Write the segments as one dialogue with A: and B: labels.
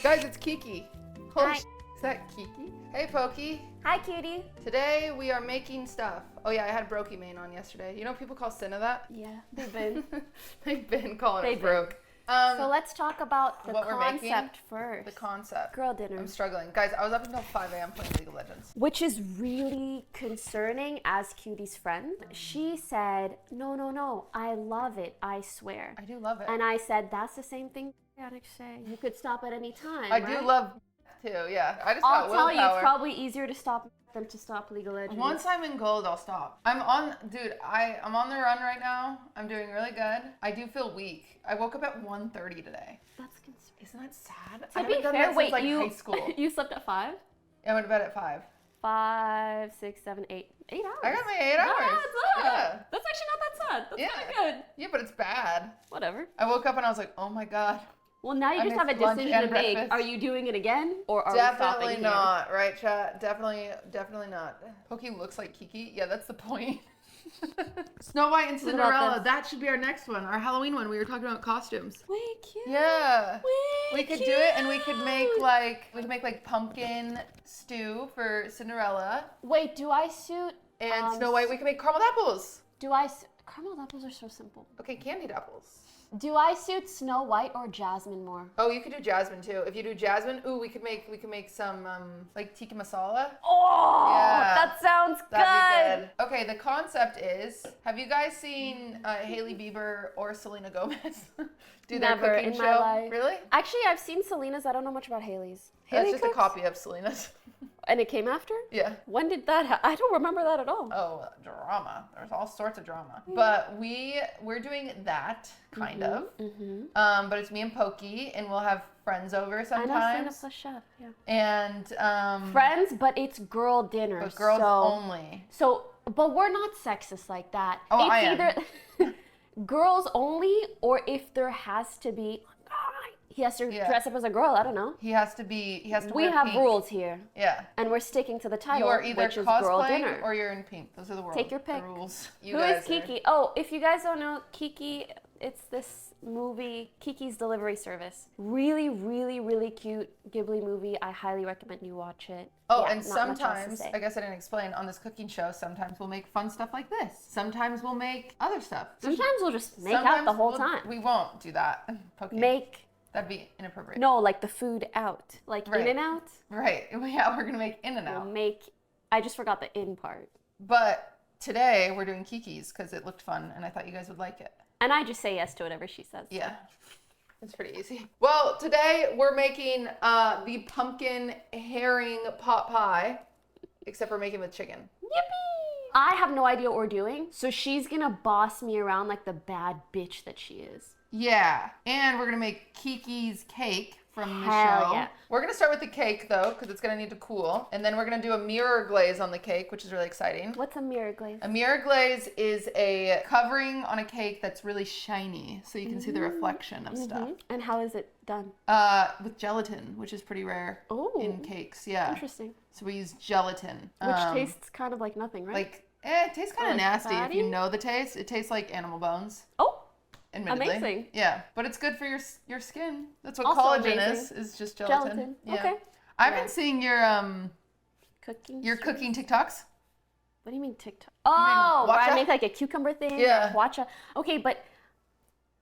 A: Guys, it's Kiki. Holy
B: Hi.
A: Is that Kiki? Hey, Poki.
B: Hi, cutie.
A: Today we are making stuff. Oh yeah, I had Pokimane on yesterday. You know people call Cinna that?
B: Yeah, they've been.
A: They've been calling
B: They've
A: it broke.
B: So let's talk about the
A: what we're making?
B: concept first.
A: The concept.
B: Girl dinner.
A: I'm struggling. Guys, I was up until 5 a.m. playing League of Legends.
B: Which is really concerning as Cutie's friend. She said, no, I love it, I swear.
A: I do love it.
B: And I said, that's the same thing I say. You could stop at any time,
A: I
B: right?
A: do love too, yeah. I just
B: I'll
A: got
B: tell
A: willpower.
B: you, it's probably easier to stop than to stop League of Legends.
A: Once I'm in gold, I'll stop. I'm on the run right now. I'm doing really good. I do feel weak. I woke up at 1:30 today.
B: That's concerning.
A: Isn't that sad?
B: To
A: I haven't
B: be
A: done
B: fair,
A: that
B: wait,
A: since like
B: you,
A: high school.
B: you slept at 5?
A: Yeah, I went to bed at 5.
B: 5, 6, 7, 8. 8 hours.
A: I got my 8 hours. Yeah.
B: That's actually not that sad. That's
A: Yeah.
B: pretty good.
A: Yeah, but it's bad.
B: Whatever.
A: I woke up and I was like, oh my god.
B: Well, now you
A: I
B: just have a
A: missed lunch
B: decision to
A: and
B: make.
A: breakfast.
B: Are you doing it again, or are we stopping
A: Definitely
B: here?
A: not, right, chat? Definitely not. Poki looks like Kiki. Yeah, that's the point. Snow White and
B: What about
A: Cinderella.
B: this?
A: That should be our next one, our Halloween one. We were talking about costumes.
B: Wait, cute.
A: Yeah.
B: Wait,
A: We could do it, and we could make like pumpkin stew for Cinderella,
B: Wait, do I suit?
A: and Snow White. We could make caramel apples.
B: Caramel apples are so simple.
A: Okay, candied apples.
B: Do I suit Snow White or Jasmine more?
A: Oh, you could do jasmine too. If you do jasmine, ooh, we could make some like tikka masala.
B: Oh,
A: Yeah.
B: that sounds
A: That'd
B: good.
A: be good. Okay, the concept is, have you guys seen Hailey Bieber or Selena Gomez do their
B: Never
A: cooking
B: in
A: show?
B: my life.
A: Really?
B: Actually, I've seen Selena's. I don't know much about Hailey's.
A: That's
B: Hailey
A: just
B: cooks?
A: a copy of Selena's.
B: And it came after?
A: Yeah.
B: When did that I don't remember that at all.
A: Oh, drama. There's all sorts of drama. But we're doing that, kind of.
B: Mm-hmm.
A: But it's me and Poki, and we'll have friends over
B: I know
A: sometimes.
B: Selena plus chef, yeah.
A: And
B: Friends, but it's girl dinner.
A: but girls
B: so,
A: only.
B: So, but we're not sexist like that.
A: Oh,
B: it's
A: I am.
B: either girls only, or if there has to be, he has to
A: Yeah.
B: dress up as a girl. I don't know.
A: He has to
B: We
A: wear
B: have
A: pink.
B: rules here,
A: Yeah.
B: and we're sticking to the title,
A: You are either
B: which is girl dinner.
A: cosplaying or you're in pink. Those are the rules.
B: Take your pick.
A: The rules.
B: Who is Kiki? Oh, if you guys don't know, Kiki, it's this movie, Kiki's Delivery Service. Really, really, really cute Ghibli movie. I highly recommend you watch it.
A: Oh,
B: Yeah,
A: and
B: not much else to
A: sometimes,
B: say.
A: I guess I didn't explain, on this cooking show, sometimes we'll make fun stuff like this. Sometimes we'll make other stuff.
B: Sometimes we'll just make out
A: Sometimes
B: the whole
A: we'll-
B: time.
A: We won't do that. Poki.
B: Make,
A: That'd be inappropriate.
B: no, like the food out. Like
A: Right.
B: in and out.
A: Right. Yeah, we're going to make in and
B: We'll
A: out.
B: make, I just forgot the in part.
A: But today we're doing Kiki's because it looked fun and I thought you guys would like it.
B: And I just say yes to whatever she says.
A: Yeah. It's pretty easy. Well, today we're making the pumpkin herring pot pie, except we're making with chicken.
B: Yippee! I have no idea what we're doing, so she's gonna boss me around like the bad bitch that she is.
A: Yeah. And we're going to make Kiki's cake from the
B: Hell
A: show.
B: yeah.
A: We're going to start with the cake, though, because it's going to need to cool. And then we're going to do a mirror glaze on the cake, which is really exciting.
B: What's a mirror glaze?
A: A mirror glaze is a covering on a cake that's really shiny, so you can see the reflection of stuff.
B: And how is it done?
A: With gelatin, which is pretty rare
B: Ooh.
A: in cakes. Yeah.
B: Interesting.
A: So we use gelatin.
B: Which tastes kind of like nothing, right?
A: It tastes kind of nasty if
B: fatty?
A: you know the taste. It tastes like animal bones.
B: Oh,
A: Admittedly.
B: Amazing.
A: Yeah, but it's good for your skin. That's what
B: Also
A: collagen
B: amazing.
A: is just gelatin.
B: Gelatin.
A: Yeah.
B: Okay.
A: I've
B: Yeah.
A: been seeing your
B: cooking.
A: TikToks.
B: What do you mean TikTok? Oh, where I
A: watcha?
B: make like a cucumber thing.
A: Yeah.
B: Watcha. Okay, but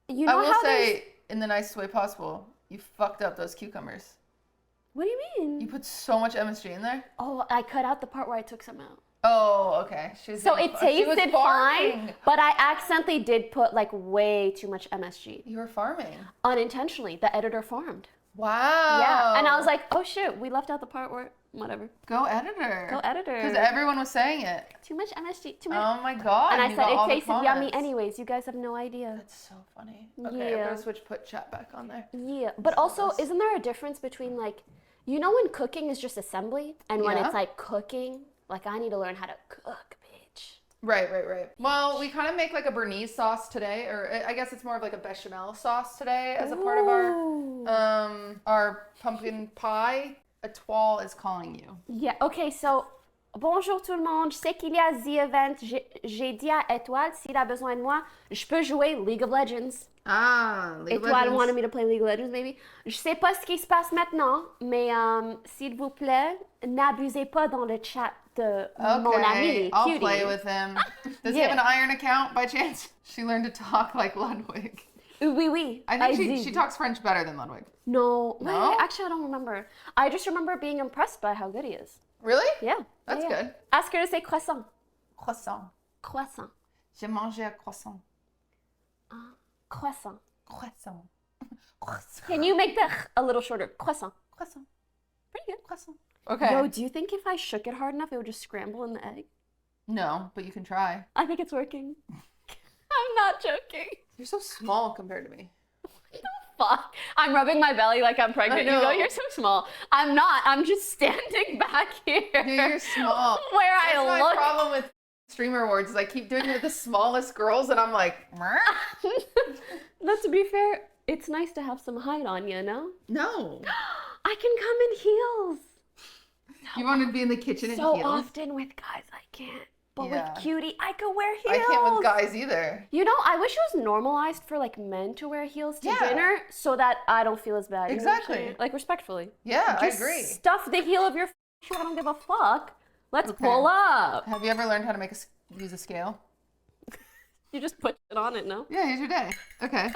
B: you know
A: I will
B: how
A: say, in the nicest way possible, you fucked up those cucumbers.
B: What do you mean?
A: You put so much MSG in there.
B: Oh, I cut out the part where I took some out.
A: Oh, okay.
B: So it
A: she was
B: tasted
A: farming.
B: fine, but I accidentally did put like way too much MSG.
A: You were farming.
B: Unintentionally, the editor farmed.
A: Wow.
B: Yeah, and I was like, oh shit, we left out the part where, whatever.
A: Go editor.
B: Go editor.
A: Because everyone was saying it.
B: Too much MSG, too much.
A: Oh my god.
B: and I
A: you
B: said
A: got all
B: it
A: the
B: tasted yummy
A: comments.
B: anyways. You guys have no idea.
A: That's so funny. Okay, I'm
B: Yeah.
A: gonna put chat back on there.
B: Yeah, but also, isn't there a difference between like, you know when cooking is just assembly, and when
A: Yeah.
B: it's like cooking, like I need to learn how to cook, bitch.
A: Right. Well, we kind of make like a Béarnaise sauce today, or I guess it's more of like a bechamel sauce today as a part of
B: Ooh.
A: our pumpkin pie. A toile is calling you.
B: Yeah, okay, so Bonjour tout le monde, je sais qu'il y a The Event. J'ai dit à Étoile, s'il a besoin de moi, je peux jouer League of Legends.
A: Ah, League of
B: Étoile
A: Legends.
B: wanted me to play League of Legends, maybe. Je sais pas ce qui se passe maintenant, mais s'il vous plaît, n'abusez pas dans le chat de mon ami,
A: I'll
B: Cutie.
A: play with him. Does he have an Iron account by chance? She learned to talk like Ludwig.
B: Oui, oui.
A: I think she talks French better than Ludwig.
B: No.
A: No?
B: Wait, actually, I don't remember. I just remember being impressed by how good he is.
A: Really?
B: Yeah.
A: That's
B: yeah.
A: good.
B: Ask her to say croissant.
A: Croissant.
B: Croissant.
A: J'ai mangé un croissant.
B: Croissant.
A: Croissant. Croissant.
B: Can you make that a little shorter? Croissant.
A: Croissant.
B: Pretty good.
A: Croissant. Okay.
B: Yo, do you think if I shook it hard enough, it would just scramble in the egg?
A: No, but you can try.
B: I think it's working. I'm not joking.
A: You're so small compared to me.
B: Fuck. I'm rubbing my belly like I'm pregnant.
A: I know.
B: You go, you're so small. I'm not. I'm just standing back here.
A: Dude, you're small.
B: Where
A: That's
B: I
A: my
B: look.
A: problem with streamer awards is I keep doing it with the smallest girls and I'm like, "Mer?"
B: No, to be fair, it's nice to have some height on you, no?
A: No.
B: I can come in heels.
A: You want to be in the kitchen in
B: So
A: heels?
B: often with guys, I can't. But
A: Yeah.
B: with Cutie, I could wear heels.
A: I can't with guys either.
B: You know, I wish it was normalized for like men to wear heels to
A: Yeah.
B: dinner so that I don't feel as bad. You know what I'm
A: Exactly.
B: saying? Like respectfully.
A: Yeah,
B: Just
A: I agree.
B: Stuff the heel of your shoe. I don't give a fuck. Let's
A: Okay.
B: pull up.
A: Have you ever learned how to use a scale?
B: You just put it on it, no?
A: Yeah, here's your day. Okay.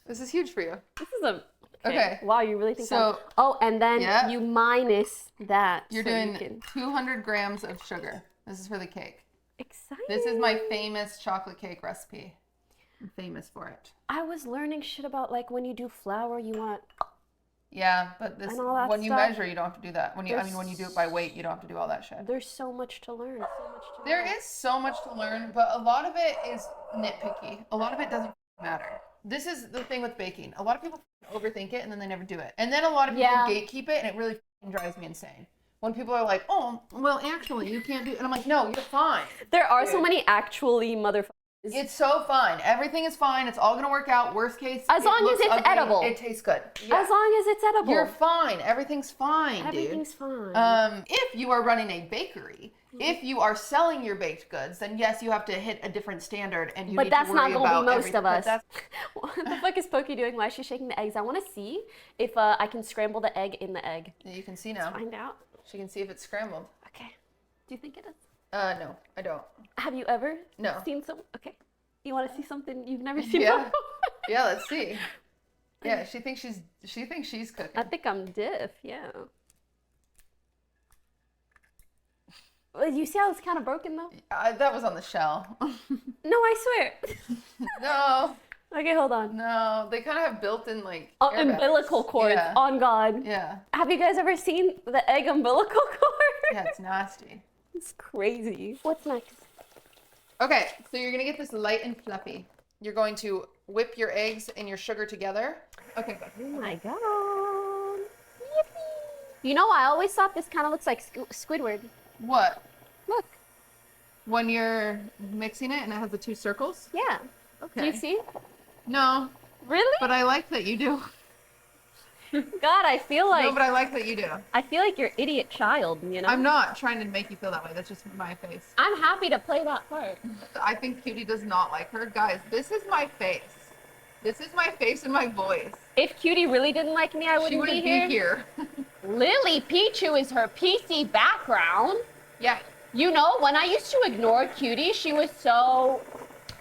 A: This is huge for you.
B: This is a.
A: Okay.
B: Wow, you really think
A: So-
B: that? Oh, and then
A: Yeah.
B: you minus that.
A: You're
B: so
A: doing
B: you can...
A: 200 grams of sugar. This is for the cake.
B: Exciting.
A: This is my famous chocolate cake recipe. I'm famous for it.
B: I was learning shit about like when you do flour, you want.
A: Yeah, but this
B: And all that
A: when you
B: stuff.
A: measure, you don't have to do that. When you do it by weight, you don't have to do all that shit.
B: There's so much to learn. So much to
A: There
B: learn.
A: is so much to learn, but a lot of it is nitpicky. A lot of it doesn't matter. This is the thing with baking. A lot of people overthink it and then they never do it. And then a lot of people
B: Yeah.
A: gatekeep it and it really drives me insane. When people are like, "Oh, well, actually, you can't do it." And I'm like, "No, you're fine.
B: There are so
A: Dude.
B: many actually motherfuckers.
A: It's so fine. Everything is fine. It's all going to work out. Worst case,
B: As long as
A: looks
B: it's
A: ugly,
B: edible.
A: It tastes good. Yeah.
B: As long as it's edible.
A: You're fine. Everything's fine,
B: Everything's
A: dude.
B: fine.
A: If you are running a bakery, if you are selling your baked goods, then yes, you have to hit a different standard, and you
B: But
A: need
B: that's
A: to
B: not
A: worry
B: gonna
A: about
B: be most
A: everything.
B: of
A: But
B: us.
A: that's-
B: What the fuck is Poki doing? Why is she shaking the eggs? I want to see if I can scramble the egg in the egg.
A: You can see now.
B: Find out.
A: She can see if it's scrambled.
B: Okay. Do you think it is?
A: No, I don't.
B: Have you ever
A: No.
B: seen some? Okay. You want to see something you've never seen
A: Yeah.
B: before?
A: Yeah, let's see. Yeah, she thinks she's cooking.
B: I think I'm diff. Yeah. Well, you see how it's kind of broken though?
A: That was on the shell.
B: No, I swear.
A: No,
B: Okay, hold on.
A: no, they kind of have built-in like
B: Oh,
A: airbags.
B: umbilical cords.
A: Yeah.
B: On God.
A: Yeah,
B: Have you guys ever seen the egg umbilical cord?
A: yeah, it's nasty.
B: It's crazy. What's next?
A: Okay, so you're gonna get this light and fluffy. You're going to whip your eggs and your sugar together. Okay, good.
B: Oh my God. Yippee. You know, I always thought this kind of looks like Squidward.
A: What?
B: Look.
A: When you're mixing it and it has the two circles?
B: Yeah.
A: Okay.
B: Do you see?
A: No,
B: Really?
A: but I like that you do.
B: God, I feel like
A: No, but I like that you do.
B: I feel like you're idiot child, you know?
A: I'm not trying to make you feel that way. That's just my face.
B: I'm happy to play that part.
A: I think Cutie does not like her. Guys, this is my face. This is my face and my voice.
B: If Cutie really didn't like me, I
A: She
B: wouldn't
A: wouldn't
B: be here. Lily Pichu is her PC background.
A: Yeah.
B: You know, when I used to ignore Cutie, she was so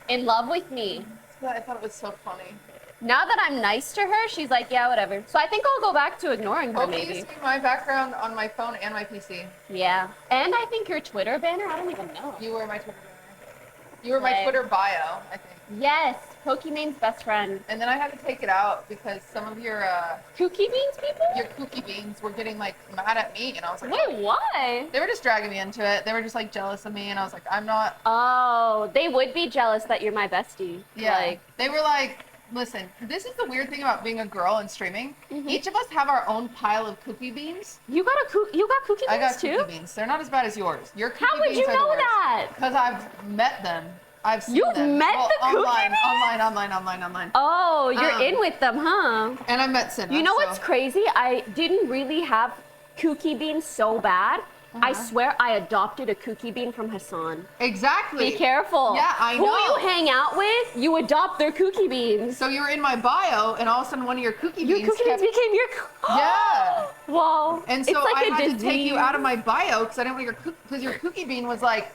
B: in love with me.
A: I thought it was so funny.
B: Now that I'm nice to her, she's like, yeah, whatever. So I think I'll go back to ignoring her,
A: Poki
B: maybe.
A: used to be my background on my phone and my PC.
B: Yeah. And I think your Twitter banner, I don't even know.
A: You were my Twitter banner. You were my
B: Right.
A: Twitter bio, I think.
B: Yes, Pokimane's best friend.
A: And then I had to take it out because some of your
B: Cookiebeans people?
A: Cookiebeans were getting like mad at me, and I was like,
B: Wait, why?
A: they were just dragging me into it. They were just like jealous of me, and I was like, I'm not.
B: Oh, they would be jealous that you're my bestie.
A: Yeah.
B: Like,
A: They were like, listen, this is the weird thing about being a girl and streaming.
B: Mhm.
A: Each of us have our own pile of cookie beans.
B: you got Cookiebeans
A: I got
B: too?
A: cookie beans. They're not as bad as yours. Your cookie
B: How would
A: beans
B: you
A: are
B: know
A: the worst.
B: that?
A: Because I've met them. I've seen
B: You've
A: them.
B: met the cookie
A: online,
B: beans?
A: online.
B: Oh, you're
A: Um,
B: in with them, huh?
A: And I met Cinna.
B: You know
A: so-
B: what's crazy? I didn't really have Cookiebeans so bad I swear I adopted a cookie bean from Hassan.
A: Exactly.
B: Be careful.
A: Yeah, I know.
B: Who you hang out with, you adopt their cookie beans.
A: So you were in my bio, and all of a sudden one of your cookie
B: Your
A: beans
B: cookie beans became your
A: Yeah.
B: Wow.
A: And so
B: it's like
A: I
B: a
A: had
B: disease.
A: to take you out of my bio because I didn't want because your cookie bean was like,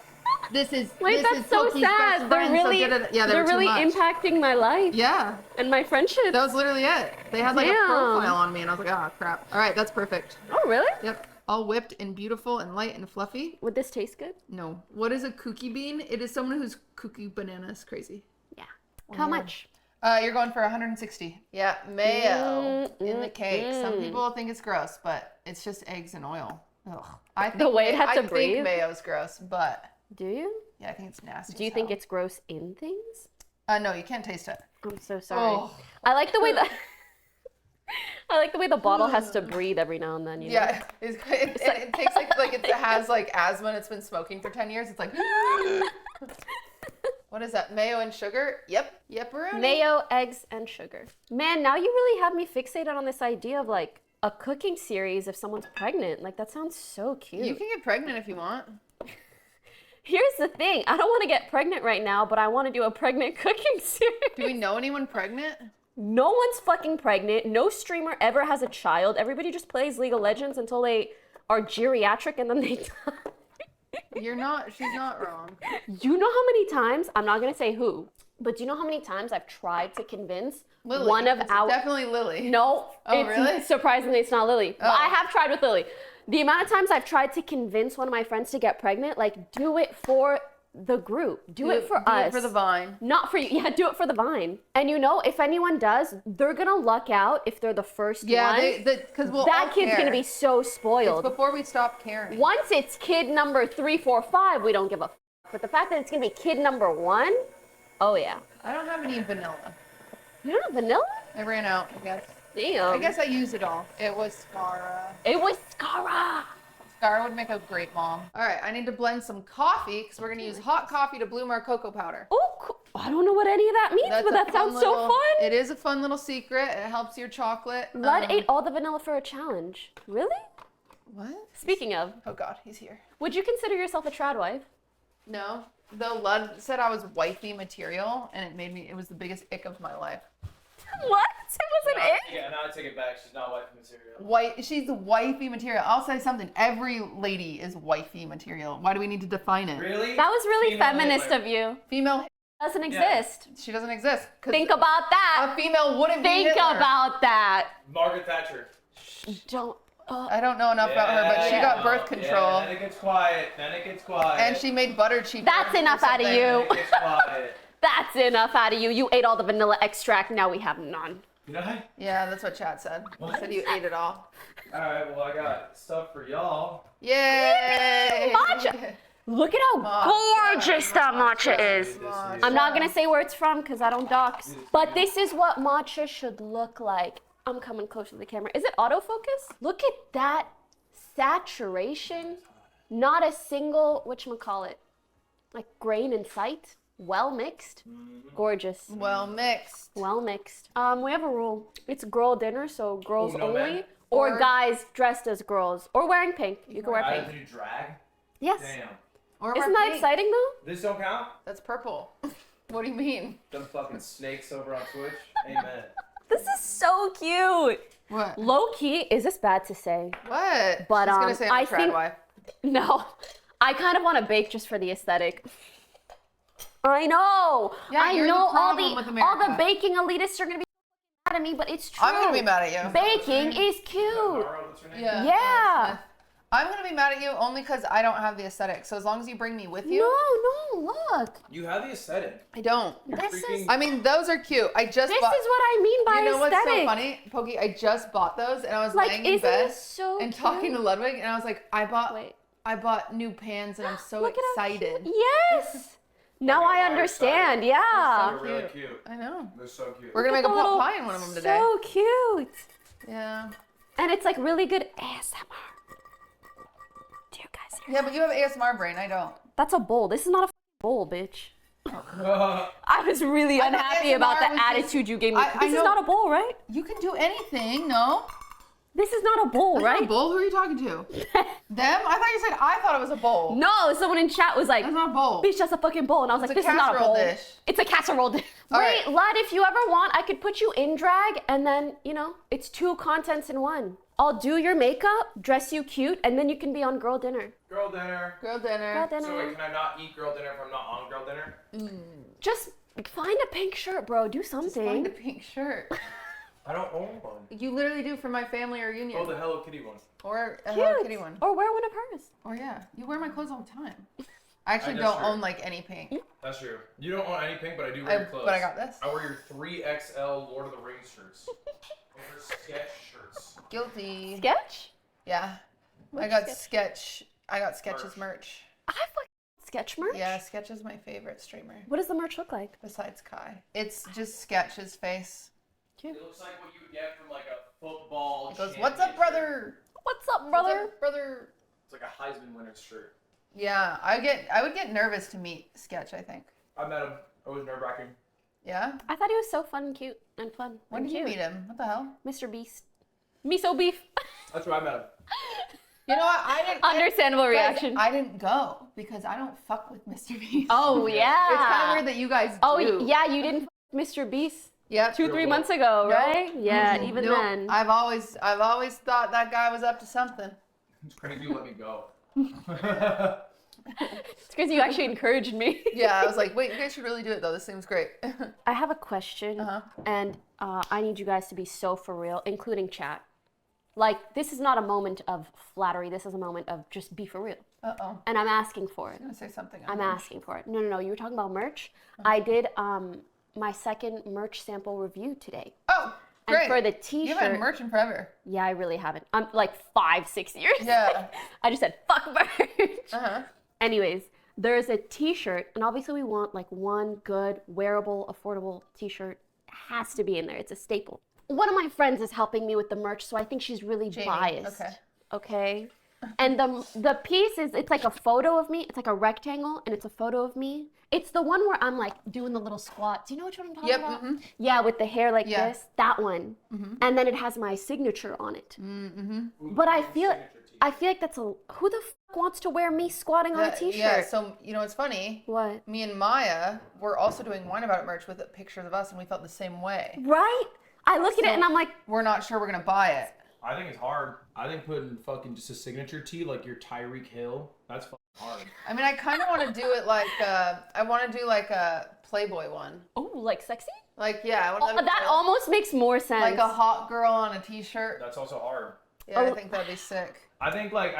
A: this is
B: Wait,
A: this
B: that's
A: is
B: so
A: Poki's best
B: sad.
A: friend,
B: They're really,
A: yeah,
B: they're
A: were too
B: really
A: much.
B: impacting my life.
A: Yeah.
B: And my friendship.
A: That was literally it. They had like
B: Damn.
A: a profile on me, and I was like, oh crap. All right, that's perfect.
B: Oh, really?
A: Yep. All whipped and beautiful and light and fluffy.
B: Would this taste good?
A: No. What is a cookie bean? It is someone who's cookie bananas crazy.
B: Yeah. How much?
A: You're going for 160. Yeah, mayo in the cake. Some people think it's gross, but it's just eggs and oil. Ugh. I think
B: The way it had to
A: I
B: breathe?
A: think mayo's gross, but
B: Do you?
A: yeah, I think it's nasty.
B: Do you think it's gross in things?
A: No, you can't taste it.
B: I'm so sorry.
A: Oh.
B: I like the way that I like the way the bottle has to breathe every now and then. You know?
A: Yeah, it takes like it has like asthma and it's been smoking for 10 years. It's like, what is that? Mayo and sugar? Yep, Rooney.
B: Mayo, eggs, and sugar. Man, now you really have me fixated on this idea of like a cooking series if someone's pregnant. Like that sounds so cute.
A: You can get pregnant if you want.
B: Here's the thing. I don't want to get pregnant right now, but I want to do a pregnant cooking series.
A: Do we know anyone pregnant?
B: No one's fucking pregnant. No streamer ever has a child. Everybody just plays League of Legends until they are geriatric and then they die.
A: She's not wrong.
B: You know how many times, I'm not going to say who, but do you know how many times I've tried to convince
A: Lily.
B: one of
A: It's
B: our...
A: definitely Lily.
B: No.
A: Oh,
B: it's,
A: really?
B: Surprisingly, it's not Lily. But
A: Oh.
B: I have tried with Lily. The amount of times I've tried to convince one of my friends to get pregnant, like, do it for the group. Do it for us.
A: Do it for the vine.
B: Not for you. Yeah, do it for the vine. And you know, if anyone does, they're going to luck out if they're the first one.
A: Yeah, because we'll
B: that
A: all
B: kid's
A: care.
B: going to be so
A: It's
B: spoiled.
A: before we stop caring.
B: Once it's kid number 3, 4, 5, we don't give a f. But the fact that it's going to be kid number 1, oh yeah.
A: I don't have any vanilla.
B: You don't have vanilla?
A: I ran out, I guess.
B: Damn.
A: I guess I used it all. It was Scara.
B: It was Scara.
A: Scara would make a great mom. All right, I need to blend some coffee because we're going to use hot coffee to bloom our cocoa powder.
B: Oh, cool. I don't know what any of that means, but
A: a
B: that sounds so
A: little-
B: fun.
A: It is a fun little secret. It helps your chocolate.
B: Lud ate all the vanilla for a challenge. Really?
A: What?
B: Speaking of,
A: Oh God, he's here.
B: would you consider yourself a trad wife?
A: No, though Lud said I was wifey material, and it was the biggest ick of my life.
B: What? It wasn't it?
C: Yeah, now I take it back. She's not wifey material.
A: She's wifey material. I'll say something. Every lady is wifey material. Why do we need to define it?
C: Really?
B: That was really
C: Female
B: feminist
C: Hitler.
B: of you.
A: Female,
B: Doesn't
C: Yeah.
B: exist.
A: she doesn't exist. 'Cause
B: Think about that.
A: a female wouldn't be
B: Think
A: Hitler.
B: about that.
C: Margaret Thatcher.
B: Don't.
A: I don't know enough about her, but she got birth control,
C: Yeah, then it gets quiet.
A: and she made butter cheap.
B: That's enough out of
C: Then
B: you.
C: it gets quiet.
B: That's enough out of you. You ate all the vanilla extract. Now we have none.
C: Did I?
A: Yeah, that's what Chad said. He
C: What?
A: said you ate it all.
C: Alright, well, I got stuff for y'all.
A: Yay!
B: Matcha. Look at how gorgeous that matcha is. I'm not gonna say where it's from because I don't dox. But this is what matcha should look like. I'm coming close to the camera. Is it autofocus? Look at that saturation. Not a single, whatchamacallit, like grain in sight. Well mixed. Gorgeous.
A: Well mixed.
B: Well mixed. We have a rule. It's girl dinner, so girls
C: Oh, no
B: only.
C: men?
B: Or guys dressed as girls. Or wearing pink. You can wear
C: I have
B: pink.
C: to do drag?
B: Yes.
C: Damn.
A: Or
B: Isn't
A: we're
B: that
A: pink.
B: exciting though?
C: This don't count?
A: That's purple. What do you mean?
C: Them fucking snakes over on Twitch? Amen.
B: This is so cute.
A: What?
B: Low key, is this bad to say?
A: What?
B: But,
A: She's gonna say I'm
B: I
A: a trad
B: think-
A: wife.
B: No. I kind of want to bake just for the aesthetic. I know.
A: Yeah,
B: I
A: you're the
B: know all
A: problem with
B: the
A: America.
B: baking elitists are gonna be mad at me, but it's true.
A: I'm gonna be mad at you.
B: Baking is cute.
C: Laura, what's her name?
A: Yeah.
B: Yeah.
A: I'm gonna be mad at you only because I don't have the aesthetic. So as long as you bring me with you,
B: No, look.
C: You have the aesthetic.
A: I don't.
B: This is
C: freaking-
A: I mean, those are cute. I just
B: this
A: bought.
B: is what I mean by
A: You know
B: aesthetic.
A: what's so funny, Poki? I just bought those, and I was
B: Like,
A: laying in
B: isn't
A: bed
B: this so
A: and
B: cute?
A: talking to Ludwig, and I was like, I
B: Wait.
A: bought new pans, and I'm so
B: Look at how
A: excited.
B: cute- Yes. Now
C: Okay,
B: I
C: why are you
B: understand.
C: excited?
B: Yeah.
C: They're really cute.
A: I know.
C: They're so cute.
A: We're gonna make a
B: The
A: pot
B: little-
A: pie in one of them today.
B: So cute.
A: Yeah.
B: And it's like really good ASMR. Do you guys hear?
A: Yeah, but you have ASMR brain. I don't.
B: That's a bowl. This is not a bowl, bitch. I was really
A: I thought
B: unhappy about
A: ASMR
B: the
A: was just-
B: attitude you gave me.
A: I
B: This is
A: know-
B: not a bowl, right?
A: You can do anything, no?
B: This is not a bowl,
A: That's
B: right?
A: not a bowl? Who are you talking to? Them? I thought you said I thought it was a bowl.
B: No, someone in chat was like,
A: That's not a bowl.
B: bitch, that's a fucking bowl. And I was
A: It's
B: like,
A: a
B: this is not a
A: casserole
B: bowl.
A: dish.
B: It's a casserole dish.
A: All
B: Wait,
A: right.
B: lad, if you ever want, I could put you in drag and then, you know, it's 2 contents in one. I'll do your makeup, dress you cute, and then you can be on girl dinner.
C: Girl dinner.
A: Girl dinner.
B: Girl dinner.
C: So wait, can I not eat girl dinner if I'm not on girl dinner?
B: Just find a pink shirt, bro. Do
A: Just
B: something.
A: find a pink shirt.
C: I don't own one.
A: You literally do for my family reunion.
C: Oh, the Hello Kitty one.
A: Or a
B: Cute.
A: Hello Kitty one.
B: Or wear one of hers.
A: Or yeah, you wear my clothes all the time. I actually
C: That's
A: don't
C: true.
A: own like any pink.
C: That's true. You don't own any pink, but I do wear your clothes.
A: But I got this.
C: I wear your 3XL Lord of the Rings shirts. Those are sketch shirts.
A: Guilty.
B: Sketch?
A: Yeah.
B: Which
A: I got
B: sketch?
A: Sketch's merch.
B: I fucking sketch merch?
A: Yeah, Sketch is my favorite streamer.
B: What does the merch look like?
A: Besides Kai. It's just Sketch's face.
B: Cute.
C: It looks like what you would get from like a football.
A: It goes, "What's up, brother?
B: What's up, brother?
A: What's up, brother?"
C: It's like a Heisman winner's shirt.
A: Yeah, I would get nervous to meet Sketch, I think.
C: I met him. It was nerve wracking.
A: Yeah?
B: I thought he was so fun and cute and fun.
A: When
B: and
A: did you
B: cute.
A: meet him? What the hell?
B: Mr. Beast. Miso beef.
C: That's where I met him.
A: You know what? I didn't.
B: Understandable
A: guys,
B: reaction.
A: I didn't go because I don't fuck with Mr. Beast.
B: Oh, yeah.
A: It's kind of weird that you guys do.
B: Oh, yeah, you didn't f Mr. Beast
A: Yep.
B: 2-3 months ago,
A: Nope.
B: right? Yeah, even
A: Nope.
B: then.
A: I've always thought that guy was up to something.
C: It's crazy you let me go.
B: It's because you actually encouraged me.
A: Yeah, I was like, wait, you guys should really do it though. This seems great.
B: I have a question, and I need you guys to be so for real, including chat. Like, this is not a moment of flattery. This is a moment of just be for real.
A: Uh-oh.
B: And I'm asking for it.
A: I'm gonna say something.
B: I'm asking for it. No. You were talking about merch. I did my second merch sample review today.
A: Oh, great.
B: And for the
A: You haven't had
B: t-shirt,
A: merch in forever.
B: yeah, I really haven't. I'm like 5-6 years.
A: Yeah.
B: I just said fuck merch.
A: Uh-huh.
B: Anyways, there's a t-shirt, and obviously we want like one good, wearable, affordable t-shirt. Has to be in there. It's a staple. One of my friends is helping me with the merch, so I think she's really
A: Jamie,
B: biased.
A: okay.
B: Okay. And the piece is, it's like a photo of me. It's like a rectangle, and it's a photo of me. It's the one where I'm like doing the little squat. Do you know which one I'm talking
A: Yep,
B: about?
A: mhm.
B: Yeah, with the hair like
A: Yeah.
B: this. That one. And then it has my signature on it. But I feel like that's a, who the fuck wants to wear me squatting on a t-shirt?
A: Yeah, so you know what's funny?
B: What?
A: Me and Maya were also doing Wine About It merch with pictures of us, and we felt the same way.
B: Right? I look at it and I'm like,
A: We're not sure we're gonna buy it.
C: I think it's hard. I think putting fucking just a signature tee like your Tyreek Hill, that's fucking hard.
A: I mean, I kind of want to do it like I want to do like a Playboy one.
B: oh, like sexy?
A: Like yeah, I
B: Oh,
A: want
B: that almost makes more sense.
A: like a hot girl on a t-shirt.
C: That's also hard.
A: Yeah, I
B: Oh.
A: think that'd be sick.
C: I think like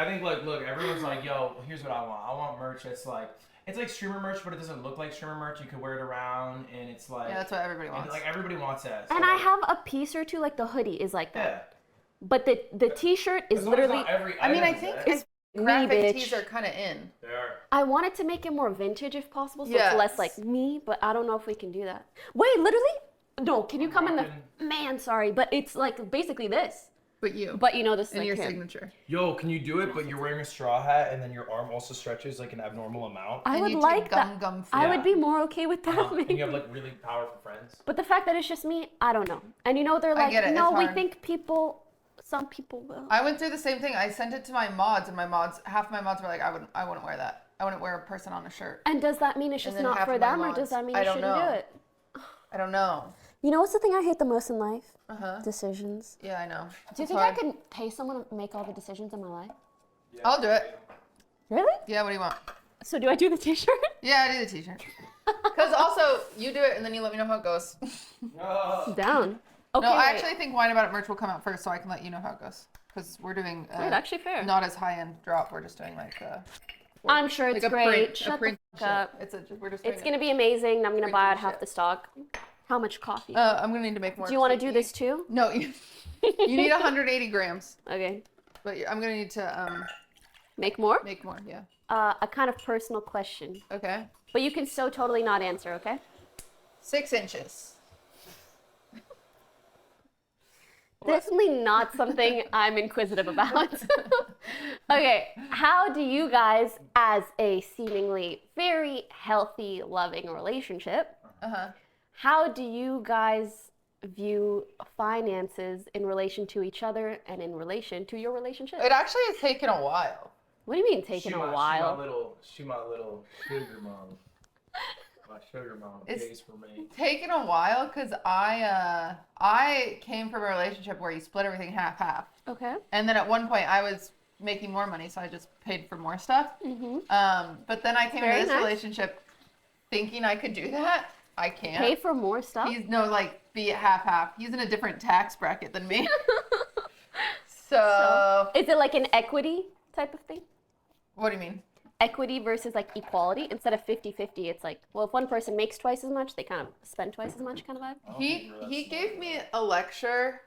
C: look, everyone's like, yo, here's what I want. I want merch that's like, it's like streamer merch, but it doesn't look like streamer merch. You could wear it around, and it's like,
A: Yeah, that's what everybody
C: and,
A: wants.
C: like everybody wants that. So,
B: And I
C: like,
B: have a piece or two, like the hoodie is like that.
C: yeah.
B: But the t-shirt is
C: As long as
B: literally,
C: not every
A: I mean, I
C: item is
A: think
C: that.
B: it's me,
A: graphic
B: bitch.
A: tees are kind of in.
C: They are.
B: I wanted to make it more vintage if possible, so
A: Yes.
B: it's less like me, but I don't know if we can do that. Wait, literally? No, can you come in the, man, sorry, but it's like basically this.
A: But you.
B: But you know this is
A: in
B: like
A: your
B: him.
A: signature.
C: Yo, can you do it? But you're wearing a straw hat, and then your arm also stretches like an abnormal amount.
B: I
A: And
B: would
A: you
B: like
A: take
B: that.
A: gum
B: I
C: Yeah.
B: would be more okay with that.
C: And
B: maybe.
C: you have like really powerful friends.
B: But the fact that it's just me, I don't know. And you know, they're
A: I
B: like,
A: get it,
B: no,
A: it's
B: we
A: hard.
B: think some people will.
A: I went through the same thing. I sent it to my mods, and half of my mods were like, I wouldn't wear that. I wouldn't wear a person on a shirt.
B: And does that mean it's
A: And
B: just
A: then
B: not
A: half
B: for
A: of my
B: them, or
A: mods,
B: does that mean
A: I
B: you
A: don't
B: shouldn't do
A: know.
B: it?
A: I don't know.
B: You know what's the thing I hate the most in life?
A: Uh-huh.
B: Decisions.
A: Yeah, I know.
B: Do you
A: It's
B: think
A: hard.
B: I could pay someone to make all the decisions in my life?
C: Yeah.
A: I'll do it.
B: Really?
A: Yeah, what do you want?
B: So do I do the t-shirt?
A: Yeah, I do the t-shirt. Because also, you do it, and then you let me know how it goes.
B: Down. Okay.
A: No, I
B: wait.
A: actually think Wine About It merch will come out first, so I can let you know how it goes. Because we're doing
B: Wait, actually fair.
A: not as high-end drop. We're just doing like
B: I'm sure
A: like
B: it's
A: a
B: great.
A: print,
B: Shut
A: a print
B: the fuck up.
A: shit. We're just doing
B: It's gonna be amazing. I'm gonna
A: Printed
B: buy out half
A: shit.
B: the stock. How much coffee?
A: I'm gonna need to make more.
B: do you want to
A: so
B: do this too?
A: No, you need 180 grams,
B: Okay.
A: but I'm gonna need to
B: Make more?
A: make more. Yeah.
B: A kind of personal question,
A: Okay.
B: but you can so totally not answer. Okay.
A: 6 inches.
B: Definitely not something I'm inquisitive about. Okay, how do you guys, as a seemingly very healthy, loving relationship,
A: Uh huh.
B: how do you guys view finances in relation to each other and in relation to your relationship?
A: It actually has taken a while.
B: What do you mean taking a while?
C: She my little sugar mom. My sugar mom pays for me.
A: Taken a while because I came from a relationship where you split everything half.
B: Okay.
A: And then at one point I was making more money, so I just paid for more stuff. But then I came into this relationship thinking I could do that. I can't.
B: Pay for more stuff?
A: Be it half. He's in a different tax bracket than me. So
B: is it like an equity type of thing?
A: What do you mean?
B: Equity versus like equality. Instead of 50-50, it's like, well, if one person makes twice as much, they kind of spend twice as much kind of vibe.
A: He gave me a lecture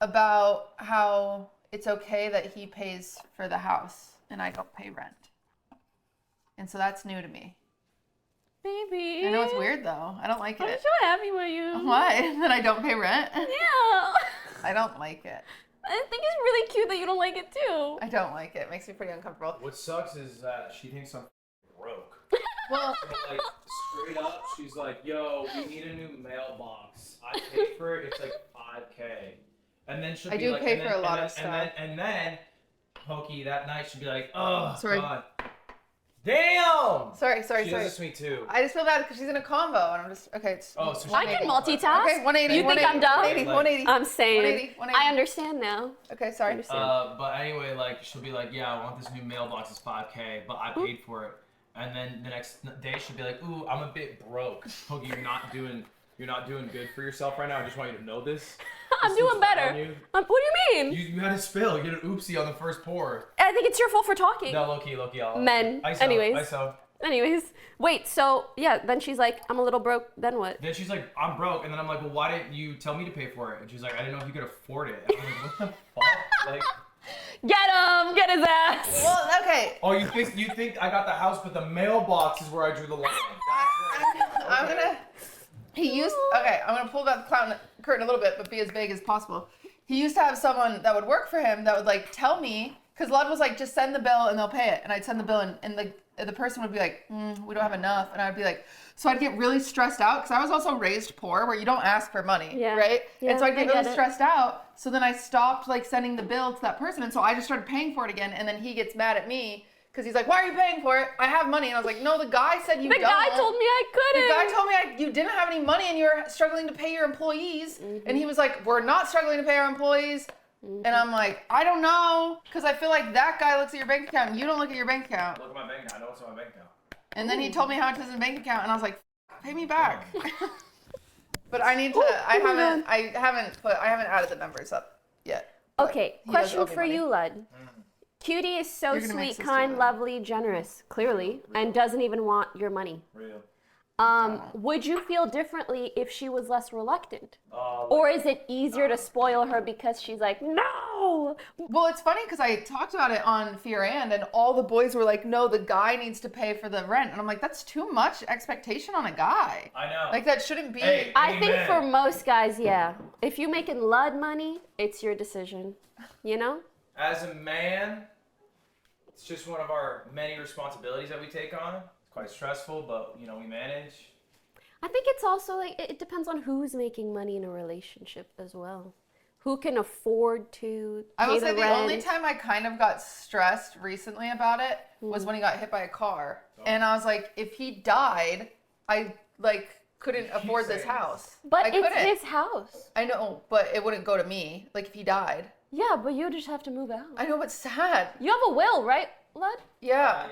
B: about
A: how it's okay that he pays for the house and I don't pay rent. And so that's new to me.
B: Baby.
A: I know it's weird though. I don't like it.
B: I'm so happy for you.
A: Why? That I don't pay rent?
B: Yeah.
A: I don't like it.
B: I think it's really cute that you don't like it too.
A: I don't like it. It makes me pretty uncomfortable.
C: What sucks is that she thinks I'm broke.
A: Well,
C: like straight up, she's like, "Yo, we need a new mailbox. I paid for it. It's like $5K." And then she'll be like,
A: pay for a lot of stuff.
C: And then Poki that night she'll be like, "Oh
A: Sorry.
C: God, damn."
A: Sorry.
C: She does this to me too.
A: I just feel bad because she's in a combo and I'm just okay. It's
C: Oh, so
B: I can multitask.
A: Okay, 180.
B: You think I'm dumb?
A: 180.
B: I'm saying.
A: 180.
B: I understand now.
A: Okay, sorry.
C: But anyway, like she'll be like, "Yeah, I want this new mailbox. It's $5K, but I paid for it." And then the next day she'll be like, "Ooh, I'm a bit broke. Poki, you're not doing good for yourself right now. I just want you to know this."
B: I'm doing better. What do you mean?
C: You had a spill. You had an oopsie on the first pour.
B: I think it's your fault for talking.
C: No, low-key.
B: Men. Anyways, wait, so, yeah, then she's like, I'm a little broke, then what?
C: Then she's like, I'm broke, and then I'm like, well, why didn't you tell me to pay for it? And she's like, I didn't know if you could afford it. And I'm like, what the fuck? Like,
B: get his ass.
A: Well, okay.
C: Oh, you think I got the house, but the mailbox is where I drew the line.
A: I'm gonna pull back the curtain a little bit, but be as vague as possible. He used to have someone that would work for him that would like tell me, because Lud was like, just send the bill and they'll pay it. And I'd send the bill and the person would be like, we don't have enough. And I'd be like, so I'd get really stressed out because I was also raised poor where you don't ask for money, right?
B: Yeah,
A: and so I'd get really stressed out. So then I stopped like sending the bill to that person. And so I just started paying for it again. And then he gets mad at me because he's like, why are you paying for it? I have money. And I was like, no, the guy said you don't.
B: The guy told me I couldn't.
A: The guy told me you didn't have any money and you were struggling to pay your employees. And he was like, we're not struggling to pay our employees. And I'm like, I don't know, because I feel like that guy looks at your bank account and you don't look at your bank account.
C: Look at my bank account. I know what's on my bank account.
A: And then he told me how much is in bank account, and I was like, pay me back. But I need to. I haven't added the numbers up yet.
B: Okay, question for you, Lud. Cutie is so sweet, kind, lovely, generous, clearly, and doesn't even want your money.
C: Real.
B: Would you feel differently if she was less reluctant? Or is it easier to spoil her because she's like, no?
A: Well, it's funny because I talked about it on Fear and all the boys were like, no, the guy needs to pay for the rent. And I'm like, that's too much expectation on a guy.
C: I know.
A: Like, that shouldn't be.
C: Hey,
B: I think for most guys, yeah. If you're making Lud money, it's your decision. You know?
C: As a man, it's just one of our many responsibilities that we take on. Quite stressful, but we manage.
B: I think it's also like it depends on who's making money in a relationship as well. Who can afford to pay
A: I will say the
B: rent.
A: only time I kind of got stressed recently about it was when he got hit by a car. And I was like, if he died, I couldn't afford this house.
B: But
A: I
B: it's
A: couldn't.
B: his house.
A: I know, but it wouldn't go to me. Like if he died.
B: Yeah, but you just have to move out.
A: I know, but sad.
B: You have a will, right, Lud?
A: Yeah.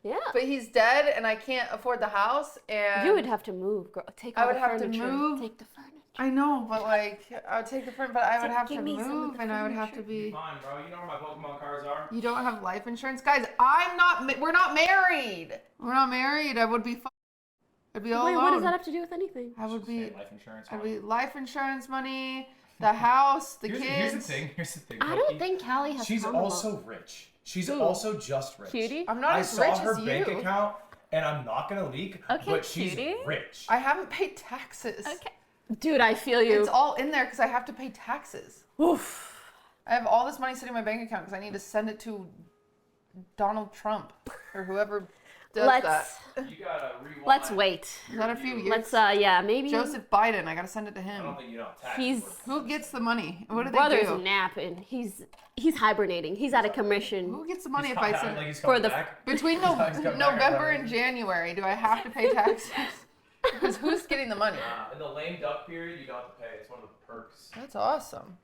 B: Yeah.
A: But he's dead, and I can't afford the house, and
B: You would have to move, girl. Take all the furniture.
A: I would have to move.
B: Take the furniture.
A: I know, but I would take the furniture, but I would have to
B: Give me some of
A: move,
B: the
A: and I would have to be.
C: Fine, bro. You know where my Pokemon cards are.
A: You don't have life insurance, guys. I'm not. We're not married. We're not married. I would be. I'd be all alone.
B: Wait, what does that have to do with anything?
A: I would be.
C: Life insurance.
A: I'd be life insurance money, the house, the kids.
C: Here's the thing.
B: I don't think Callie has.
C: She's also rich. She's also just rich.
B: Cutie?
A: I'm not as rich as you.
C: I saw her bank account, and I'm not gonna leak, but she's rich.
A: I haven't paid taxes.
B: Okay. Dude, I feel you.
A: It's all in there because I have to pay taxes.
B: Oof.
A: I have all this money sitting in my bank account because I need to send it to Donald Trump or whoever. does that?
C: You gotta rewind.
B: Let's wait.
A: Is that a few years?
B: Let's yeah, maybe.
A: Joseph Biden, I gotta send it to
C: I
A: him.
C: don't think you know tax.
B: He's
A: Who gets the money? What do they
B: brother's
A: do?
B: napping. He's hibernating. He's out of commission.
A: Who gets the money if I send
C: like he's
B: for
C: coming
B: the-
C: back.
A: between
C: He's coming back
A: November
C: right
A: and January? Do I have to pay taxes? Because who's getting the money?
C: In the lame duck period, you don't have to pay. It's one of the perks.
A: That's awesome.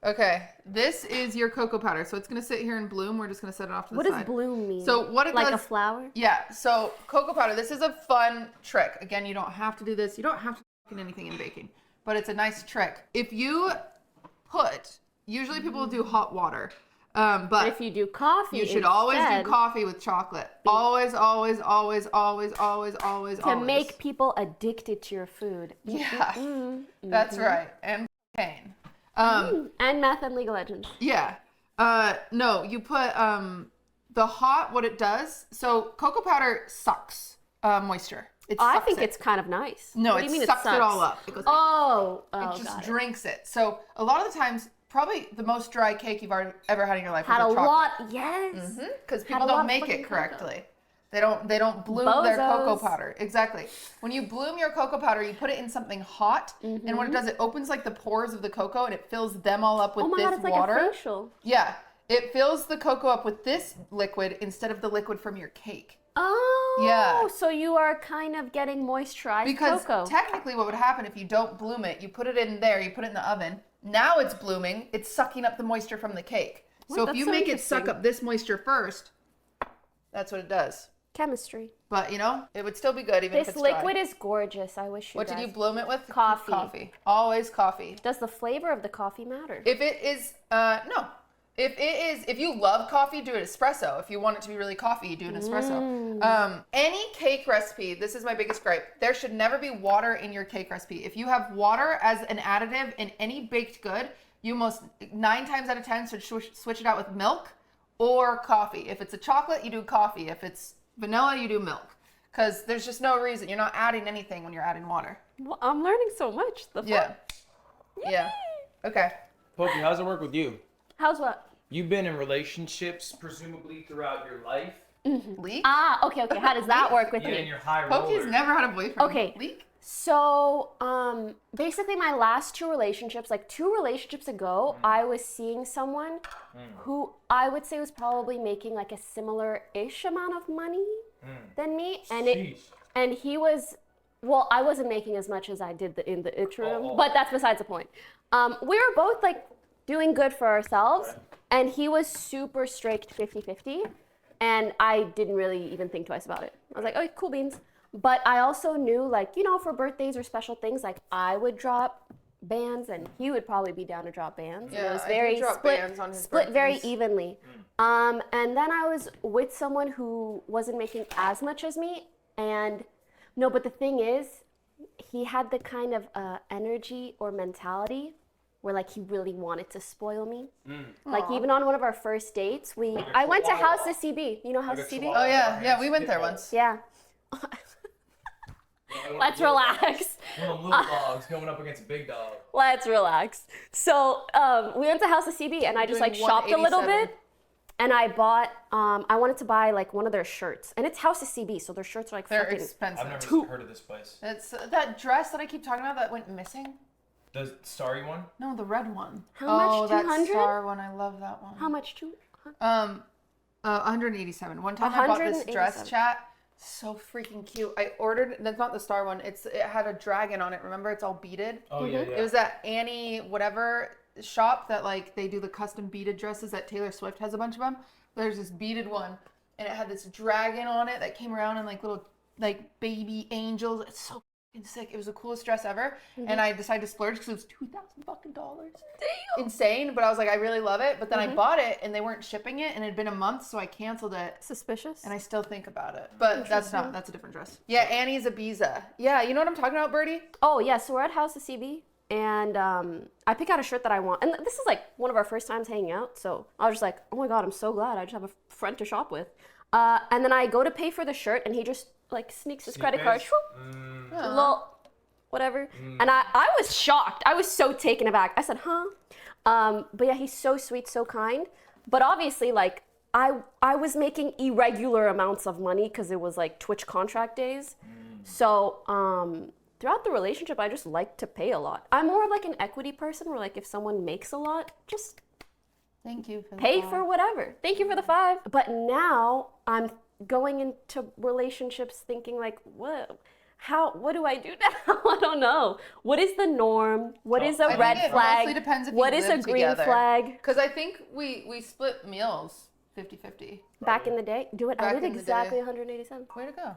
A: Okay, this is your cocoa powder. So it's gonna sit here and bloom. We're just gonna set it off to the
B: What
A: side.
B: does bloom mean?
A: So what it
B: like
A: does?
B: a flower?
A: Yeah. So cocoa powder. This is a fun trick. Again, you don't have to do this. You don't have to put anything in baking, but it's a nice trick. If you put, usually people will do hot water, but
B: If you do coffee,
A: you should always do
B: instead,
A: coffee with chocolate. Always, always, always, always, always, always,
B: to
A: always.
B: make people addicted to your food.
A: Yeah, that's right. And cocaine.
B: And math and League of Legends.
A: Yeah. No, you put the hot. What it does. So cocoa powder sucks moisture. It
B: I
A: sucks
B: think
A: it.
B: it's kind of nice.
A: No,
B: What do
A: it
B: you mean
A: sucks
B: it sucks?
A: it all up. It goes.
B: Oh,
A: It
B: got
A: just
B: it.
A: drinks it. So a lot of the times, probably the most dry cake you've ever had in your life
B: Had
A: is
B: a
A: chocolate.
B: lot, yes.
A: Because
B: Had
A: people
B: a lot
A: don't
B: of
A: make
B: fucking
A: it
B: cocoa.
A: correctly. They don't bloom their cocoa
B: Bozos.
A: powder. Exactly. When you bloom your cocoa powder, you put it in something hot, and what it does, it opens like the pores of the cocoa, and it fills them all up with
B: Oh my
A: this
B: god, it's
A: water.
B: like a facial.
A: Yeah, it fills the cocoa up with this liquid instead of the liquid from your cake.
B: Oh,
A: Yeah.
B: so you are kind of getting moisturized
A: Because
B: cocoa.
A: technically what would happen if you don't bloom it, you put it in there, you put it in the oven. Now it's blooming, it's sucking up the moisture from the cake.
B: What?
A: So if
B: That's
A: you
B: so
A: make it suck
B: interesting.
A: up this moisture first, that's what it does.
B: Chemistry.
A: But it would still be good even if
B: This
A: it's dry.
B: liquid is gorgeous. I wish you
A: What
B: guys.
A: did you bloom it with?
B: Coffee.
A: Coffee. Always coffee.
B: Does the flavor of the coffee matter?
A: If it is, no. If you love coffee, do an espresso. If you want it to be really coffee, you do an espresso. Any cake recipe, this is my biggest gripe. There should never be water in your cake recipe. If you have water as an additive in any baked good, you most 9 times out of 10 should switch it out with milk or coffee. If it's a chocolate, you do coffee. If it's vanilla, you do milk. Because there's just no reason. You're not adding anything when you're adding water.
B: Well, I'm learning so much. The
A: Yeah.
B: fuck?
A: Yeah. Okay.
C: Pokey, how's it work with you?
B: How's what?
C: You've been in relationships presumably throughout your life.
A: Leak?
B: Ah, okay. How does that work with
C: Yeah,
B: me?
C: and you're high
A: Pokey's
C: roller.
A: never had a boyfriend.
B: Okay.
A: Leak?
B: So, basically my last 2 relationships, like 2 relationships ago, I was seeing someone who I would say was probably making like a similar-ish amount of money than me. And he was, well, I wasn't making as much as I did in the interim, but that's besides the point. We were both like doing good for ourselves, and he was super strict 50-50, and I didn't really even think twice about it. I was like, oh, cool beans. But I also knew, like, for birthdays or special things, like, I would drop bands, and he would probably be down to drop bands. And
A: Yeah,
B: it was
A: I do
B: very
A: drop bands on his
B: split very
A: birthdays.
B: evenly. And then I was with someone who wasn't making as much as me, and no, but the thing is, he had the kind of energy or mentality where like he really wanted to spoil me. Like even on one of our first dates, I went to House of CB. You know House of CB?
A: Oh yeah, we went there once.
B: Yeah. Let's relax.
C: One of them little dogs going up against a big dog.
B: Let's relax. So we went to House of CB, and I just like
A: Doing
B: shopped a little
A: 187.
B: bit. And I bought, I wanted to buy like one of their shirts. And it's House of CB, so their shirts are like
A: They're
B: fucking...
A: expensive.
C: I've never heard of this place.
A: It's that dress that I keep talking about that went missing.
C: The starry one?
A: No, the red one.
B: How much?
A: Oh, that
B: 200?
A: star one. I love that one.
B: How much?
A: 187. One time I bought this dress,
B: 187.
A: chat. So freaking cute. I ordered. That's not the star one. It had a dragon on it. Remember, it's all beaded.
C: Oh, yeah, yeah.
A: It was that Annie whatever shop that like they do the custom beaded dresses that Taylor Swift has a bunch of them. There's this beaded one, and it had this dragon on it that came around in like little like baby angels. It's so fucking sick. It was the coolest dress ever, and I decided to splurge because it was $2,000 fucking dollars. Damn. Insane, but I was like, I really love it. But then I bought it, and they weren't shipping it, and it had been a month, so I canceled it.
B: Suspicious.
A: And I still think about it. But that's a different dress. Yeah, Annie's Ibiza. Yeah, you know what I'm talking about, Birdie?
B: Oh, yeah, so we're at House of CB, and I pick out a shirt that I want. And this is like one of our first times hanging out, so I was just like, oh my God, I'm so glad I just have a friend to shop with. And then I go to pay for the shirt, and he just like sneaks his credit card. A little whatever. And I was shocked. I was so taken aback. I said, huh? But yeah, he's so sweet, so kind. But obviously, like, I was making irregular amounts of money because it was like Twitch contract days. So throughout the relationship, I just like to pay a lot. I'm more of like an equity person where like if someone makes a lot, just
A: Thank you for
B: pay for whatever. Thank you for the 5. But now I'm going into relationships thinking like, what do I do now? I don't know. What is the norm? What is a red
A: think it
B: flag?
A: mostly depends if you
B: What is a
A: live
B: green
A: together.
B: flag?
A: Because I think we split meals 50-50.
B: Back in the day, I
A: Back
B: did
A: in the
B: exactly
A: day.
B: 187.
A: Way to go.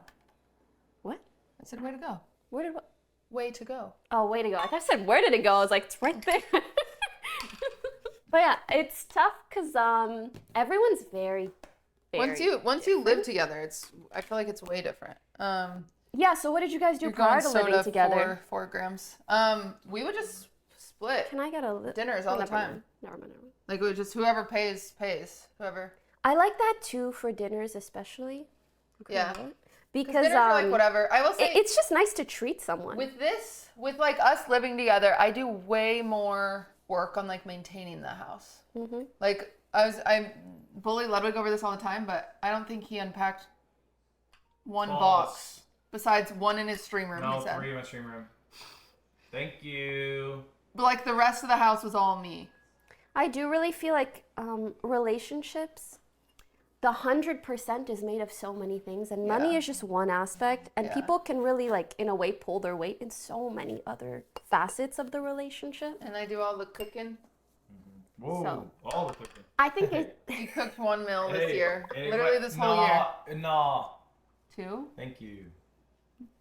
B: What?
A: I said way to go.
B: Where did what?
A: Way to go.
B: Oh, way to go. I thought I said, where did it go? I was like, it's right there. But yeah, it's tough because everyone's very.
A: Once you live together, I feel like it's way different.
B: Yeah, so what did you guys do
A: You're
B: prior
A: going
B: to living
A: soda
B: together?
A: 4 grams. We would just split
B: Can I get a
A: dinners all the time.
B: Never mind.
A: Like it was just whoever pays. Whoever.
B: I like that too for dinners, especially.
A: Yeah.
B: Because
A: Dinners are like whatever. I will say
B: it's just nice to treat someone.
A: with like us living together, I do way more work on like maintaining the house.
B: Mm-hmm.
A: Like I bully Ludwig over this all the time, but I don't think he unpacked one box besides one in his stream room.
C: No,
A: he said.
C: 3 in my stream room. Thank you.
A: But like the rest of the house was all me.
B: I do really feel like relationships, the 100% is made of so many things, and money
A: Yeah.
B: is just one aspect, and
A: Yeah.
B: people can really like in a way pull their weight in so many other facets of the relationship.
A: And I do all the cooking.
C: Whoa,
B: So.
C: all the cooking.
B: I think it.
A: He cooked 1 meal this
C: Hey,
A: year.
C: anybody-
A: Literally this whole year.
C: Nah.
A: 2
C: Thank you.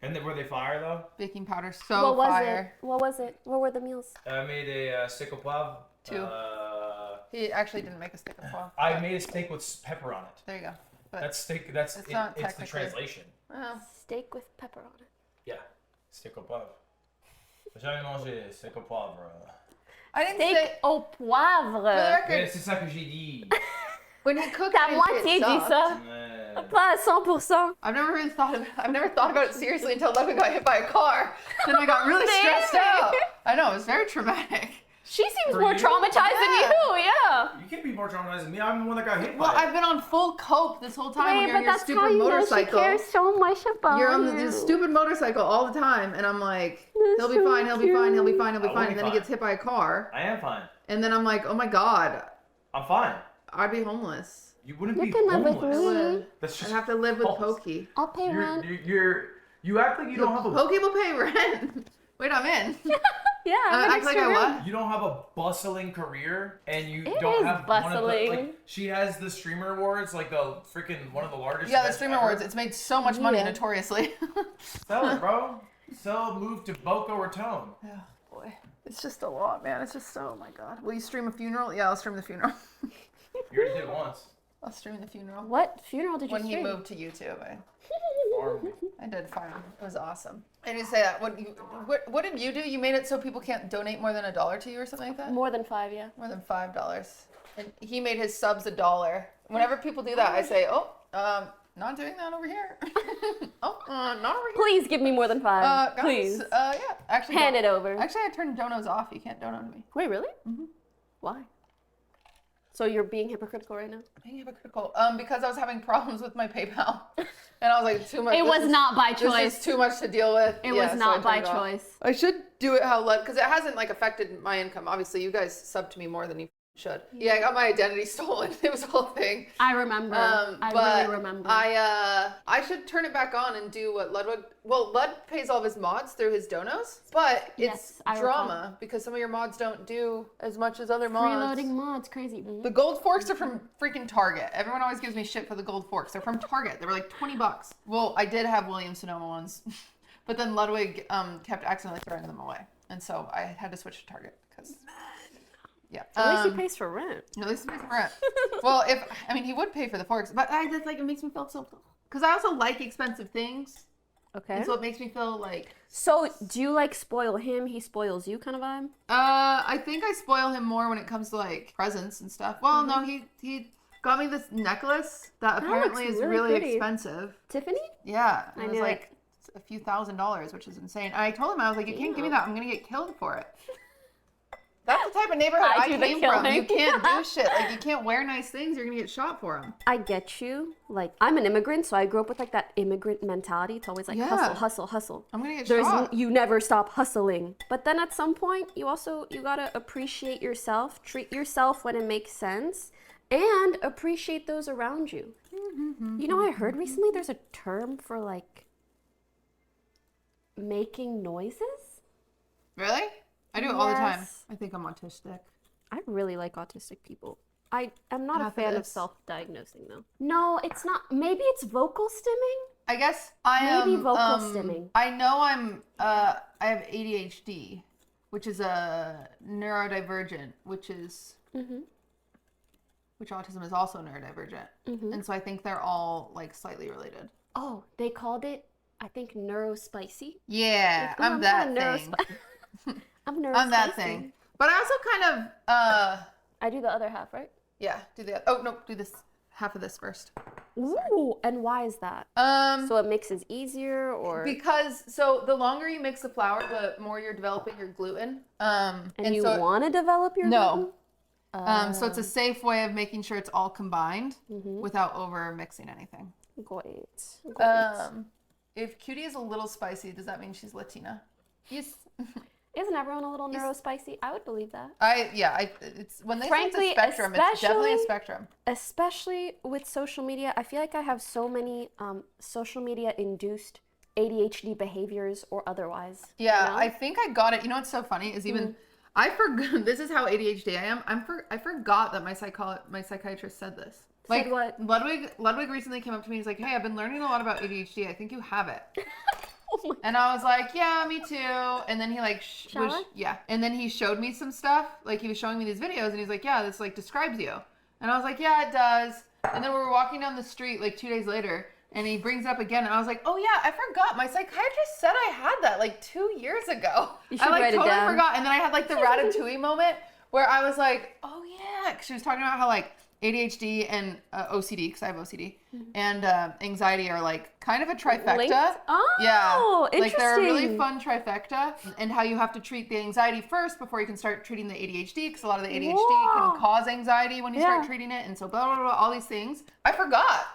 C: And were they fire though?
A: baking powder. So
B: What was
A: fire.
B: it? What was it? What were the meals?
C: I made a steak au poivre.
A: 2. He actually didn't make a steak of foie.
C: I made a steak with pepper on it.
A: There you go. But
C: That's steak. That's
A: It's
C: it,
A: not
C: it's the
A: technically-
C: translation.
A: well,
B: Steak with pepper on it.
C: Yeah, steak au poivre. J'ai jamais mangé steak au poivre.
A: I didn't
B: Steak
A: say.
B: au
A: For the
B: poivre.
A: record,
C: Mais c'est ça que j'ai dit.
A: when he cooked
B: T'as
A: it,
B: moitié
A: it
B: dit
A: sucked.
B: ça.
C: Ouais.
B: Pas à 100%.
A: I've never thought about it seriously until Ludwig got hit by a car. Then I got really stressed out. I know, it was very traumatic.
B: She seems
C: For
B: more
C: you?
B: traumatized than
A: Yeah.
B: you, yeah.
C: You can't be more traumatized than me. I'm the one that got hit
A: Well,
C: by it.
A: I've been on full cope this whole time when
B: Wait,
A: you're on
B: but
A: your
B: that's
A: stupid
B: how you know she
A: motorcycle.
B: cares so much about
A: You're on
B: you.
A: this stupid motorcycle all the time, and I'm like,
B: That's
A: he'll be
B: so
A: fine, he'll be fine, he'll be fine, he'll be
C: I will
A: fine.
C: be
A: And then he
C: fine.
A: gets hit by a car,
C: I am fine.
A: and then I'm like, oh my god,
C: I'm fine.
A: I'd be homeless.
C: You wouldn't
B: You
C: be
B: can live with
C: homeless.
B: me.
A: Would.
C: That's
A: I'd
C: just
A: have to live with
C: false.
A: Pokey.
B: I'll pay rent.
C: You act like you don't have a
A: Pokey will pay rent. Wait, I'm in.
B: Yeah, I have an
A: act like
B: extra
A: I
B: room.
A: what?
C: You don't have a bustling career, and you
B: It
C: don't
B: is
C: have one of the,
B: bustling.
C: like she has the streamer awards, like the freaking one of the largest.
A: Yeah, the
C: events
A: streamer
C: ever.
A: awards. It's made so much money
B: Yeah.
A: notoriously.
C: Sell it, bro. Move to Boca Raton.
A: Oh boy, it's just a lot, man. It's just oh my god. Will you stream a funeral? Yeah, I'll stream the funeral.
C: You already did it once.
A: I'll stream the funeral.
B: What funeral did you
A: When he
B: stream?
A: moved to YouTube,
C: Farm.
A: I did fine. It was awesome. I didn't say that. What did you do? You made it so people can't donate more than $1 to you or something like that?
B: More than 5, yeah.
A: More than $5. And he made his subs $1. Whenever people do that, I say, oh, not doing that over here. Oh, not over here.
B: Please give me more than 5.
A: Guys,
B: Please.
A: yeah. Actually,
B: Hand it over.
A: Actually, I turned donos off. You can't donate to me.
B: Wait, really? Mm-hmm. Why? So you're being hypocritical right now?
A: Being hypocritical. Because I was having problems with my PayPal, and I was like, too much.
B: It was not by
A: This
B: choice.
A: is too much to deal with.
B: It
A: Yeah,
B: was
A: so
B: not
A: I
B: by
A: turned it off.
B: choice.
A: I should do it how because it hasn't like affected my income. Obviously, you guys sub to me more than you should. Yeah, I got my identity stolen. It was a whole thing.
B: I remember. I
A: but
B: really remember.
A: I should turn it back on and do what Ludwig. Well, Lud pays all of his mods through his donos, but
B: Yes,
A: it's
B: I
A: drama because some of your mods don't do as much as other mods.
B: Freeloading mods, crazy.
A: The gold forks are from freaking Target. Everyone always gives me shit for the gold forks. They're from Target. They were like $20. Well, I did have Williams-Sonoma ones, but then Ludwig kept accidentally throwing them away, and so I had to switch to Target because. Yeah.
B: At least he pays for rent.
A: At least he pays for rent. Well, he would pay for the forks, but that's like it makes me feel so. Because I also like expensive things,
B: Okay.
A: and so it makes me feel like.
B: So do you like spoil him? He spoils you, kind of vibe.
A: I think I spoil him more when it comes to like presents and stuff. Well, no, he got me this necklace that apparently
B: looks
A: is
B: really
A: really
B: pretty.
A: expensive.
B: Tiffany?
A: Yeah,
B: I
A: it was
B: knew
A: like a few $1,000s, which is insane. And I told him I was like, you can't give me that. I'm gonna get killed for it. That's the type of neighborhood
B: I
A: I
B: do the
A: came from. You
B: killing.
A: can't do shit. Like, you can't wear nice things. You're gonna get shot for them.
B: I get you. Like, I'm an immigrant, so I grew up with like that immigrant mentality. It's always like
A: Yeah.
B: hustle.
A: I'm gonna get shot.
B: You never stop hustling. But then at some point, you gotta appreciate yourself, treat yourself when it makes sense, and appreciate those around you. You know, I heard recently there's a term for like making noises.
A: Really? I do it all the time.
B: Yes.
A: I think I'm autistic.
B: I really like autistic people. I am not
A: Half
B: a fan
A: of
B: of
A: this.
B: self-diagnosing though. No, it's not. Maybe it's vocal stimming.
A: I guess I am.
B: Maybe vocal stimming.
A: I know I have ADHD, which is a neurodivergent, which autism is also neurodivergent. And so I think they're all like slightly related.
B: Oh, they called it, I think, neurospicy.
A: Yeah,
B: Ooh,
A: I'm that
B: kinda
A: thing.
B: I'm neurospicy.
A: I'm that thing. But I also kind of
B: I do the other half, right?
A: yeah, do this half of this first.
B: Ooh, and why is that? So it mixes easier, or
A: Because the longer you mix the flour, the more you're developing your gluten.
B: and you
A: so
B: want to develop your gluten?
A: So it's a safe way of making sure it's all combined without over mixing anything.
B: Great.
A: If Cutie is a little spicy, does that mean she's Latina? Yes.
B: Isn't everyone a little neurospicy? I would believe that.
A: It's when they
B: Frankly,
A: say it's a spectrum, it's definitely a spectrum.
B: Especially with social media, I feel like I have so many social media induced ADHD behaviors or otherwise.
A: Yeah,
B: you know?
A: I think I got it. You know what's so funny is even I forgot. This is how ADHD I am. I forgot that my psychiatrist said this.
B: Said what?
A: Ludwig recently came up to me. He's like, "Hey, I've been learning a lot about ADHD. I think you have it."
B: Oh my
A: And I was like, "Yeah, me too." And then he like
B: I?
A: And then he showed me some stuff. Like he was showing me these videos, and he's like, "Yeah, this like describes you." And I was like, "Yeah, it does." And then we were walking down the street like 2 days later, and he brings it up again, and I was like, "Oh yeah, I forgot. My psychiatrist said I had that like 2 years ago."
B: You should
A: I like
B: write it
A: totally
B: down.
A: forgot. And then I had like the Ratatouille moment where I was like, "Oh yeah," 'cause she was talking about how like ADHD and OCD, because I have OCD, and anxiety are like kind of a trifecta.
B: Linked? Oh,
A: yeah, like they're a really
B: interesting.
A: fun trifecta, and how you have to treat the anxiety first before you can start treating the ADHD, because a lot of the ADHD
B: Whoa.
A: can cause anxiety when you start treating it, and so blah blah blah, all these things. I forgot.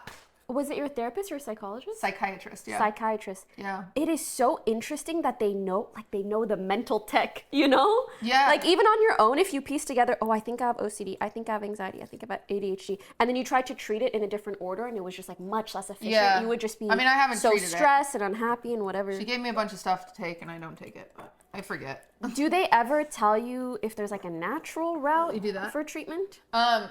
B: Was it your therapist or psychologist?
A: Psychiatrist, yeah.
B: Psychiatrist.
A: Yeah.
B: It is so interesting that they know the mental tech, you know?
A: Yeah.
B: Like even on your own, if you piece together, oh, I think I have OCD, I think I have anxiety, I think I have ADHD, and then you try to treat it in a different order and it was just like much less efficient,
A: Yeah.
B: you would just be
A: I mean, I haven't
B: so
A: treated it.
B: stressed and unhappy and whatever.
A: She gave me a bunch of stuff to take, and I don't take it, but I forget.
B: Do they ever tell you if there's like a natural route
A: You do that?
B: for treatment?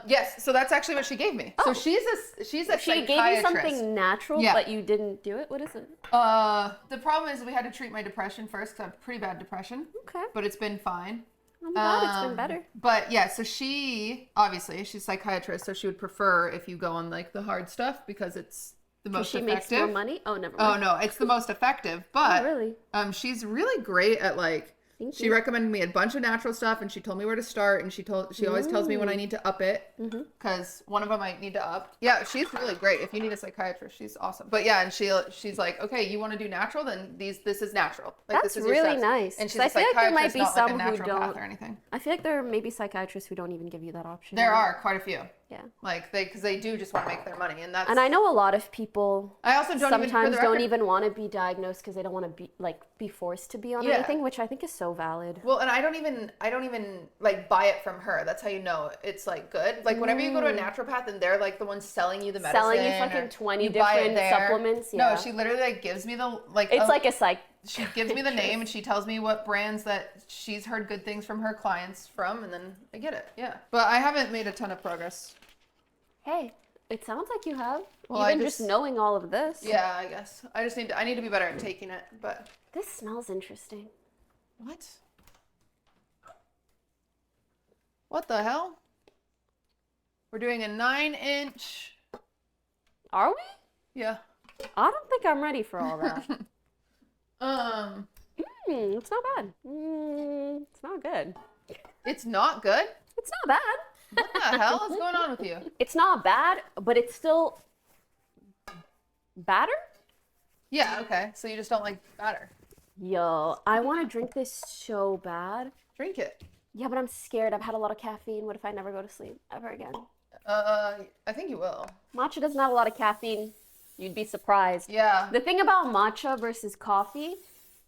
A: Yes, so that's actually what she gave me. So she's a
B: She
A: psychiatrist.
B: gave you something natural,
A: Yeah.
B: but you didn't do it? What is it?
A: The problem is we had to treat my depression first, because I have pretty bad depression.
B: Okay.
A: But it's been fine.
B: I'm glad it's been better.
A: But yeah, so she's a psychiatrist, so she would prefer if you go on like the hard stuff, because it's the most
B: She
A: effective.
B: makes more money? Oh, never
A: Oh
B: mind.
A: no, it's the most effective. But
B: really?
A: She's really great at like.
B: Thank
A: She
B: you.
A: recommended me a bunch of natural stuff, and she told me where to start, and she always tells me when I need to up it, because one of them I need to up. Yeah, she's really great. If you need a psychiatrist, she's awesome. But yeah, and she's like, okay, you want to do natural, then this is natural. Like,
B: That's
A: this is your
B: really
A: steps.
B: nice,
A: And she's
B: 'cause I
A: a
B: feel like there might
A: psychiatrist,
B: be
A: not
B: some
A: like a
B: who
A: natural path
B: don't-
A: or anything.
B: I feel like there may be psychiatrists who don't even give you that option.
A: There are quite a few.
B: Yeah.
A: Like because they do just want to make their money, and that's.
B: And I know a lot of people
A: I also don't
B: sometimes
A: even,
B: don't even want to be diagnosed because they don't want to be forced to be on
A: Yeah.
B: anything, which I think is so valid.
A: Well, and I don't even like buy it from her. That's how you know it's like good. Like whenever you go to a naturopath and they're like the ones selling you the medicine,
B: Selling you fucking
A: or
B: 20
A: you buy it
B: different
A: there.
B: supplements, yeah.
A: No, she literally like gives me the like.
B: It's like a psych.
A: She gives me the name and she tells me what brands that she's heard good things from her clients from, and then I get it. Yeah, but I haven't made a ton of progress.
B: Hey, it sounds like you have.
A: Well, I
B: Even just knowing all of this.
A: Yeah, I guess I just I need to be better at taking it. But
B: This smells interesting.
A: what? What the hell? We're doing a 9-inch.
B: Are we?
A: Yeah.
B: I don't think I'm ready for all that. It's not bad. It's not good.
A: It's not good.
B: It's not bad.
A: What the hell is going on with you?
B: It's not bad, but it's still batter?
A: Yeah, okay. So you just don't like batter.
B: Yo, I want to drink this so bad.
A: Drink it.
B: Yeah, but I'm scared. I've had a lot of caffeine. What if I never go to sleep ever again?
A: I think you will.
B: Matcha doesn't have a lot of caffeine. You'd be surprised.
A: Yeah.
B: The thing about matcha versus coffee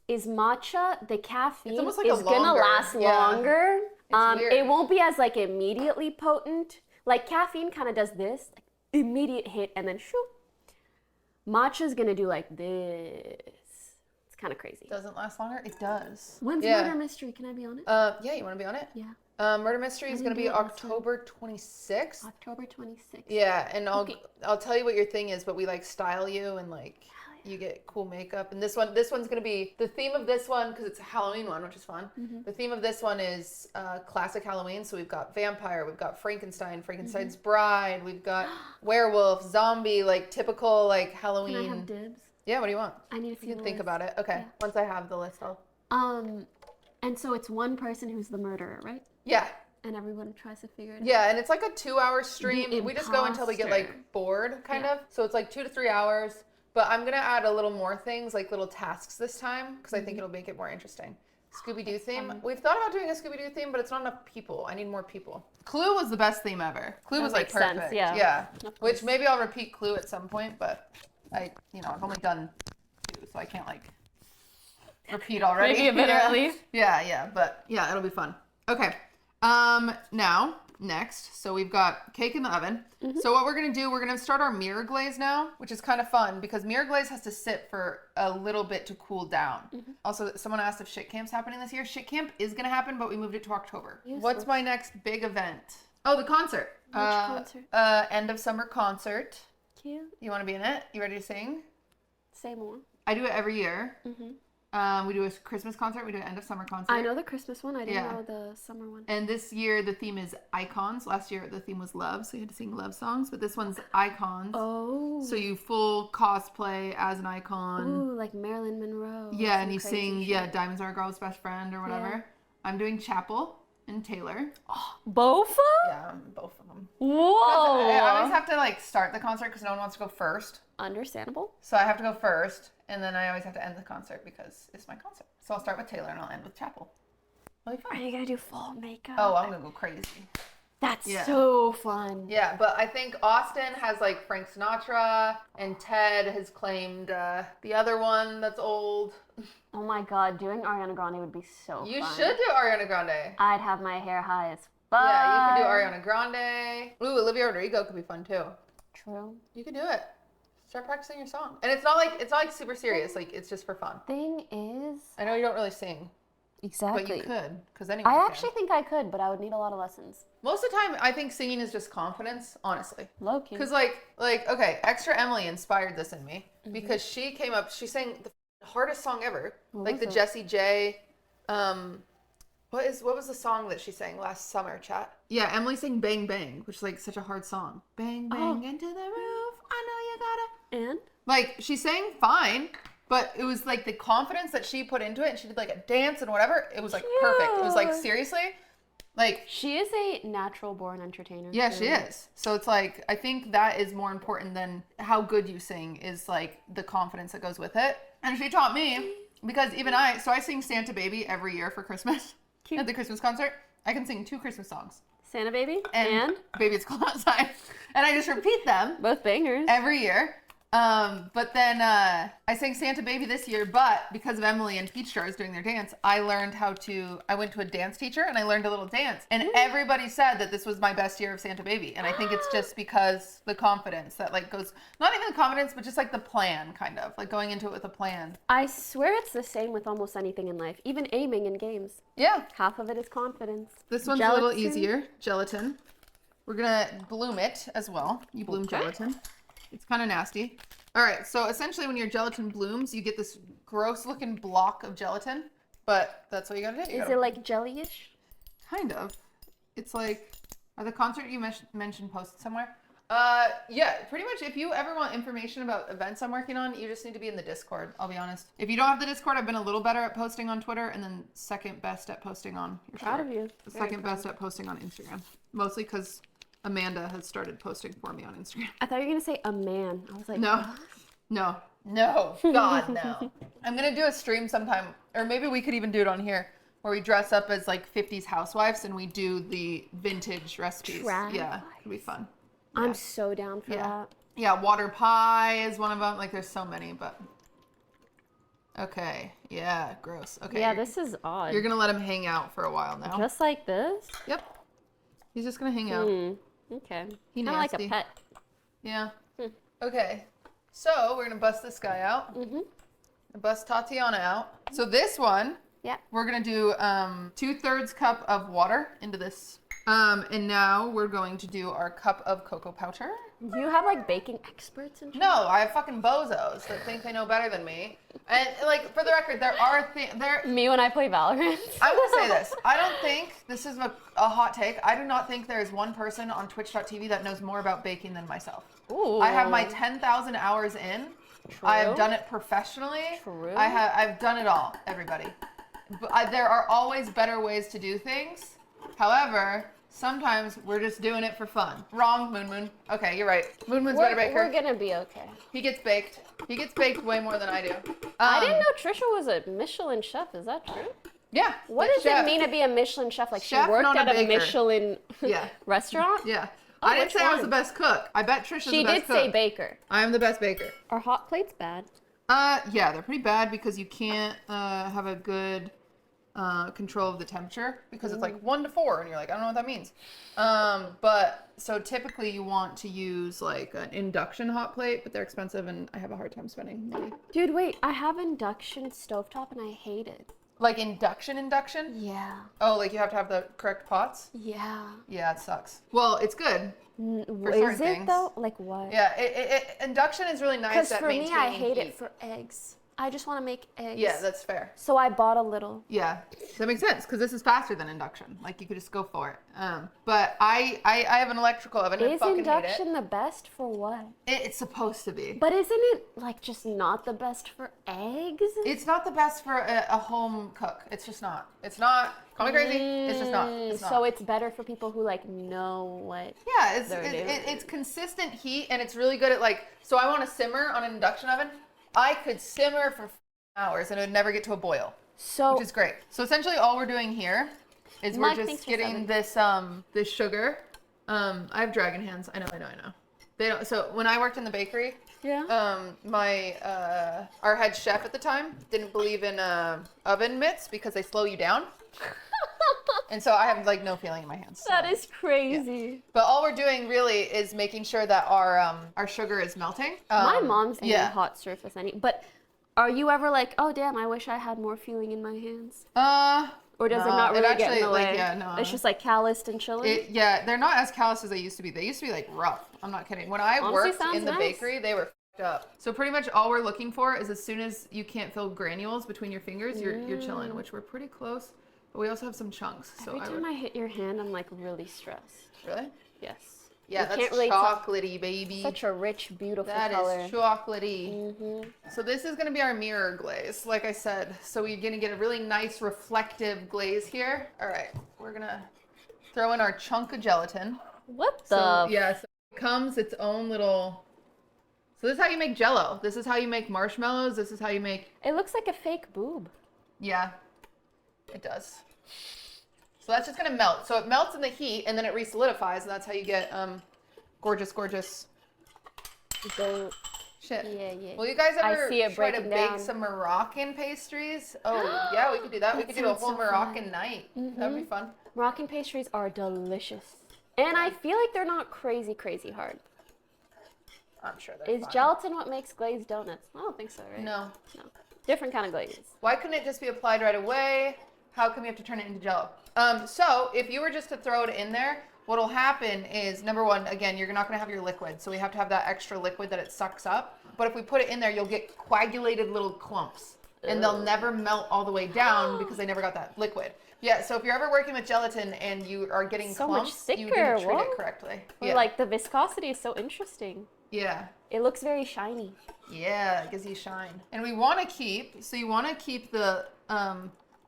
B: is matcha, the caffeine
A: almost like
B: is gonna last longer.
A: Weird.
B: It won't be as like immediately potent. Like caffeine kind of does this, like, immediate hit and then shoo. Matcha's gonna do like this. It's kind of crazy.
A: Doesn't last longer? It does.
B: When's Murder Mystery? Can I be on it?
A: Yeah, you want to be on it?
B: Yeah.
A: Murder Mystery is going to be October 26th.
B: October 26th.
A: Yeah, and I'll tell you what your thing is, but we like style you and like you get cool makeup. And this one's going to be the theme of this one, because it's a Halloween one, which is fun. The theme of this one is classic Halloween. So we've got vampire, we've got Frankenstein's bride, we've got werewolf, zombie, like typical like Halloween.
B: Can I have dibs?
A: Yeah, what do you want?
B: I need to see
A: You can
B: the
A: think
B: list.
A: about it. Okay,
B: Yeah.
A: once I have the list, I'll.
B: And so it's one person who's the murderer, right?
A: Yeah.
B: And everyone tries to figure it out.
A: Yeah, and it's like a 2-hour stream. We just go until we get like
B: imposter.
A: bored, kind of. So it's like 2 to 3 hours. But I'm gonna add a little more things, like little tasks this time, because I think it'll make it more interesting. Scooby-Doo theme. We've thought about doing a Scooby-Doo theme, but it's not enough people. I need more people. Clue was the best theme ever. Clue was like
B: makes sense,
A: perfect.
B: yeah.
A: Yeah.
B: Of
A: Which
B: course.
A: maybe I'll repeat Clue at some point, but I've only done 2, so I can't like repeat already.
B: Maybe a bit early.
A: Yeah, but yeah, it'll be fun. Okay. Now, next, so we've got cake in the oven. So what we're gonna do, we're gonna start our mirror glaze now, which is kind of fun because mirror glaze has to sit for a little bit to cool down. Also, someone asked if Shit Camp's happening this year. Shit Camp is gonna happen, but we moved it to October. What's my next big event? Oh, the concert.
B: Which concert?
A: End of summer concert.
B: Cute.
A: You want to be in it? You ready to sing?
B: Say more.
A: I do it every year. We do a Christmas concert. We do an end of summer concert.
B: I know the Christmas one. I didn't know the summer one.
A: And this year the theme is icons. Last year the theme was love, so you had to sing love songs. But this one's icons.
B: Oh.
A: So you full cosplay as an icon.
B: Ooh, like Marilyn Monroe.
A: Yeah,
B: some
A: and you
B: crazy
A: sing
B: shit.
A: Diamonds Are a Girl's Best Friend or whatever.
B: Yeah.
A: I'm doing Chapel and Taylor.
B: Bofa?
A: Yeah, both of them.
B: Whoa.
A: I always have to like start the concert because no one wants to go first.
B: Understandable.
A: So I have to go first, and then I always have to end the concert because it's my concert. So I'll start with Taylor and I'll end with Chapel. It'll be
B: Are
A: fun.
B: you gonna do full makeup?
A: Oh, I'm gonna go crazy.
B: That's
A: Yeah.
B: so fun.
A: Yeah, but I think Austin has like Frank Sinatra, and Ted has claimed the other one that's old.
B: Oh my god, doing Ariana Grande would be so
A: You
B: fun.
A: should do Ariana Grande.
B: I'd have my hair high as fuck.
A: Yeah, you could do Ariana Grande. Ooh, Olivia Rodrigo could be fun too.
B: True.
A: You could do it. Start practicing your song. And it's not like super serious. Like it's just for fun.
B: Thing is,
A: I know you don't really sing,
B: exactly.
A: but you could, because anyone
B: I
A: can.
B: actually think I could, but I would need a lot of lessons.
A: Most of the time, I think singing is just confidence, honestly.
B: Low key.
A: Because like okay, Extra Emily inspired this in me because she came up, she sang the hardest song ever, like the
B: was it?
A: Jessie J. What was the song that she sang last summer, chat? Yeah, Emily sang Bang Bang, which is like such a hard song. Bang bang into the roof, I know you gotta.
B: And?
A: Like she sang fine, but it was like the confidence that she put into it, and she did like a dance and whatever. It was like perfect. It was like seriously, like.
B: She is a natural born entertainer.
A: Yeah, she is. So it's like, I think that is more important than how good you sing, is like the confidence that goes with it. And she taught me, because even I sing Santa Baby every year for Christmas.
B: Cute.
A: At the Christmas concert. I can sing 2 Christmas songs.
B: Santa Baby
A: And Baby It's Cold Outside. And I just repeat them
B: both bangers.
A: every year. But then I sang Santa Baby this year, but because of Emily and Peach Jars doing their dance, I went to a dance teacher and I learned a little dance. And everybody said that this was my best year of Santa Baby. And I think it's just because the confidence that like goes, not even the confidence, but just like the plan, kind of like going into it with a plan.
B: I swear it's the same with almost anything in life, even aiming in games.
A: Yeah.
B: Half of it is confidence.
A: This one's a little easier. Gelatin. We're gonna bloom it as well. You bloom gelatin. It's kind of nasty. All right, so essentially when your gelatin blooms, you get this gross looking block of gelatin, but that's what you gotta do.
B: Is it like jelly-ish?
A: Kind of. It's like, the concert you mentioned posted somewhere? Yeah, pretty much if you ever want information about events I'm working on, you just need to be in the Discord, I'll be honest. If you don't have the Discord, I've been a little better at posting on Twitter, and then second best at posting on your
B: Proud of you.
A: The second best at posting on Instagram. Mostly because Amanda has started posting for me on Instagram.
B: I thought you were gonna say a man. I was like,
A: No, God, no. I'm gonna do a stream sometime, or maybe we could even do it on here, where we dress up as like 50s housewives and we do the vintage recipes.
B: Try.
A: Yeah, it'll be fun.
B: I'm so down for that.
A: Yeah, water pie is one of them. Like there's so many, but okay. Yeah, gross. Okay.
B: Yeah, this is odd.
A: You're gonna let him hang out for a while now.
B: Just like this?
A: Yep. He's just gonna hang out.
B: Okay.
A: He
B: Kind of like a
A: nasty.
B: pet.
A: Yeah. Okay. So we're gonna bust this guy out. Bust Tatiana out. So this one,
B: Yeah.
A: we're gonna do 2/3 cup of water into this. And now we're going to do our cup of cocoa powder.
B: Do you have like baking experts and shit?
A: No, I have fucking bozos that think they know better than me. And like for the record, there are
B: Me when I play Valorant.
A: I will say this. I don't think this is a hot take. I do not think there is one person on Twitch.tv that knows more about baking than myself.
B: Ooh.
A: I have my 10,000 hours in.
B: True.
A: I have done it professionally.
B: True.
A: I've done it all, everybody. But there are always better ways to do things. However, sometimes we're just doing it for fun. Wrong, Moon. Okay, you're right. Moon's better baker.
B: We're gonna be okay.
A: He gets baked. He gets baked way more than I do.
B: I didn't know Trisha was a Michelin chef. Is that true?
A: Yeah.
B: What
A: like
B: does
A: chef.
B: it mean to be a Michelin chef? Like
A: Chef,
B: she worked
A: not a
B: at a
A: baker.
B: Michelin
A: Yeah.
B: restaurant?
A: Yeah.
B: Oh,
A: I didn't
B: which
A: say I was
B: one?
A: the best cook. I bet Trisha's
B: She
A: the best
B: did
A: cook.
B: say baker.
A: I am the best baker.
B: Are hot plates bad?
A: Yeah, they're pretty bad because you can't have a good control of the temperature because it's like 1 to 4 and you're like, I don't know what that means. But so typically you want to use like an induction hot plate, but they're expensive and I have a hard time spending money.
B: Dude, wait. I have induction stovetop and I hate it.
A: Like induction?
B: Yeah.
A: Oh, like you have to have the correct pots?
B: Yeah.
A: Yeah, it sucks. Well, it's good.
B: Is
A: certain
B: it
A: things.
B: though? Like what?
A: Yeah, induction is really nice
B: Because
A: at
B: for me, I
A: maintaining
B: hate
A: heat.
B: it for eggs. I just want to make eggs.
A: Yeah, that's fair.
B: So I bought a little.
A: Yeah, that makes sense because this is faster than induction. Like you could just go for it. But I have an electrical oven. I
B: Is
A: fucking
B: induction
A: hate
B: the best for what?
A: it. It's supposed to be.
B: But isn't it like just not the best for eggs?
A: It's not the best for a home cook. It's just not. It's not. Call me crazy. It's just not. It's not.
B: So it's better for people who like know what.
A: Yeah,
B: they're doing.
A: it's consistent heat and it's really good at like. So I want to simmer on an induction oven. I could simmer for hours and it would never get to a boil.
B: So
A: Which is great. So essentially all we're doing here is
B: Mike
A: we're
B: thinks
A: just
B: we're
A: getting
B: seven.
A: this sugar. I have dragon hands. I know. They don't. So when I worked in the bakery,
B: yeah.
A: my our head chef at the time didn't believe in oven mitts because they slow you down. And so I have like no feeling in my hands.
B: That is crazy.
A: Yeah. But all we're doing really is making sure that our sugar is melting.
B: My mom's any
A: yeah.
B: hot surface but are you ever like, oh damn, I wish I had more feeling in my hands? Or does it
A: no,
B: not
A: it
B: really get in
A: actually,
B: the
A: like,
B: way?
A: yeah, no.
B: It's just like calloused and chilling?
A: Yeah, they're not as callous as they used to be. They used to be like rough. I'm not kidding. When I
B: Honestly,
A: worked
B: sounds
A: in the
B: nice.
A: bakery, they were f***ed up. So pretty much all we're looking for is as soon as you can't feel granules between your fingers, you're chilling, which we're pretty close. But we also have some chunks. So
B: Every time I hit your hand, I'm like really stressed.
A: Really?
B: Yes.
A: Yeah,
B: You
A: that's
B: can't really tell.
A: chocolatey, baby.
B: Such a rich, beautiful
A: That
B: color.
A: is chocolatey. So this is going to be our mirror glaze, like I said. So we're going to get a really nice reflective glaze here. All right, we're going to throw in our chunk of gelatin.
B: What
A: So
B: the?
A: yeah, so it comes its own little. So this is how you make Jell-O. This is how you make marshmallows. This is how you make.
B: It looks like a fake boob.
A: Yeah, it does. So that's just gonna melt. So it melts in the heat and then it re-solidifies, and that's how you get gorgeous
B: Don't.
A: shit.
B: Yeah.
A: Well, you guys
B: I
A: ever
B: see it
A: try to
B: breaking
A: bake
B: down.
A: some Moroccan pastries? Oh yeah, we could do that. We
B: That
A: could do a
B: sounds
A: whole
B: so fun.
A: Moroccan night. That'd be fun.
B: Moroccan pastries are delicious. And I feel like they're not crazy hard.
A: I'm sure they're
B: Is
A: fun.
B: gelatin what makes glazed donuts? I don't think so, right?
A: No.
B: Different kind of glaze.
A: Why couldn't it just be applied right away? How come you have to turn it into Jell-O? So if you were just to throw it in there, what'll happen is, number one, again, you're not gonna have your liquid, so we have to have that extra liquid that it sucks up. But if we put it in there, you'll get coagulated little clumps, and they'll never melt all the way down because they never got that liquid. Yeah, so if you're ever working with gelatin and you are getting
B: So much
A: clumps, you
B: thicker,
A: didn't treat
B: what?
A: it correctly.
B: Or
A: Yeah.
B: like the viscosity is so interesting.
A: Yeah.
B: It looks very shiny.
A: Yeah, it gives you shine. And we want to keep, so you want to keep the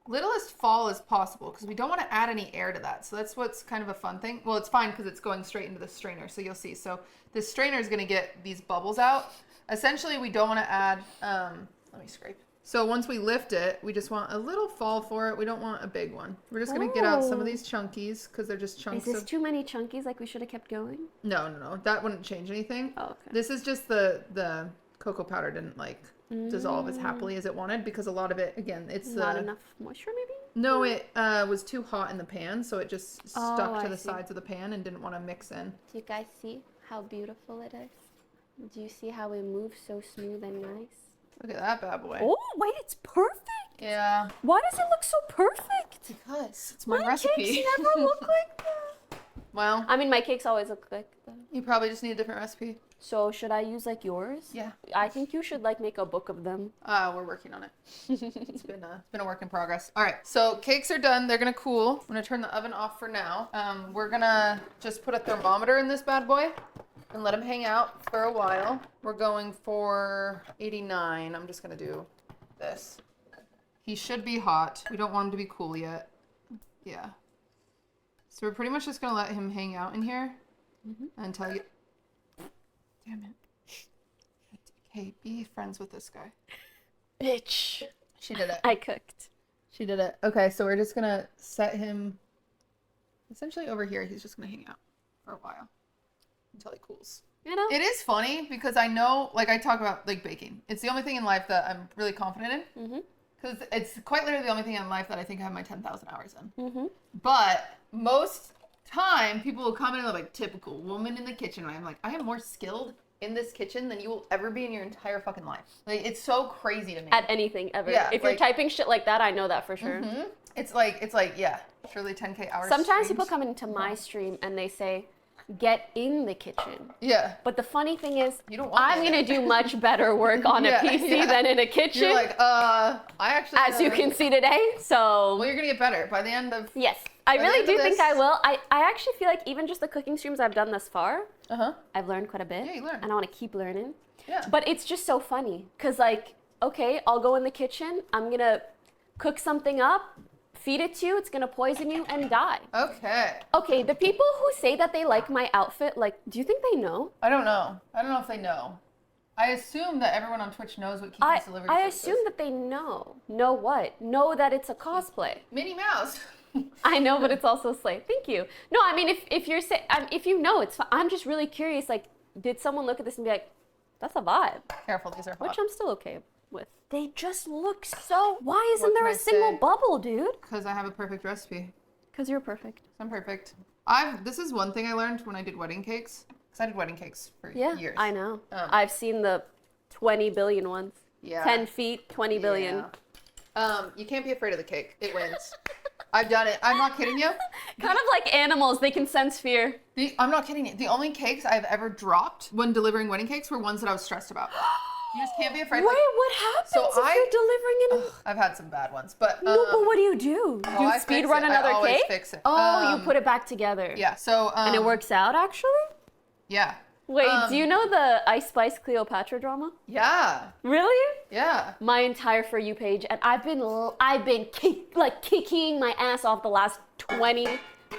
A: littlest fall as possible because we don't want to add any air to that. So that's what's kind of a fun thing. Well, it's fine because it's going straight into the strainer. So you'll see. So this strainer is going to get these bubbles out. Essentially, we don't want to add, let me scrape. So once we lift it, we just want a little fall for it. We don't want a big one. We're just going to get out some of these chunkies because they're just chunks.
B: Is this too many chunkies? Like we should have kept going?
A: No. That wouldn't change anything.
B: Oh, okay.
A: This is just the cocoa powder didn't like dissolve as happily as it wanted because a lot of it, again, it's
B: not enough moisture maybe?
A: No, it was too hot in the pan, so it just stuck to
B: I
A: the
B: see.
A: sides of the pan and didn't want to mix in.
B: Do you guys see how beautiful it is? Do you see how it moves so smooth and nice?
A: Look at that bad boy.
B: Oh, wait, it's perfect.
A: Yeah.
B: Why does it look so perfect?
A: Because it's my
B: My
A: recipe.
B: cakes never look like that.
A: Well,
B: I mean, my cakes always look like that.
A: you probably just need a different recipe.
B: So should I use like yours?
A: Yeah.
B: I think you should like make a book of them.
A: We're working on it. It's been a work in progress. All right, so cakes are done. They're gonna cool. I'm gonna turn the oven off for now. We're gonna just put a thermometer in this bad boy and let them hang out for a while. We're going for 89. I'm just gonna do this. He should be hot. We don't want him to be cool yet. Yeah. So we're pretty much just gonna let him hang out in here until you. Damn it. Hey, be friends with this guy.
B: Bitch.
A: She did it.
B: I cooked.
A: She did it. Okay, so we're just gonna set him essentially over here. He's just gonna hang out for a while until he cools.
B: You know?
A: It is funny because I know, like I talk about like baking. It's the only thing in life that I'm really confident in.
B: Mm-hmm.
A: Because it's quite literally the only thing in life that I think I have my 10,000 hours in.
B: Mm-hmm.
A: But most time, people will comment and they're like, typical woman in the kitchen. And I'm like, I am more skilled in this kitchen than you will ever be in your entire fucking life. Like, it's so crazy to me.
B: At anything ever.
A: Yeah,
B: if you're
A: like-
B: typing shit like that, I know that for sure.
A: Mhm. It's like, yeah, surely 10K hours.
B: Sometimes
A: streams.
B: people come into my stream and they say, get in the kitchen.
A: Yeah.
B: But the funny thing is,
A: You don't want
B: I'm
A: me
B: going to
A: there.
B: do much better work on
A: Yeah,
B: a PC
A: yeah.
B: than in a kitchen.
A: You're like, I actually.
B: as you can see today. So,
A: Well, you're gonna get better by the end of.
B: yes, I
A: By the
B: really
A: end
B: do
A: of
B: think
A: this-
B: I will. I actually feel like even just the cooking streams I've done thus far, I've learned quite a bit.
A: Yeah, you learn.
B: And I want to keep learning.
A: Yeah.
B: But it's just so funny because, like, okay, I'll go in the kitchen. I'm going to cook something up, feed it to you. It's going to poison you and die.
A: Okay.
B: Okay, the people who say that they like my outfit, like, do you think they know?
A: I don't know. I don't know if they know. I assume that everyone on Twitch knows what Kiki's delivery
B: I
A: service
B: assume
A: is.
B: that they know. Know what? Know that it's a cosplay.
A: Minnie Mouse.
B: I know, but it's also slay. Thank you. No, I mean, if you're if you know, it's fine. I'm just really curious. Like, did someone look at this and be like, "That's a vibe,"
A: Careful, these are hot.
B: which I'm still okay with. They just look so. Why isn't
A: What
B: there
A: can
B: a
A: I
B: single
A: say?
B: bubble, dude?
A: Because I have a perfect recipe.
B: Because you're perfect.
A: I'm perfect. This is one thing I learned when I did wedding cakes. Because I did wedding cakes for
B: Yeah,
A: years.
B: I know. I've seen the 20 billion ones.
A: Yeah.
B: 10 feet, 20 billion.
A: Yeah. You can't be afraid of the cake. It wins. I've done it. I'm not kidding you.
B: Kind of like animals, they can sense fear.
A: I'm not kidding you. The only cakes I've ever dropped when delivering wedding cakes were ones that I was stressed about. You just can't be afraid.
B: Wait,
A: Like,
B: what happens
A: So
B: if you're delivering
A: I've had some bad ones, but
B: No, but what do you do? Do you
A: I
B: speed
A: fix
B: run
A: it.
B: another
A: I always
B: cake?
A: fix it.
B: Oh, you put it back together.
A: Yeah. So
B: And it works out, actually?
A: Yeah.
B: Wait, do you know the IceSpice Cleopatra drama?
A: Yeah.
B: Really?
A: Yeah.
B: My entire For You page, and I've been kicking my ass off the last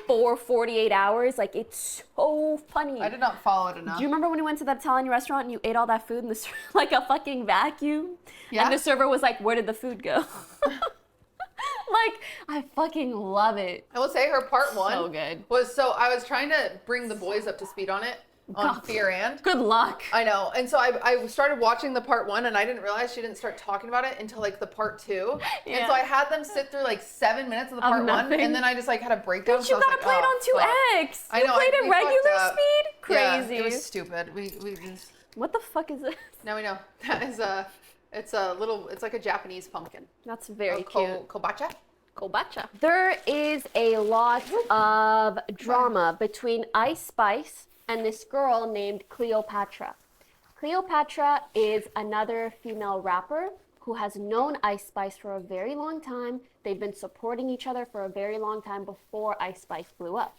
B: 48 hours. Like, it's so funny.
A: I did not follow it enough.
B: Do you remember when we went to that Italian restaurant and you ate all that food in the like a fucking vacuum?
A: Yeah.
B: And the server was like, "Where did the food go?" Like, I fucking love it.
A: I will say her part one
B: So good.
A: was I was trying to bring the boys up to speed on it on Fear and.
B: Good luck.
A: I know. And so I started watching the part one and I didn't realize she didn't start talking about it until like the part two. And
B: Yeah.
A: so I had them sit through like 7 minutes of the part one
B: nothing.
A: and then I just like had a breakdown.
B: But
A: so
B: you
A: I was
B: gotta
A: like,
B: play
A: oh,
B: it on 2x.
A: I
B: You
A: know,
B: played
A: we
B: it regular
A: fucked up.
B: speed?
A: Yeah,
B: Crazy.
A: it was stupid. We just,
B: What the fuck is this?
A: now we know. That is it's like a Japanese pumpkin.
B: That's very
A: Oh,
B: cute.
A: Kobacha?
B: Kobacha. There is a lot of drama between IceSpice and this girl named Cleopatra. Cleopatra is another female rapper who has known IceSpice for a very long time. They've been supporting each other for a very long time before IceSpice blew up.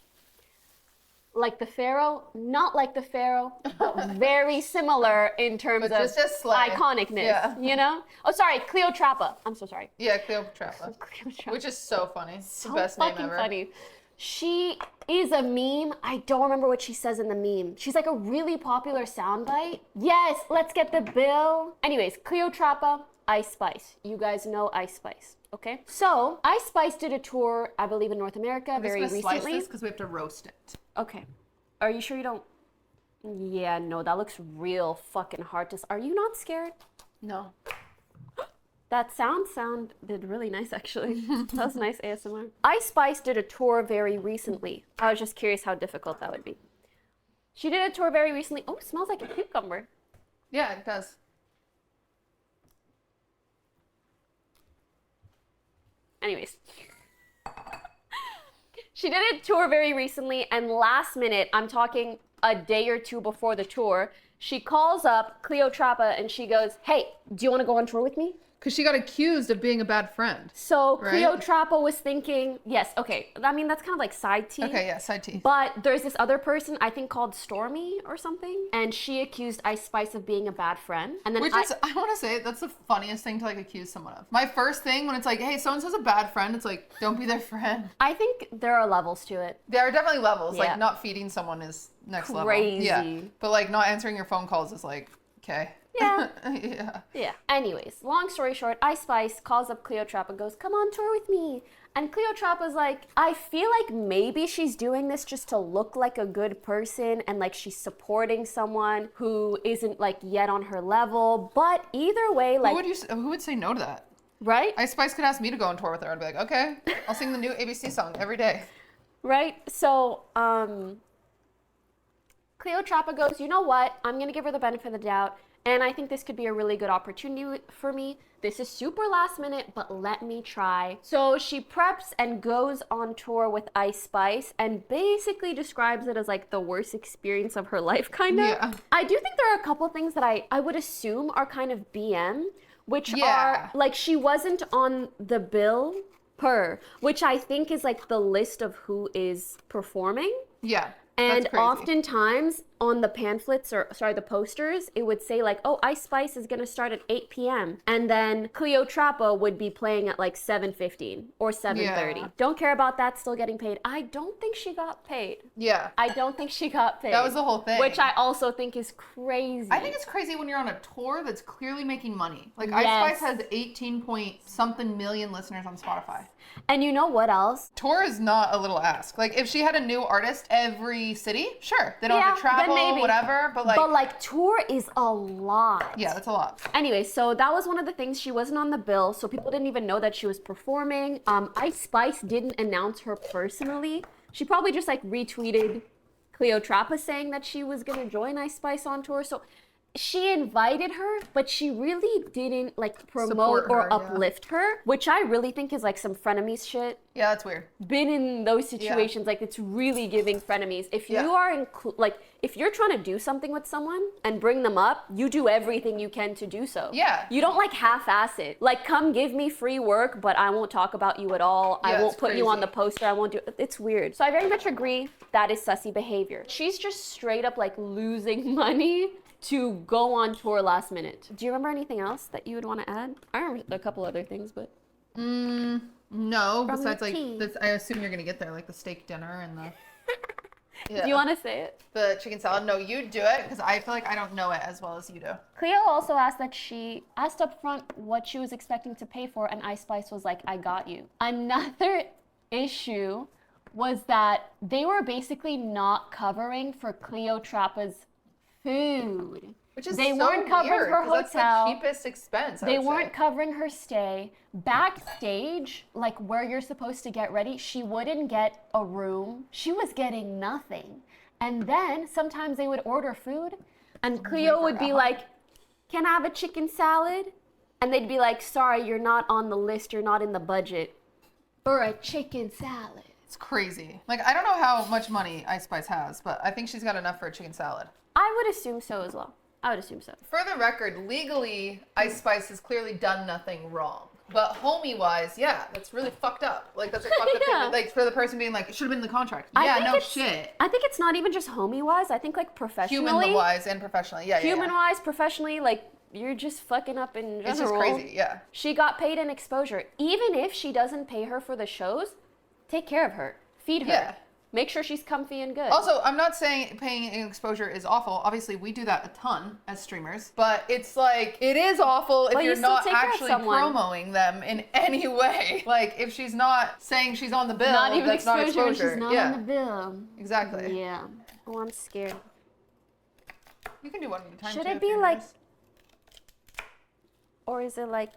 B: Like the Pharaoh, not like the Pharaoh, but very similar in terms
A: But
B: of
A: just as slay.
B: iconicness,
A: Yeah.
B: you know? Oh, sorry, Cleopatra. I'm so sorry.
A: Yeah, Cleopatra.
B: Cleopatra.
A: Which is so funny. It's
B: So
A: the best name
B: fucking
A: ever.
B: funny. She is a meme. I don't remember what she says in the meme. She's like a really popular soundbite. Yes, let's get the bill. Anyways, Cleopatra, IceSpice. You guys know IceSpice, okay? So IceSpice did a tour, I believe, in North America very
A: recently. Slice
B: recently.
A: this because we have to roast it.
B: Okay. Are you sure you don't? Yeah, no, that looks real fucking hard to. Are you not scared?
A: No.
B: That sounded really nice, actually. That was nice ASMR. IceSpice did a tour very recently. I was just curious how difficult that would be. She did a tour very recently. Oh, it smells like a cucumber.
A: Yeah, it does.
B: Anyways. She did a tour very recently, and last minute, I'm talking a day or two before the tour, she calls up Cleotrapa and she goes, hey, do you want to go on tour with me?
A: Because she got accused of being a bad friend.
B: So
A: right?
B: Cleotrapa was thinking, yes, okay. I mean, that's kind of like side tea.
A: Okay, yeah, side tea.
B: But there's this other person, I think called Stormy or something, and she accused IceSpice of being a bad friend. And then
A: I want to say, that's the funniest thing to like accuse someone of. My first thing when it's like, hey, so-and-so's a bad friend, it's like, don't be their friend.
B: I think there are levels to it.
A: There are definitely levels.
B: Yeah.
A: Like, not feeding someone is next
B: Crazy.
A: level. Yeah. But like, not answering your phone calls is like, okay.
B: Yeah.
A: Yeah.
B: Yeah. Anyways, long story short, IceSpice calls up Cleotrapa and goes, come on tour with me. And Cleotrapa's like, I feel like maybe she's doing this just to look like a good person and like she's supporting someone who isn't like yet on her level. But either way, like,
A: Who would say no to that?
B: right?
A: IceSpice could ask me to go on tour with her. I'd be like, okay, I'll sing the new ABC song every day.
B: Right? So, Cleotrapa goes, you know what? I'm going to give her the benefit of the doubt. And I think this could be a really good opportunity for me. This is super last minute, but let me try. So she preps and goes on tour with IceSpice and basically describes it as like the worst experience of her life, kind of.
A: Yeah.
B: I do think there are a couple things that I would assume are kind of BM, which
A: Yeah.
B: are like she wasn't on the bill which I think is like the list of who is performing.
A: Yeah.
B: And
A: that's crazy.
B: oftentimes on the pamphlets, the posters, it would say like, oh, IceSpice is going to start at 8 p.m. And then Cleotrapa would be playing at like 7:15 or 7:30.
A: Yeah.
B: Don't care about that, still getting paid. I don't think she got paid.
A: Yeah.
B: I don't think she got paid.
A: That was the whole thing.
B: Which I also think is crazy.
A: I think it's crazy when you're on a tour that's clearly making money. Like
B: Yes.
A: IceSpice has 18 point something million listeners on Spotify.
B: And you know what else?
A: Tour is not a little ask. Like if she had a new artist every city, sure. They don't have to
B: Yeah, then
A: travel,
B: maybe.
A: whatever. But like,
B: tour is a lot.
A: yeah, that's a lot.
B: Anyway, so that was one of the things. She wasn't on the bill, so people didn't even know that she was performing. IceSpice didn't announce her personally. She probably just like retweeted Cleotrapa saying that she was gonna join IceSpice on tour. So she invited her, but she really didn't like promote
A: Support
B: or
A: her, yeah.
B: uplift her, which I really think is like some frenemies shit.
A: Yeah, that's weird.
B: Been in those situations, like it's really giving frenemies. If you
A: Yeah.
B: are if you're trying to do something with someone and bring them up, you do everything you can to do so.
A: Yeah.
B: You don't like half-ass it. Like, come give me free work, but I won't talk about you at all.
A: Yeah,
B: I won't
A: it's
B: put you on
A: crazy.
B: the poster. I won't do. It's weird. So I very much agree that is sussy behavior. She's just straight up like losing money to go on tour last minute. Do you remember anything else that you would want to add? I remember a couple other things, but
A: No,
B: From
A: besides
B: the
A: like
B: tea.
A: this, I assume you're gonna get there, like the steak dinner and the yeah.
B: do you want to say it?
A: the chicken salad? No, you do it because I feel like I don't know it as well as you do.
B: Cleo also asked that she asked up front what she was expecting to pay for, and IceSpice was like, I got you. Another issue was that they were basically not covering for Cleotrapa's food.
A: Which is
B: They
A: so
B: weren't covering
A: weird,
B: her
A: 'cause
B: hotel.
A: That's the cheapest expense. I
B: They
A: would
B: weren't
A: say.
B: covering her stay. Backstage, like where you're supposed to get ready, she wouldn't get a room. She was getting nothing. And then sometimes they would order food, and Cleo would be like, can I have a chicken salad? And they'd be like, sorry, you're not on the list, you're not in the budget for a chicken salad.
A: It's crazy. Like I don't know how much money IceSpice has, but I think she's got enough for a chicken salad.
B: I would assume so as well. I would assume so.
A: For the record, legally, IceSpice has clearly done nothing wrong. But homie-wise, yeah, that's really fucked up. Like, that's a fucked up
B: Yeah.
A: thing. Like, for the person being like, it should have been in the contract.
B: I
A: Yeah,
B: think
A: no
B: it's-
A: shit.
B: I think it's not even just homie-wise. I think like professionally.
A: Human-wise and professionally. Yeah, yeah, yeah.
B: Human-wise, professionally, like you're just fucking up in general.
A: It's just crazy, yeah.
B: She got paid in exposure. Even if she doesn't pay her for the shows, take care of her. Feed her.
A: Yeah.
B: Make sure she's comfy and good.
A: Also, I'm not saying paying exposure is awful. Obviously, we do that a ton as streamers. But it's like, it is awful if
B: But you
A: you're
B: still
A: not
B: take care of
A: actually
B: someone.
A: promoting them in any way. Like, if she's not saying she's on the bill,
B: not even
A: that's
B: exposure,
A: not exposure.
B: when she's not
A: yeah,
B: on the bill.
A: exactly.
B: Yeah. Oh, I'm scared.
A: You can do one at a time.
B: Should
A: too,
B: it
A: if
B: be
A: you're
B: like,
A: nervous.
B: or is it like,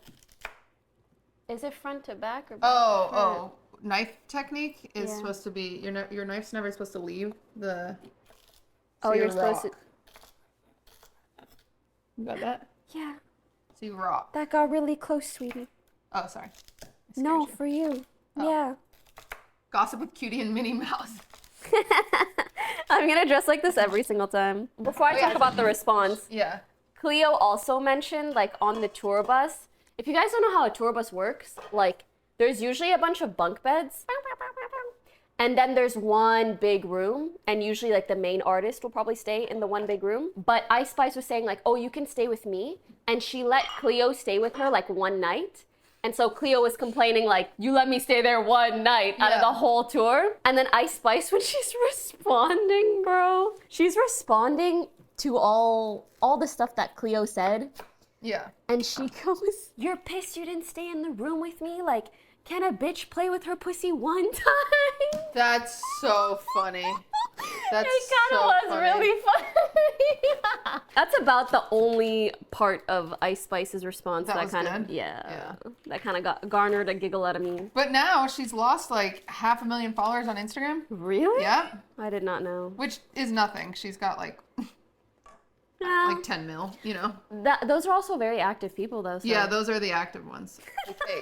B: is it front to back or back to
A: Oh,
B: front?
A: oh. Knife technique is
B: Yeah.
A: supposed to be, your knife's never supposed to leave the...
B: Oh,
A: you
B: you're supposed to.
A: rock. You got that?
B: Yeah,
A: So you rock.
B: that got really close, sweetie.
A: Oh, sorry. I scared
B: No,
A: you.
B: for you.
A: Oh.
B: Yeah.
A: Gossip with Cutie and Minnie Mouse.
B: I'm gonna dress like this every single time. Before I talk about the response,
A: Yeah.
B: Cleo also mentioned, like, on the tour bus. If you guys don't know how a tour bus works, like, there's usually a bunch of bunk beds. And then there's one big room, and usually, like, the main artist will probably stay in the one big room. But IceSpice was saying, like, oh, you can stay with me. And she let Cleo stay with her, like, one night. And so Cleo was complaining, like, you let me stay there one night out of
A: Yeah.
B: the whole tour. And then IceSpice, when she's responding, bro, she's responding to all the stuff that Cleo said.
A: Yeah.
B: And she goes, you're pissed you didn't stay in the room with me? Like, can a bitch play with her pussy one time?
A: That's so funny. That's
B: It kind of
A: so
B: was
A: funny.
B: really funny. That's about the only part of IceSpice's response
A: That
B: that
A: was
B: kind
A: good?
B: of, yeah,
A: Yeah.
B: that kind of got garnered a giggle out of me.
A: But now she's lost like 500,000 followers on Instagram.
B: Really?
A: Yeah.
B: I did not know.
A: Which is nothing. She's got like
B: Well,
A: 10 mil, you know?
B: those are also very active people, though. So
A: Yeah, those are the active ones. Okay,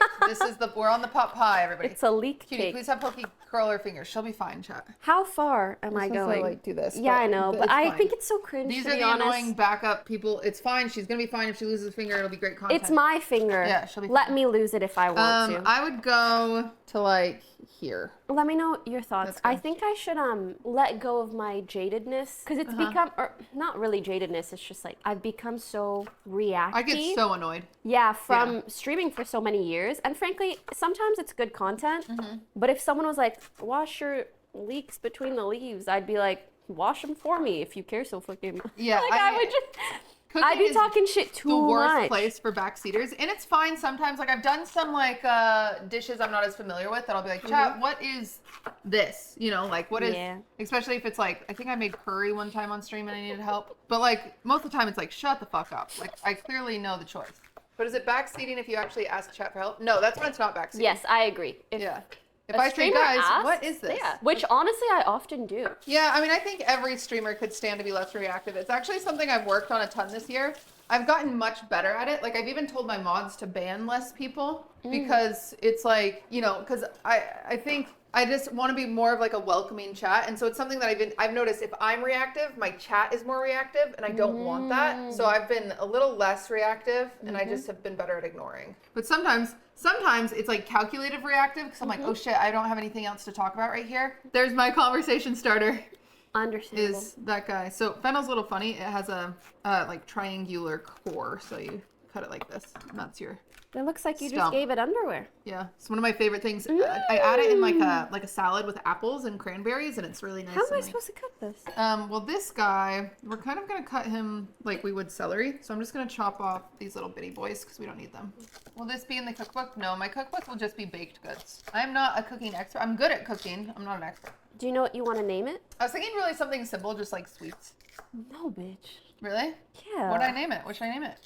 A: we're on the pot pie, everybody.
B: it's a leak
A: Cutie,
B: cake.
A: please have Poki curl her fingers. She'll be fine, chat.
B: How far am I
A: Supposed to,
B: going?
A: like, do this,
B: Yeah,
A: but
B: I know, but
A: it's
B: I
A: fine.
B: think it's so cringe.
A: These
B: to
A: are
B: be
A: the
B: honest.
A: annoying backup people. It's fine. She's gonna be fine if she loses a finger. It'll be great content.
B: It's my finger.
A: Yeah, she'll be
B: Let
A: fine.
B: me lose it if I want to.
A: I would go to like here.
B: Let me know your thoughts.
A: That's good.
B: I think I should let go of my jadedness because it's become, or not really jadedness. It's just like I've become so reactive.
A: I get so annoyed.
B: Yeah, from streaming for so many years, and frankly, sometimes it's good content. But if someone was like, "Wash your leeks between the leaves," I'd be like, "Wash them for me if you care so fucking."
A: Yeah,
B: like
A: I
B: I would just.
A: Cooking
B: I'd be
A: is
B: talking shit too
A: the worst
B: much.
A: place for backseaters, and it's fine sometimes. Like I've done some like dishes I'm not as familiar with that I'll be like, chat, what is this? You know, like what is?
B: Yeah.
A: Especially if it's like I think I made curry one time on stream and I needed help, but like most of the time it's like shut the fuck up. Like I clearly know the choice. But is it backseating if you actually ask chat for help? No, that's when it's not backseating.
B: Yes, I agree. If
A: Yeah. If
B: a
A: I say,
B: streamer
A: guys,
B: asks,
A: what is this?
B: Yeah. Which honestly, I often do.
A: Yeah, I mean, I think every streamer could stand to be less reactive. It's actually something I've worked on a ton this year. I've gotten much better at it. Like, I've even told my mods to ban less people because it's like, you know, because I think I just want to be more of like a welcoming chat. And so it's something that I've noticed if I'm reactive, my chat is more reactive and I don't want that. So I've been a little less reactive and I just have been better at ignoring. But sometimes it's like calculative reactive because I'm like, oh shit, I don't have anything else to talk about right here. There's my conversation starter.
B: Understandable.
A: Is that guy. So fennel's a little funny. It has a like triangular core. So you cut it like this. And that's your,
B: It looks like you just
A: Stump.
B: gave it underwear.
A: yeah. It's one of my favorite things. I add it in like a salad with apples and cranberries and it's really nice.
B: How am
A: and
B: I
A: like-
B: supposed to cut this?
A: well, this guy, we're kind of going to cut him like we would celery. So I'm just going to chop off these little bitty boys because we don't need them. Will this be in the cookbook? No, my cookbook will just be baked goods. I'm not a cooking expert. I'm good at cooking. I'm not an expert.
B: Do you know what you want to name it?
A: I was thinking really something simple, just like sweets.
B: No, bitch.
A: Really?
B: Yeah.
A: What did I name it? What should I name it?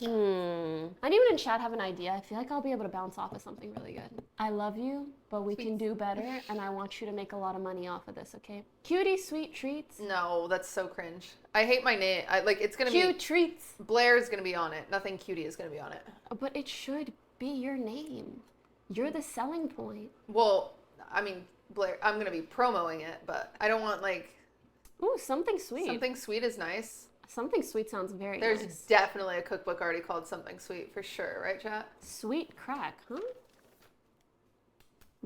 B: Anyone in chat have an idea? I feel like I'll be able to bounce off of something really good. I love you, but we can do better, and I want you to make a lot of money off of this, okay? Cutie sweet treats.
A: No, that's so cringe. I hate my name. It's gonna
B: Cute
A: be
B: treats.
A: Blair's gonna be on it. Nothing cutie is gonna be on it.
B: But it should be your name. You're the selling point.
A: Well, I mean Blair. I'm gonna be promoting it, but I don't want like
B: Ooh, something sweet.
A: something sweet is nice.
B: Something sweet sounds very
A: There's
B: nice.
A: definitely a cookbook already called Something Sweet for sure, right, chat?
B: Sweet crack, huh?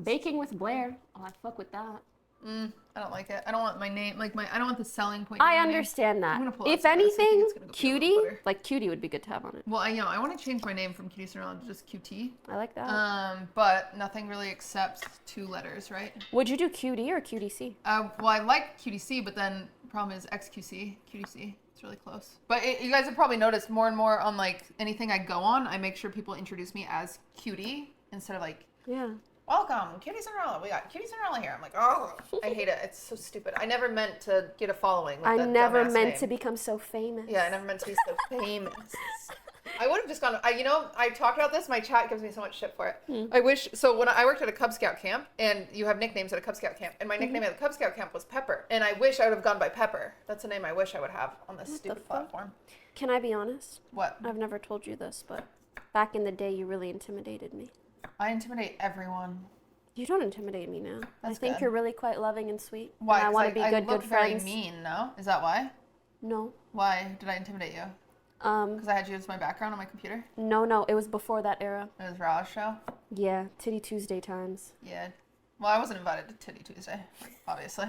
B: Baking with Blair. Oh, I fuck with that.
A: I don't like it. I don't want my name, like I don't want the selling point.
B: I understand that. If anything, Cutie, like Cutie would be good to have on it.
A: Well, I want to change my name from QTCinderella to just QT.
B: I like that.
A: But nothing really accepts 2 letters, right?
B: Would you do QD or QTC?
A: Well, I like QTC, but then the problem is XQC, QTC. It's really close. But you guys have probably noticed more and more on like anything I go on, I make sure people introduce me as Cutie instead of like, welcome, QTCinderella. We got QTCinderella here. I'm like, oh, I hate it. It's so stupid. I never meant to get a following. With
B: I never meant to become so famous.
A: Yeah, I never meant to be so famous. I would have just gone, I talked about this. My chat gives me so much shit for it. I wish, so when I worked at a Cub Scout camp, and you have nicknames at a Cub Scout camp, and my nickname at the Cub Scout camp was Pepper. And I wish I would have gone by Pepper. That's a name I wish I would have on this stupid platform.
B: Can I be honest?
A: What?
B: I've never told you this, but back in the day, you really intimidated me.
A: I intimidate everyone.
B: You don't intimidate me now.
A: That's
B: I think
A: good.
B: you're really quite loving and sweet.
A: Why?
B: And I want to be good
A: I look
B: friends.
A: very mean, no? Is that why?
B: No.
A: Why did I intimidate you? Because I had you as my background on my computer?
B: No, it was before that era.
A: It was Ra's show?
B: Yeah, Titty Tuesday times.
A: Yeah. Well, I wasn't invited to Titty Tuesday, obviously.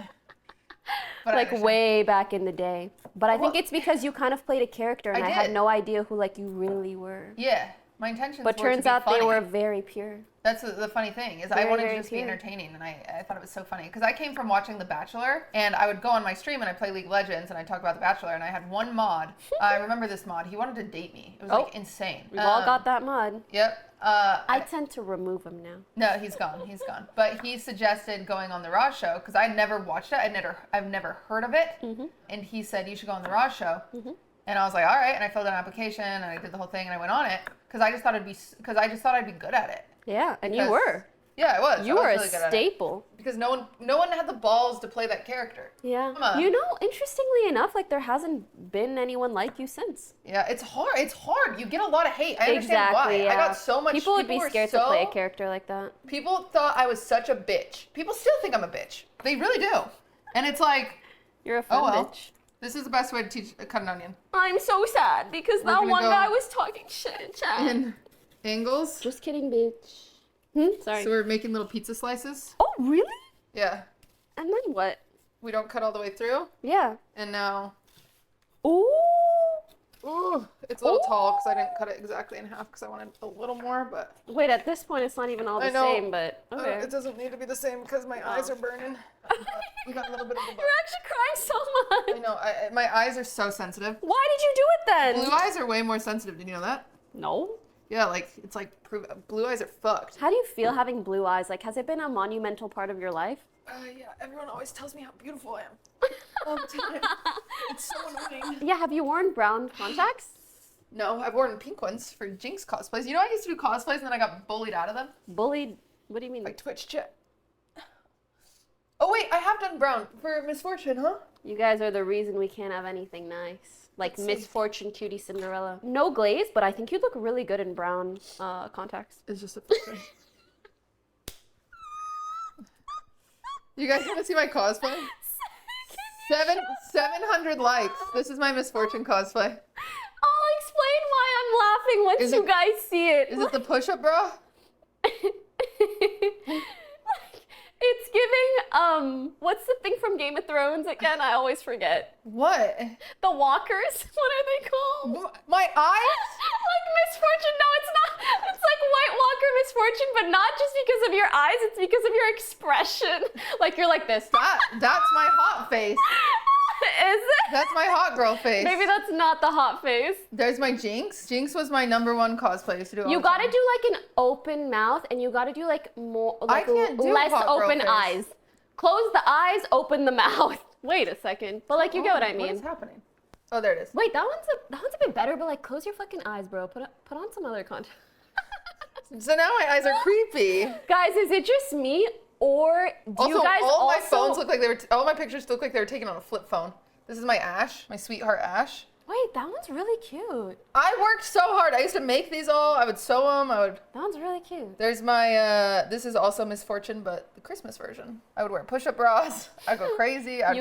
A: But
B: like way back in the day. But I think it's because you kind of played a character and I had no idea who like you really were.
A: Yeah. My intentions
B: but
A: were to
B: turns
A: be
B: out
A: funny.
B: they were very pure.
A: That's the funny thing, is I wanted to just be entertaining, and I thought it was so funny. Because I came from watching The Bachelor, and I would go on my stream and I play League of Legends, and I talk about The Bachelor, and I had one mod. I remember this mod. He wanted to date me. It was like insane.
B: We've all got that mod.
A: Yep.
B: I tend to remove him now.
A: No, he's gone. He's gone. But he suggested going on the Raw show because I never watched it. I've never heard of it. And he said you should go on the Raw show. And I was like, all right. And I filled out an application and I did the whole thing and I went on it because I just thought I'd be good at it.
B: Yeah, and you were.
A: Yeah, I was.
B: You were
A: really
B: a staple.
A: Because no one had the balls to play that character.
B: Yeah. You know, interestingly enough, like there hasn't been anyone like you since.
A: Yeah, it's hard. It's hard. You get a lot of hate. I understand why. Yeah. I got so much.
B: People would be scared to play a character like that.
A: People thought I was such a bitch. People still think I'm a bitch. They really do. And it's like,
B: you're a fun bitch.
A: This is the best way to cut an onion.
B: I'm so sad because that one guy was talking shit in chat.
A: In angles.
B: Just kidding, bitch. Sorry.
A: So we're making little pizza slices.
B: Oh, really?
A: Yeah.
B: And then what?
A: We don't cut all the way through.
B: Yeah.
A: And now.
B: Ooh.
A: Ooh. It's a little tall because I didn't cut it exactly in half because I wanted a little more, but.
B: Wait, at this point it's not even all the same, but okay.
A: It doesn't need to be the same because my eyes are burning. We got a little bit of
B: You're actually crying so much.
A: I know. My eyes are so sensitive.
B: Why did you do it then?
A: Blue eyes are way more sensitive. Did you know that?
B: No.
A: Yeah, like it's like blue eyes are fucked.
B: How do you feel having blue eyes? Like, has it been a monumental part of your life?
A: Yeah. Everyone always tells me how beautiful I am. All the time. It's so annoying.
B: Yeah. Have you worn brown contacts?
A: No, I've worn pink ones for Jinx cosplays. You know, I used to do cosplays and then I got bullied out of them.
B: Bullied? What do you mean?
A: By Twitch chat. Oh wait, I have done brown for Misfortune, huh?
B: You guys are the reason we can't have anything nice. Like Misfortune, QTCinderella. No glaze, but I think you'd look really good in brown contacts.
A: It's just a picture. You guys want to see my cosplay? 700 likes. This is my Misfortune cosplay.
B: I'll explain why I'm laughing once you guys see it.
A: Is it the push-up bra?
B: It's giving, what's the thing from Game of Thrones again? I always forget.
A: What?
B: The walkers? What are they called?
A: My eyes?
B: Like Misfortune. No, it's not. It's like White Walker Misfortune, but not just because of your eyes. It's because of your expression. Like you're like this.
A: That's my hot face.
B: Is it?
A: That's my hot girl face.
B: Maybe that's not the hot face.
A: There's my Jinx. Jinx was my #1 cosplay. I used to do all
B: you
A: the
B: gotta
A: time.
B: do like an open mouth, and you gotta do like more, like
A: I can't do
B: less
A: hot girl
B: open
A: face.
B: eyes. Close the eyes, open the mouth. Wait a second, but like you get what I mean.
A: What is happening? Oh, there it is.
B: Wait, that one's a bit better, but like close your fucking eyes, bro. Put on some other content.
A: So now my eyes are creepy.
B: Guys, is it just me, or do you guys
A: all my phones look like all my pictures look like they were taken on a flip phone. This is my Ash, my sweetheart Ash.
B: Wait, that one's really cute.
A: I worked so hard. I used to make these all. I would sew them.
B: That one's really cute.
A: There's my, this is also Misfortune, but the Christmas version. I would wear push-up bras. I'd go crazy.
B: I'd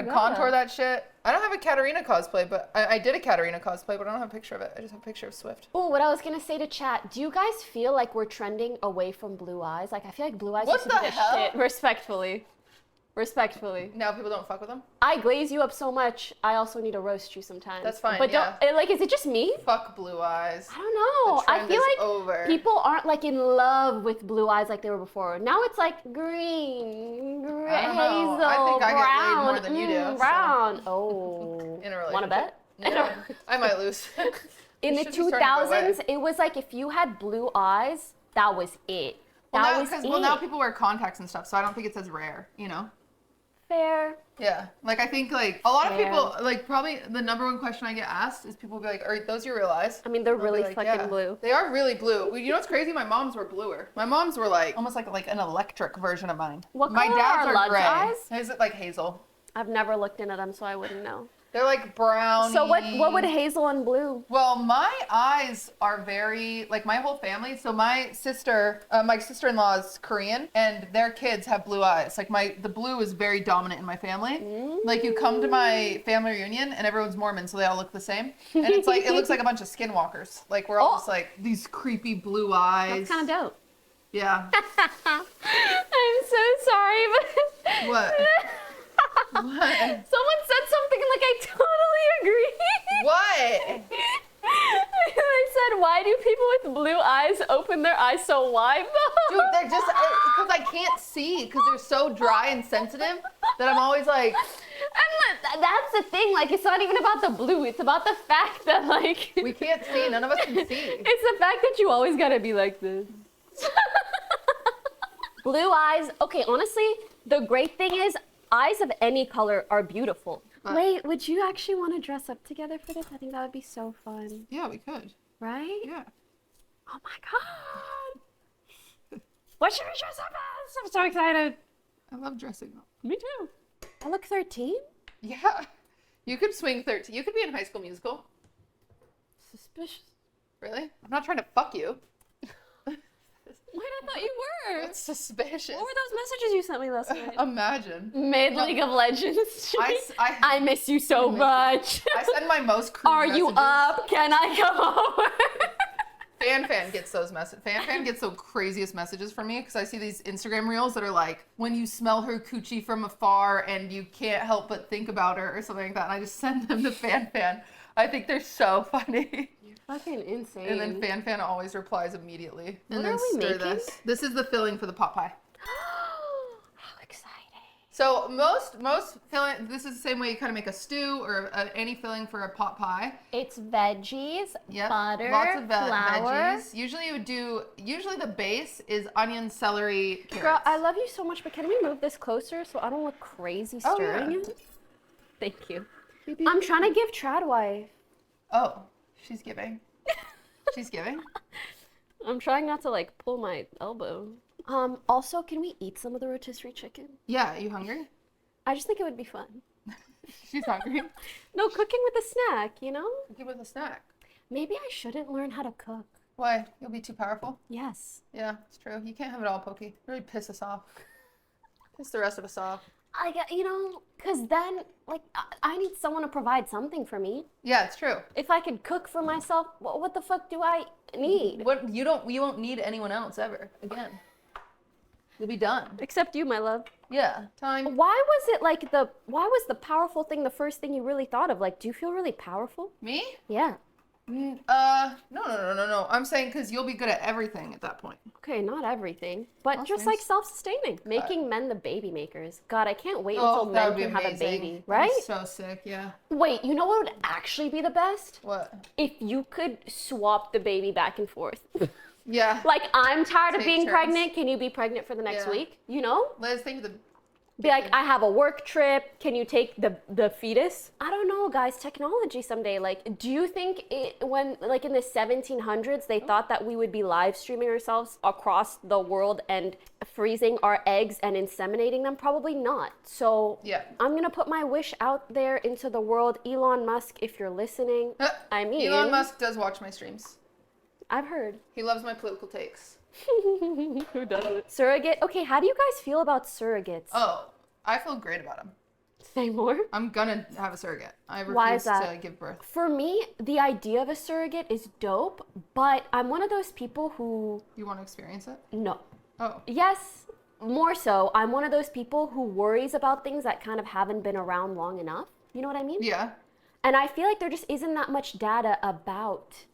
A: contour that shit. I don't have a Katarina cosplay, but I did a Katarina cosplay, but I don't have a picture of it. I just have a picture of Swift.
B: Oh, what I was gonna say to chat, do you guys feel like we're trending away from blue eyes? Like, I feel like blue eyes
A: What
B: used to be
A: the hell?
B: shit, respectfully. Respectfully.
A: Now people don't fuck with them?
B: I glaze you up so much, I also need to roast you sometimes.
A: That's fine,
B: But
A: yeah.
B: don't, is it just me?
A: Fuck blue eyes.
B: I don't know.
A: The
B: I
A: trend
B: feel
A: is
B: like
A: over.
B: people aren't like in love with blue eyes like they were before. Now it's like green,
A: I don't know.
B: hazel,
A: I think I get laid
B: brown,
A: more than you do, so.
B: brown. Oh.
A: In a relationship.
B: Want to bet?
A: Yeah. I might lose.
B: In
A: You
B: the
A: should be starting to go away.
B: 2000s, it was like if you had blue eyes, that was it.
A: Well,
B: That
A: now,
B: was it.
A: well, now people wear contacts and stuff, so I don't think it's as rare, you know?
B: Fair.
A: Yeah. Like, I think, like, a lot of
B: Fair.
A: people, like, probably the number one question I get asked is people will be like, are those your real eyes?
B: I mean, they're
A: I'll be
B: really
A: like,
B: fucking
A: yeah.
B: blue.
A: They are really blue. Well, you know what's crazy? My mom's were bluer. My mom's were, like, almost like an electric version of mine.
B: What
A: My
B: color
A: dad's
B: are
A: are
B: Lud's
A: gray.
B: eyes?
A: Is it, like, hazel?
B: I've never looked into them, so I wouldn't know.
A: They're, like, brown.
B: So what would hazel and blue?
A: Well, my eyes are very, like, my whole family. So my sister-in-law is Korean, and their kids have blue eyes. Like, the blue is very dominant in my family. Like, you come to my family reunion, and everyone's Mormon, so they all look the same. And it's like, it looks like a bunch of skinwalkers. Like, we're all just like, these creepy blue eyes.
B: That's kind of dope.
A: Yeah.
B: I'm so sorry, but
A: What? What?
B: someone said something like I totally agree.
A: What?
B: They said, why do people with blue eyes open their eyes so wide?
A: Dude, they're just, because I can't see, because they're so dry and sensitive that I'm always like,
B: And that's the thing, like, it's not even about the blue, it's about the fact that, like,
A: we can't see. None of us can see.
B: it's the fact that you always gotta be like this. Blue eyes, okay, honestly, the great thing is, eyes of any color are beautiful. Wait, would you actually want to dress up together for this? I think that would be so fun.
A: Yeah, we could.
B: Right?
A: Yeah.
B: Oh my god! What should we dress up as? I'm so excited.
A: I love dressing up.
B: Me too. I look 13?
A: Yeah. You could swing 13. You could be in High School Musical.
B: Suspicious.
A: Really? I'm not trying to fuck you.
B: Wait, I thought you were.
A: That's suspicious.
B: What were those messages you sent me last night?
A: Imagine.
B: Mid League of Legends.
A: I
B: I miss you so much.
A: I send my most crude
B: Are you
A: messages.
B: up? Can I come over?
A: Fan gets those messages. Fan gets the craziest messages from me because I see these Instagram reels that are like, when you smell her coochie from afar and you can't help but think about her or something like that. And I just send them to Fan. I think they're so funny.
B: Fucking insane.
A: And then Fan always replies immediately. And
B: What
A: then
B: are we
A: stir
B: making?
A: this. This is the filling for the pot pie.
B: How exciting.
A: So most filling, this is the same way you kind of make a stew or any filling for a pot pie.
B: It's veggies,
A: Yep.
B: butter,
A: Lots of
B: flour.
A: veggies. Usually the base is onion, celery, carrots.
B: Girl, I love you so much, but can we move this closer so I don't look crazy
A: Oh,
B: stirring
A: yeah.
B: it? Thank you. I'm trying to give Tradwife.
A: Oh, she's giving. She's giving?
B: I'm trying not to like pull my elbow. Also, can we eat some of the rotisserie chicken?
A: Yeah, you hungry?
B: I just think it would be fun.
A: She's hungry.
B: No, cooking with a snack, you know?
A: Give us a snack.
B: Maybe I shouldn't learn how to cook.
A: Why? You'll be too powerful?
B: Yes.
A: Yeah, it's true. You can't have it all, Poki. Really piss us off. Piss the rest of us off.
B: I get, you know, because then, like, I need someone to provide something for me.
A: Yeah, it's true.
B: If I could cook for myself, what the fuck do I need?
A: You won't need anyone else ever again. You'll be done.
B: Except you, my love.
A: Yeah. Time.
B: Why was the powerful thing the first thing you really thought of? Like, do you feel really powerful?
A: Me?
B: Yeah.
A: No. I'm saying because you'll be good at everything at that point.
B: Okay, not everything, but
A: Most
B: just
A: things.
B: like self-sustaining, making men the baby makers. God, I can't wait
A: Oh,
B: until
A: that
B: men
A: would be
B: can have a
A: amazing.
B: baby,
A: That'd
B: right?
A: be so sick, yeah.
B: Wait, you know what would actually be the best?
A: What?
B: If you could swap the baby back and forth.
A: Yeah.
B: Like, I'm tired of
A: Take
B: being
A: turns.
B: pregnant. Can you be pregnant for the next
A: Yeah.
B: week? You know?
A: Liz, think of the.
B: Be like, I have a work trip. Can you take the fetus? I don't know, guys. Technology someday. Like, do you think when, like, in the 1700s, they thought that we would be live streaming ourselves across the world and freezing our eggs and inseminating them? Probably not. So,
A: Yeah.
B: I'm going to put my wish out there into the world. Elon Musk, if you're listening, I mean...
A: Elon Musk does watch my streams.
B: I've heard.
A: He loves my political takes.
B: Who doesn't? Surrogate. Okay, how do you guys feel about surrogates?
A: Oh, I feel great about him.
B: Say more.
A: I'm gonna have a surrogate. I
B: Why
A: refuse
B: is that?
A: to give birth.
B: For me, the idea of a surrogate is dope, but I'm one of those people who
A: You want to experience it?
B: no.
A: Oh.
B: Yes, more so, I'm one of those people who worries about things that kind of haven't been around long enough. You know what I mean?
A: Yeah.
B: And I feel like there just isn't that much data about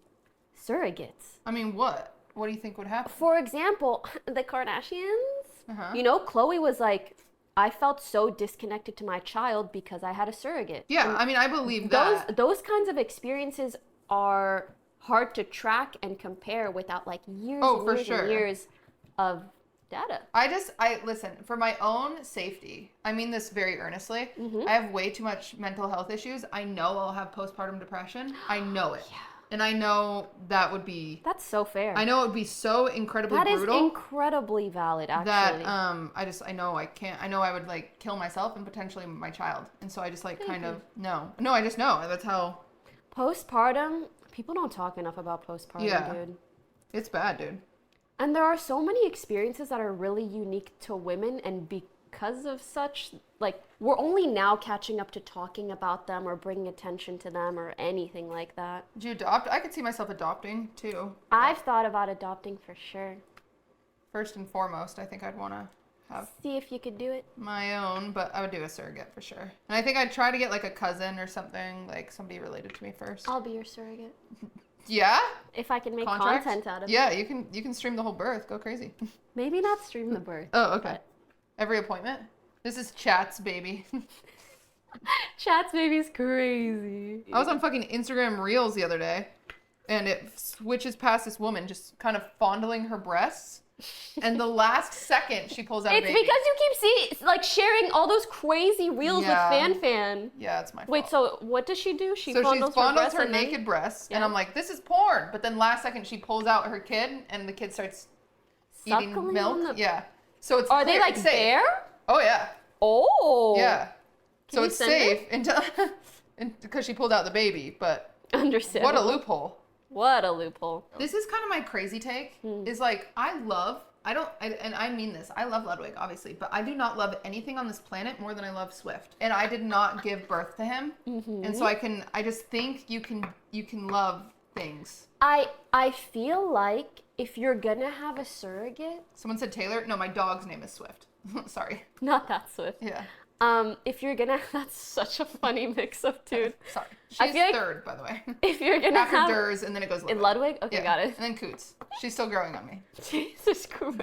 B: surrogates.
A: I mean, what? What do you think would happen?
B: For example, the Kardashians.
A: Uh-huh.
B: You know, Khloe was like, I felt so disconnected to my child because I had a surrogate.
A: Yeah,
B: And
A: I mean, I believe that.
B: those kinds of experiences are hard to track and compare without like years
A: Oh,
B: and
A: for
B: years
A: sure.
B: and years of data.
A: I listen, for my own safety, I mean this very earnestly.
B: Mm-hmm.
A: I have way too much mental health issues. I know I'll have postpartum depression. I know it.
B: Yeah.
A: And I know that would be,
B: That's so fair.
A: I know it would be so incredibly
B: That is
A: brutal
B: incredibly valid, actually.
A: that I know I can't, I know I would like kill myself and potentially my child. And so I just like I just know. That's how.
B: Postpartum, people don't talk enough about postpartum, dude.
A: It's bad, dude.
B: And there are so many experiences that are really unique to women, and because of such, like, we're only now catching up to talking about them or bringing attention to them or anything like that.
A: Did you adopt? I could see myself adopting too.
B: I've thought about adopting for sure.
A: First and foremost, I think I'd want to have
B: See if you could do it.
A: my own, but I would do a surrogate for sure. And I think I'd try to get like a cousin or something, like somebody related to me first.
B: I'll be your surrogate.
A: Yeah?
B: If I can make
A: Contract?
B: content out of it.
A: Yeah, you can stream the whole birth. Go crazy.
B: Maybe not stream the birth.
A: Oh, okay.
B: but-
A: Every appointment? This is Chat's baby.
B: Chat's baby's crazy.
A: I was on fucking Instagram Reels the other day, and it switches past this woman just kind of fondling her breasts. And the last second she pulls out a
B: It's
A: baby.
B: because you keep sharing all those crazy reels
A: Yeah.
B: with Fan.
A: Yeah, it's my fault.
B: Wait, so what does she do? She
A: So she
B: fondles
A: fondles her
B: and then-
A: naked breasts, and
B: Yeah.
A: I'm like, this is porn. But then last second she pulls out her kid, and the kid starts eating
B: Suckling
A: milk.
B: on the-
A: Yeah. So it's
B: Are they
A: clear-
B: like
A: it's safe.
B: there?
A: Oh yeah.
B: Oh.
A: Yeah.
B: Can
A: So
B: you
A: it's
B: send
A: safe until because she pulled out the baby. But
B: Understand.
A: what a loophole.
B: What a loophole.
A: This is kind of my crazy take. Is like and I mean this. I love Ludwig, obviously, but I do not love anything on this planet more than I love Swift. And I did not give birth to him, and so I just think you can love things.
B: I feel like if you're gonna have a surrogate,
A: Someone said Taylor. No, my dog's name is Swift. Sorry.
B: not that Swift.
A: Yeah.
B: If you're gonna, that's such a funny mix-up, dude.
A: Sorry.
B: I
A: She's
B: feel like
A: third, by the way.
B: If you're gonna
A: After
B: have
A: Durs, and then it goes Ludwig.
B: in Ludwig, okay,
A: Yeah.
B: got it.
A: And then Coots. She's still growing on me.
B: Jesus Christ.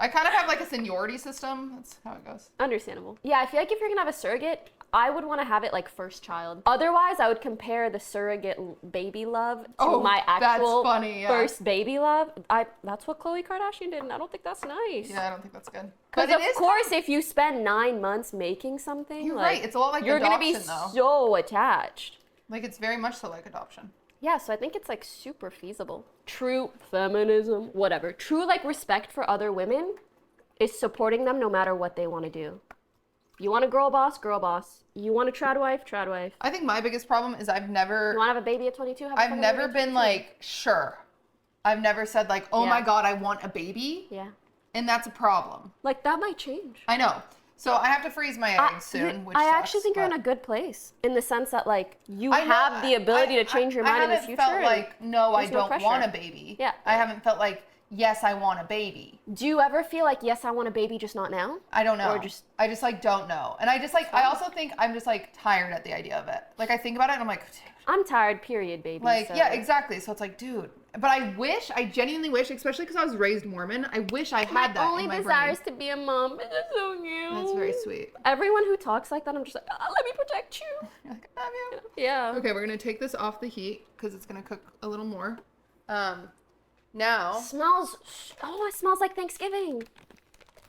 A: I kind of have like a seniority system. That's how it goes.
B: Understandable. Yeah, I feel like if you're gonna have a surrogate, I would want to have it like first child. Otherwise, I would compare the surrogate baby love to my actual
A: that's funny, yeah.
B: first baby love. That's what Khloe Kardashian did, and I don't think that's nice.
A: Yeah, I don't think that's good.
B: Because
A: But
B: of course, if you spend 9 months making something,
A: You're
B: like,
A: right. It's a lot like
B: you're
A: adoption,
B: gonna be
A: though.
B: so attached.
A: Like it's very much so like adoption.
B: Yeah, so I think it's like super feasible. True feminism, whatever. True like respect for other women is supporting them no matter what they want to do. You want a girl boss, girl boss. You want a trad wife, trad wife.
A: I think my biggest problem is I've never
B: You want to have a baby at 22? Have a
A: I've
B: fucking
A: never
B: baby at
A: been
B: 22.
A: like sure. I've never said like, oh
B: Yeah.
A: my god, I want a baby,
B: Yeah.
A: and that's a problem.
B: Like that might change.
A: I know. So I have to freeze my eggs soon, which
B: I
A: sucks,
B: actually think you're in
A: but-
B: a good place in the sense that like you
A: I know,
B: have the ability to change your mind in the
A: I
B: future.
A: haven't felt
B: and
A: like, no, I
B: there's no
A: don't want a
B: pressure.
A: baby.
B: Yeah.
A: I haven't felt like, yes, I want a baby.
B: Do you ever feel like, yes, I want a baby, just not now?
A: I don't know.
B: Or just-
A: I just like don't know. And I just like, I also think I'm just like tired at the idea of it. Like I think about it and I'm like, dude.
B: I'm tired, period, baby.
A: Like,
B: so.
A: yeah, exactly. So it's like, dude. But I genuinely wish, especially because I was raised Mormon, I wish I had that
B: only
A: in my
B: desire
A: brain.
B: is to be a mom. It's just so cute.
A: That's very sweet.
B: Everyone who talks like that, I'm just like, let me protect you.
A: You're like, I love you.
B: Yeah.
A: Okay, we're gonna take this off the heat because it's gonna cook a little more. Now.
B: It smells like Thanksgiving.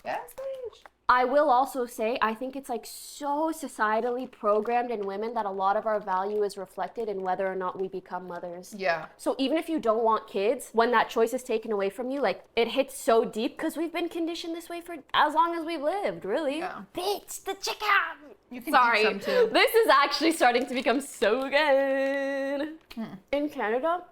A: Yes, please.
B: I will also say, I think it's like so societally programmed in women that a lot of our value is reflected in whether or not we become mothers.
A: Yeah.
B: So even if you don't want kids, when that choice is taken away from you, like it hits so deep because we've been conditioned this way for as long as we've lived, really.
A: Yeah.
B: Bitch, the chicken.
A: You can
B: Sorry,
A: eat some too.
B: this is actually starting to become so good. In Canada,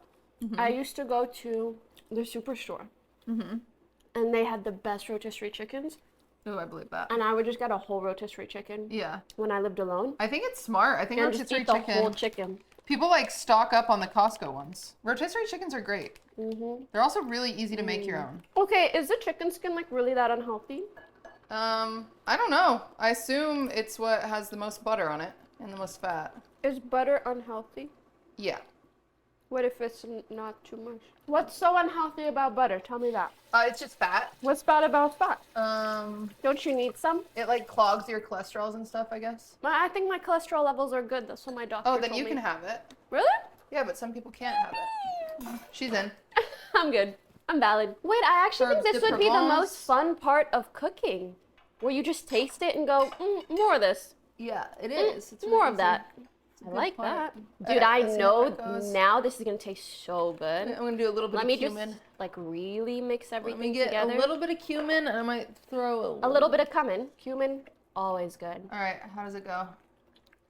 B: I used to go to the superstore, and they had the best rotisserie chickens,
A: Oh, I believe that.
B: and I would just get a whole rotisserie chicken
A: Yeah.
B: when I lived alone,
A: I think it's smart. I think
B: and just
A: rotisserie
B: eat the
A: chicken.
B: whole chicken.
A: People like stock up on the Costco ones. Rotisserie chickens are great. They're also really easy to make your own.
B: Okay, is the chicken skin like really that unhealthy?
A: I don't know. I assume it's what has the most butter on it and the most fat.
B: Is butter unhealthy?
A: Yeah.
B: What if it's not too much? What's so unhealthy about butter? Tell me that.
A: It's just fat.
B: What's bad about fat?
A: Don't
B: you need some?
A: It like clogs your cholesterols and stuff, I guess.
B: I think my cholesterol levels are good. That's what my doctor
A: Oh, then
B: told
A: you
B: me.
A: can have it.
B: Really?
A: Yeah, but some people can't have it. She's in.
B: I'm good. I'm valid. Wait, I actually think this would be the most fun part of cooking, where you just taste it and go, more of this.
A: Yeah, it is. It's
B: More
A: really
B: of that. I like that. Dude, I know now this is going to taste so good.
A: I'm going to do a little bit of cumin.
B: Let me just, like, really mix everything
A: Let me get
B: together.
A: a little bit of cumin, and I might throw
B: a little bit of cumin. Cumin, always good.
A: All right, how does it go?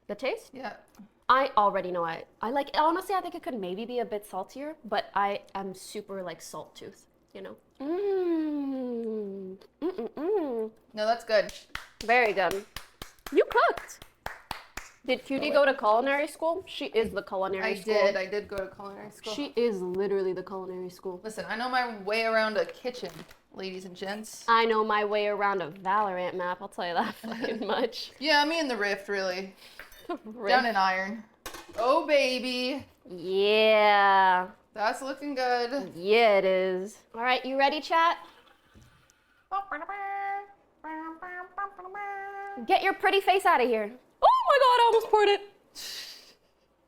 B: The taste?
A: Yeah.
B: I already know it. I like, honestly, I think it could maybe be a bit saltier, but I am super, like, salt tooth, you know?
A: No, that's good.
B: Very good. You cooked. Did Cutie go to culinary school? She is the culinary school.
A: I did go to culinary school.
B: She is literally the culinary school.
A: Listen, I know my way around a kitchen, ladies and gents.
B: I know my way around a Valorant map, I'll tell you that fucking much.
A: Yeah, me and the Rift, really. Down in Iron. Oh, baby.
B: Yeah.
A: That's looking good.
B: Yeah, it is. All right, you ready, chat? Get your pretty face out of here. Oh my god, I almost poured it.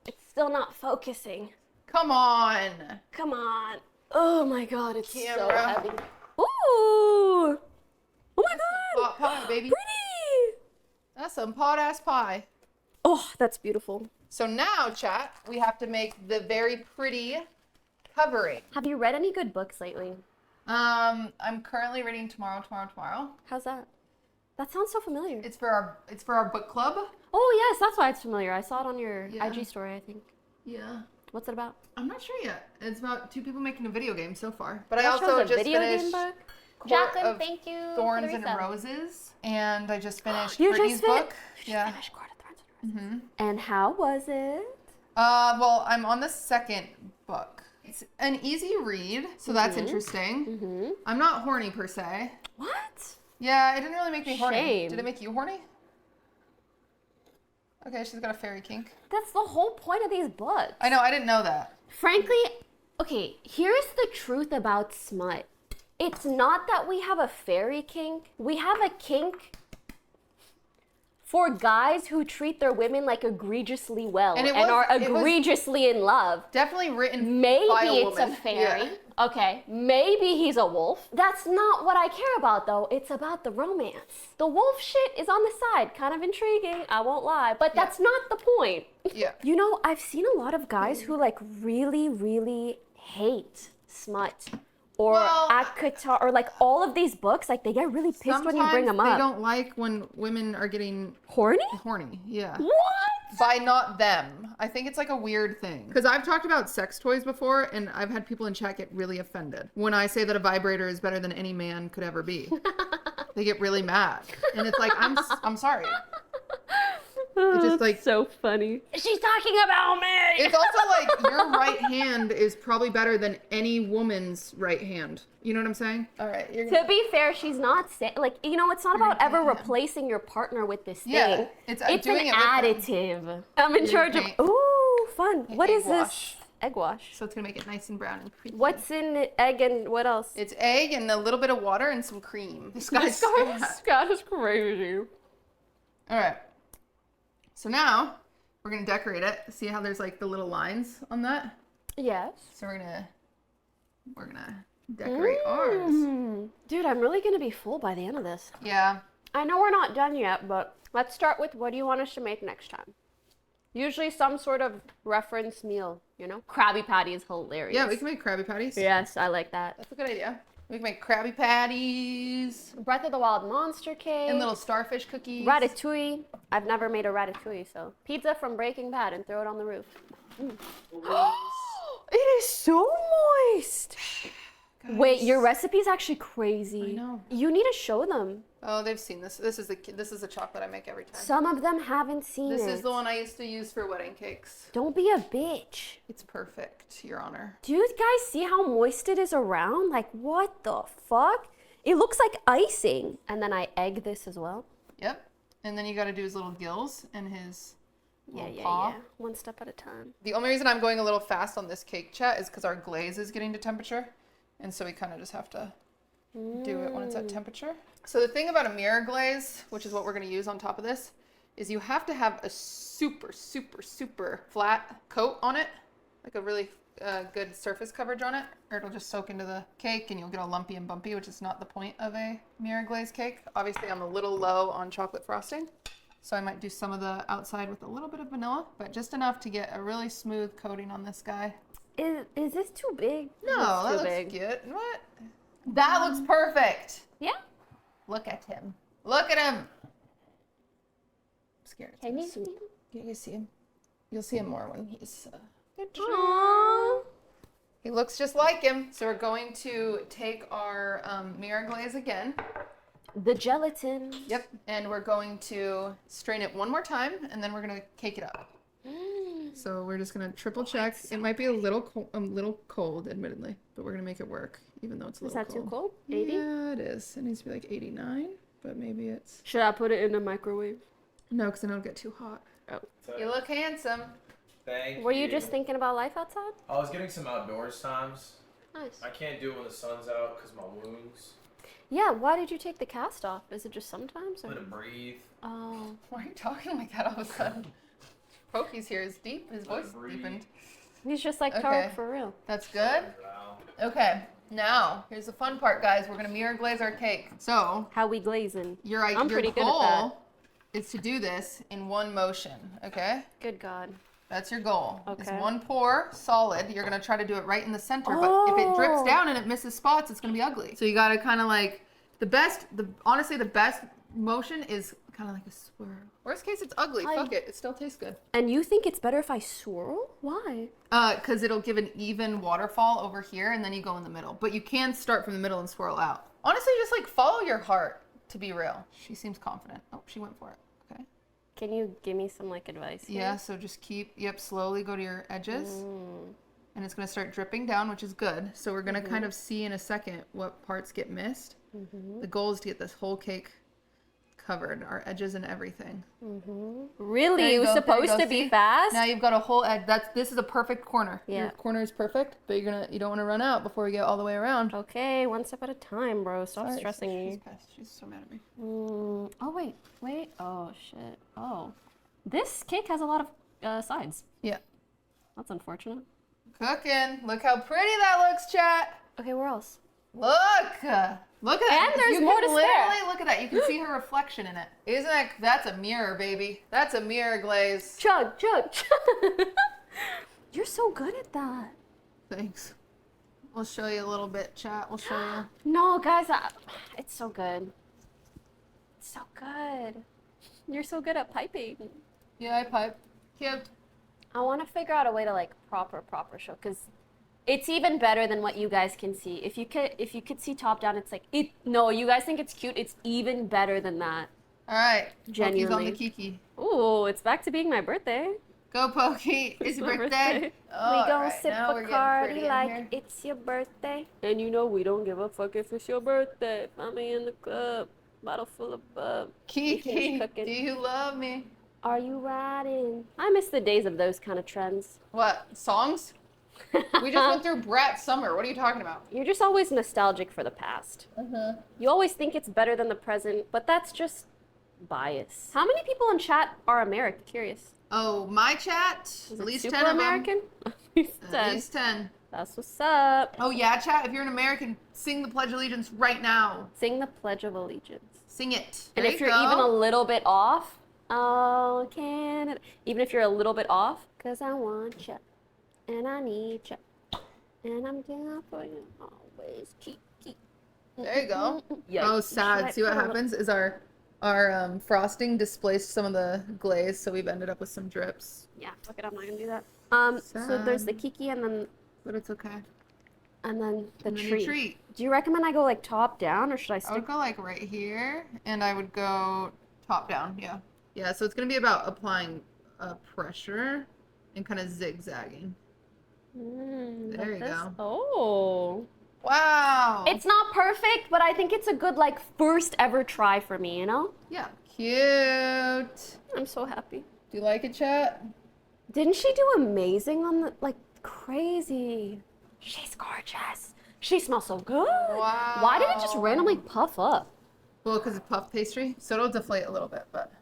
B: It's still not focusing.
A: Come on.
B: Come on. Oh my god, it's so
A: Camera.
B: heavy. Ooh. Oh my god.
A: Pot pie, baby.
B: Pretty.
A: That's some pot-ass pie.
B: Oh, that's beautiful.
A: So now, chat, we have to make the very pretty covering.
B: Have you read any good books lately?
A: I'm currently reading Tomorrow.
B: How's that? That sounds so familiar.
A: It's for our book club.
B: Oh yes, that's why it's familiar. I saw it on your
A: Yeah.
B: IG story, I think.
A: Yeah.
B: What's it about?
A: I'm not sure yet. It's about two people making a video game so far. But I
B: That
A: also
B: show's a
A: just
B: video
A: finished
B: game book?
A: Court
B: Jacqueline,
A: of
B: thank you.
A: Thorns
B: for the
A: and
B: resub.
A: Roses, and I just finished
B: You
A: Brittany's
B: just
A: book.
B: You finished Court of Thorns and Roses. And how was it?
A: Well, I'm on the second book. It's an easy read, so that's interesting. I'm not horny per se.
B: What?
A: Yeah, it didn't really make me horny.
B: Shame.
A: Did it make you horny? Okay, she's got a fairy kink.
B: That's the whole point of these books.
A: I know, I didn't know that.
B: Frankly, okay, here's the truth about smut. It's not that we have a fairy kink. We have a kink for guys who treat their women like egregiously well and are egregiously in love.
A: Definitely written
B: Maybe
A: by a
B: it's
A: woman.
B: a fairy.
A: Yeah.
B: Okay, maybe he's a wolf. That's not what I care about though. It's about the romance. The wolf shit is on the side. Kind of intriguing, I won't lie. But that's not the point.
A: Yeah.
B: You know, I've seen a lot of guys who like really, really hate smut or ACOTAR or like all of these books. Like they get really pissed when you bring them up.
A: They don't like when women are getting
B: horny?
A: Horny, yeah.
B: What?
A: By not them. I think it's like a weird thing. Because I've talked about sex toys before, and I've had people in chat get really offended when I say that a vibrator is better than any man could ever be. They get really mad. And it's like, I'm sorry. It's just like
B: so funny. She's talking about me.
A: It's also like your right hand is probably better than any woman's right hand. You know what I'm saying? All right.
B: To be fair, she's not saying like it's not about ever replacing your partner with this thing.
A: Yeah, it's doing
B: an
A: it
B: additive. I'm in charge of. Ooh, fun. What is this? Egg wash.
A: So it's gonna make it nice and brown and creamy.
B: What's in it? Egg and what else?
A: It's egg and a little bit of water and some cream. This guy's
B: Scott is crazy.
A: All right. So now we're gonna decorate it. See how there's like the little lines on that?
B: Yes.
A: So we're gonna decorate ours.
B: Dude, I'm really gonna be full by the end of this.
A: Yeah.
B: I know we're not done yet, but let's start with what do you want us to make next time? Usually some sort of reference meal, you know? Krabby Patty is hilarious.
A: Yeah, we can make Krabby Patties.
B: Yes, I like that.
A: That's a good idea. We can make Krabby Patties.
B: Breath of the Wild monster cake.
A: And little starfish cookies.
B: Ratatouille. I've never made a ratatouille, so. Pizza from Breaking Bad and throw it on the roof. It is so moist. Wait, your recipe's actually crazy.
A: I know.
B: You need to show them.
A: Oh, they've seen this. This is the chocolate I make every time.
B: Some of them haven't seen
A: This
B: it.
A: is the one I used to use for wedding cakes.
B: Don't be a bitch.
A: It's perfect, Your Honor.
B: Do you guys see how moist it is around? Like, what the fuck? It looks like icing. And then I egg this as well.
A: Yep. And then you got to do his little gills and his little
B: Yeah,
A: paw.
B: yeah. One step at a time.
A: The only reason I'm going a little fast on this cake, chat, is because our glaze is getting to temperature. And so we kind of just have to do it when it's at temperature. So the thing about a mirror glaze, which is what we're going to use on top of this, is you have to have a super, super, super flat coat on it. Like a really good surface coverage on it, or it'll just soak into the cake and you'll get all lumpy and bumpy, which is not the point of a mirror glaze cake. Obviously, I'm a little low on chocolate frosting, so I might do some of the outside with a little bit of vanilla, but just enough to get a really smooth coating on this guy.
B: Is this too big?
A: No, that
B: too
A: looks
B: big.
A: good. What? That looks perfect.
B: Yeah.
A: Look at him. Look at him. I'm scared.
B: Can you see?
A: You can see him. You'll see him more when he's.
B: Aww.
A: He looks just like him. So we're going to take our mirror glaze again.
B: The gelatin.
A: Yep. And we're going to strain it one more time, and then we're gonna cake it up. So we're just gonna triple check. It might be a little cold, admittedly, but we're gonna make it work, even though it's a
B: Is
A: little
B: that too cold? 80?
A: Yeah, it is. It needs to be like 89, but maybe it's
B: Should I put it in the microwave?
A: no, because then it'll get too hot.
B: Oh.
A: You look handsome.
C: Thank
B: Were you just thinking about life outside?
C: I was getting some outdoors times.
B: Nice.
C: I can't do it when the sun's out because my wounds.
B: Yeah, why did you take the cast off? Is it just sometimes? Or?
C: Let it breathe.
B: Oh.
A: Why are you talking like that all of a sudden? Poki's here. His voice
C: breathe.
A: deepened.
B: He's just like
A: Okay.
B: Tarek for real.
A: That's good. Okay, now here's the fun part, guys. We're gonna mirror glaze our cake. So
B: How we glazing?
A: your
B: I'm pretty good at
A: goal is to do this in one motion. Okay,
B: Good God.
A: that's your goal. It's
B: Okay.
A: one pour solid. You're gonna try to do it right in the center, but if it drips
B: Oh.
A: down and it misses spots, it's gonna be ugly. So you gotta kind of like honestly the best motion is kind of like a swirl. Worst case, it's ugly. Fuck it. It still tastes good.
B: And you think it's better if I swirl? Why?
A: Because it'll give an even waterfall over here, and then you go in the middle. But you can start from the middle and swirl out. Honestly, just like follow your heart, to be real. She seems confident. Oh, she went for it. Okay.
B: Can you give me some like advice? here?
A: Yeah, so just slowly go to your edges. And it's going to start dripping down, which is good. So we're going to kind of see in a second what parts get missed. The goal is to get this whole cake covered, our edges and everything.
B: Really?
A: There
B: It
A: you
B: was
A: go, there you
B: supposed
A: go,
B: to be
A: see?
B: fast?
A: Now you've got a whole edge. This is a perfect corner.
B: Yeah.
A: Your corner is perfect, but you don't want to run out before we get all the way around.
B: Okay, one step at a time, bro. Stop
A: Sorry,
B: stressing
A: she's
B: me.
A: pissed. She's so mad at me.
B: Oh, wait. Oh, shit. Oh. This cake has a lot of sides.
A: Yeah.
B: That's unfortunate.
A: Cooking. Look how pretty that looks, chat.
B: Okay, where else?
A: Look. Look at that.
B: And there's
A: you
B: more
A: can
B: to spare.
A: literally look at that. You can see her reflection in it. Isn't that's a mirror, baby. That's a mirror glaze.
B: Chug, chug, chug. You're so good at that.
A: Thanks. We'll show you a little bit, chat. We'll show you.
B: No, guys, it's so good. It's so good. You're so good at piping.
A: Yeah, I pipe. Cute.
B: I want to figure out a way to like proper show, because it's even better than what you guys can see. If you could see top down, it's like no, you guys think it's cute. It's even better than that.
A: All right.
B: Genuinely.
A: Poki's on the Kiki.
B: Ooh, it's back to being my birthday.
A: Go, Poki. It's your
B: My
A: birthday.
B: We
A: All
B: gon'
A: right,
B: sip
A: now we're getting
B: Bacardi
A: pretty in
B: like
A: here.
B: it's your birthday. And you know we don't give a fuck if it's your birthday. Find me in the club, bottle full of bub.
A: Kiki,
B: Weekend's cooking.
A: do you love me?
B: Are you riding? I miss the days of those kind of trends.
A: What? Songs? We just went through Brat Summer. What are you talking about?
B: You're just always nostalgic for the past. You always think it's better than the present, but that's just bias. How many people in chat are American? Curious.
A: Oh, my chat?
B: Is
A: At
B: it
A: least
B: super
A: 10 of them.
B: American? At least
A: At
B: 10.
A: least 10.
B: That's what's up.
A: Oh, yeah, chat. If you're an American, sing the Pledge of Allegiance right now.
B: Sing the Pledge of Allegiance.
A: Sing it.
B: And
A: There
B: if
A: you
B: you're
A: go.
B: even a little bit off, oh, Canada. Even if you're a little bit off, because I want you, and I need you, and I'm down for you always. Keep.
A: There you go.
B: Yikes.
A: Oh, sad.
B: Should
A: See what
B: I-
A: happens is our frosting displaced some of the glaze, so we've ended up with some drips.
B: Yeah, fuck it, I'm not gonna do that. So there's the
A: Sad.
B: Kiki and then
A: But it's okay.
B: And then the
A: And then
B: treat.
A: the treat.
B: Do you recommend I go like top down or should I
A: I
B: stick?
A: would go like right here, and I would go top down. Yeah. Yeah. So it's gonna be about applying pressure and kind of zigzagging. There you go.
B: Oh.
A: Wow.
B: It's not perfect, but I think it's a good like first ever try for me, you know?
A: Yeah. Cute.
B: I'm so happy.
A: Do you like it, chat?
B: Didn't she do amazing on the like crazy? She's gorgeous. She smells so good.
A: Wow.
B: Why did it just randomly puff up?
A: Well, because it's puff pastry, so it'll deflate a little bit, but.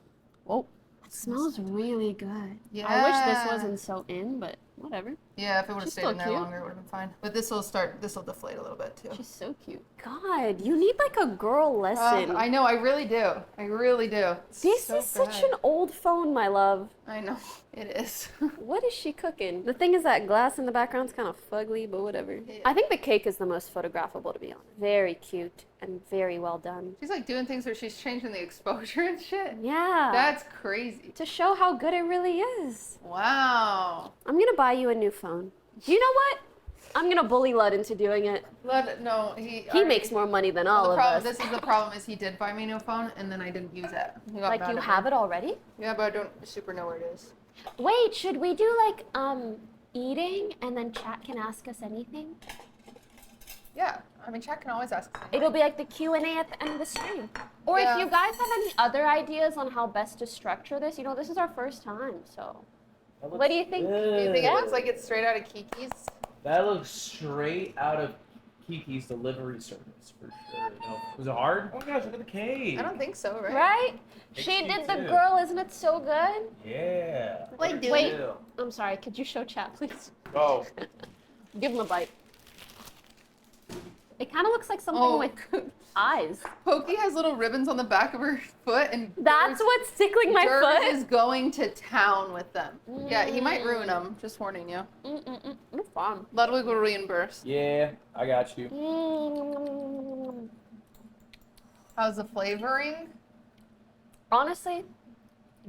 B: Whoa. It smells really good.
A: Yeah.
B: I wish this wasn't so in, but whatever.
A: Yeah, if it would have
B: She's
A: stayed
B: still
A: in there
B: cute.
A: longer, it would have been fine. But this will deflate a little bit too.
B: She's so cute. God, you need like a girl lesson.
A: I know, I really do. I really do. It's
B: This
A: so
B: is such
A: good.
B: an old phone, my love.
A: I know, it is.
B: What is she cooking? The thing is that glass in the background's kind of fugly, but whatever.
A: Yeah.
B: I think the cake is the most photographable, to be honest. Very cute and very well done.
A: She's like doing things where she's changing the exposure and shit.
B: Yeah.
A: That's crazy.
B: to show how good it really is.
A: Wow.
B: I'm gonna buy you a new phone. Do you know what? I'm gonna bully Lud into doing it.
A: No,
B: He makes more money than all
A: the
B: of
A: problem,
B: us.
A: This is the problem is he did buy me a new phone and then I didn't use it. He got
B: Like
A: mad
B: you
A: at
B: have
A: me.
B: it already?
A: Yeah, but I don't super know where it is.
B: Wait, should we do like eating and then chat can ask us anything?
A: Yeah, I mean, chat can always ask.
B: It'll be like the Q&A at the end of the stream. Or
A: Yeah.
B: if you guys have any other ideas on how best to structure this, you know, this is our first time, so. What do you think?
A: Do you think
B: Yeah.
A: it looks like it's straight out of Kiki's?
C: That looks straight out of Kiki's delivery service for sure. No. Was it hard? Oh my gosh, look at the cake.
A: I don't think so, right?
B: Right?
C: It's
B: She
C: cute
B: did the
C: too.
B: girl, isn't it so good?
C: Yeah.
A: Wait, dude.
B: Wait. I'm sorry, could you show chat, please?
C: Oh.
B: Give him a bite. It kind of looks like something
A: Oh.
B: with eyes.
A: Pokey has little ribbons on the back of her foot, and
B: That's what's tickling my
A: Dirk
B: foot.
A: is going to town with them. Yeah, he might ruin them. Just warning you.
B: It's fun.
A: Ludwig will reimburse.
C: Yeah, I got you.
A: How's the flavoring?
B: Honestly,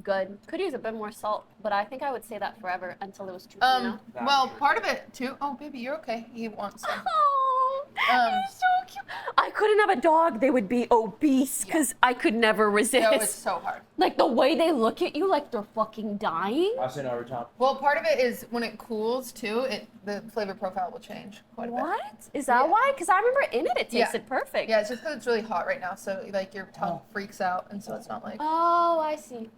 B: good. Could use a bit more salt, but I think I would say that forever until it was too, you know?
A: Well, part of it too. Oh, baby, you're okay. He wants some.
B: Oh, they're so cute. I couldn't have a dog. They would be obese because I could never resist.
A: No, it's so hard.
B: Like the way they look at you like they're fucking dying.
C: I say no every time.
A: Well, part of it is when it cools too. The flavor profile will change quite a bit.
B: What? Is that
A: Yeah.
B: why? Because I remember in it
A: Yeah.
B: tasted perfect.
A: Yeah, it's just because it's really hot right now, so like your tongue freaks out, and so it's not like
B: Oh, I see.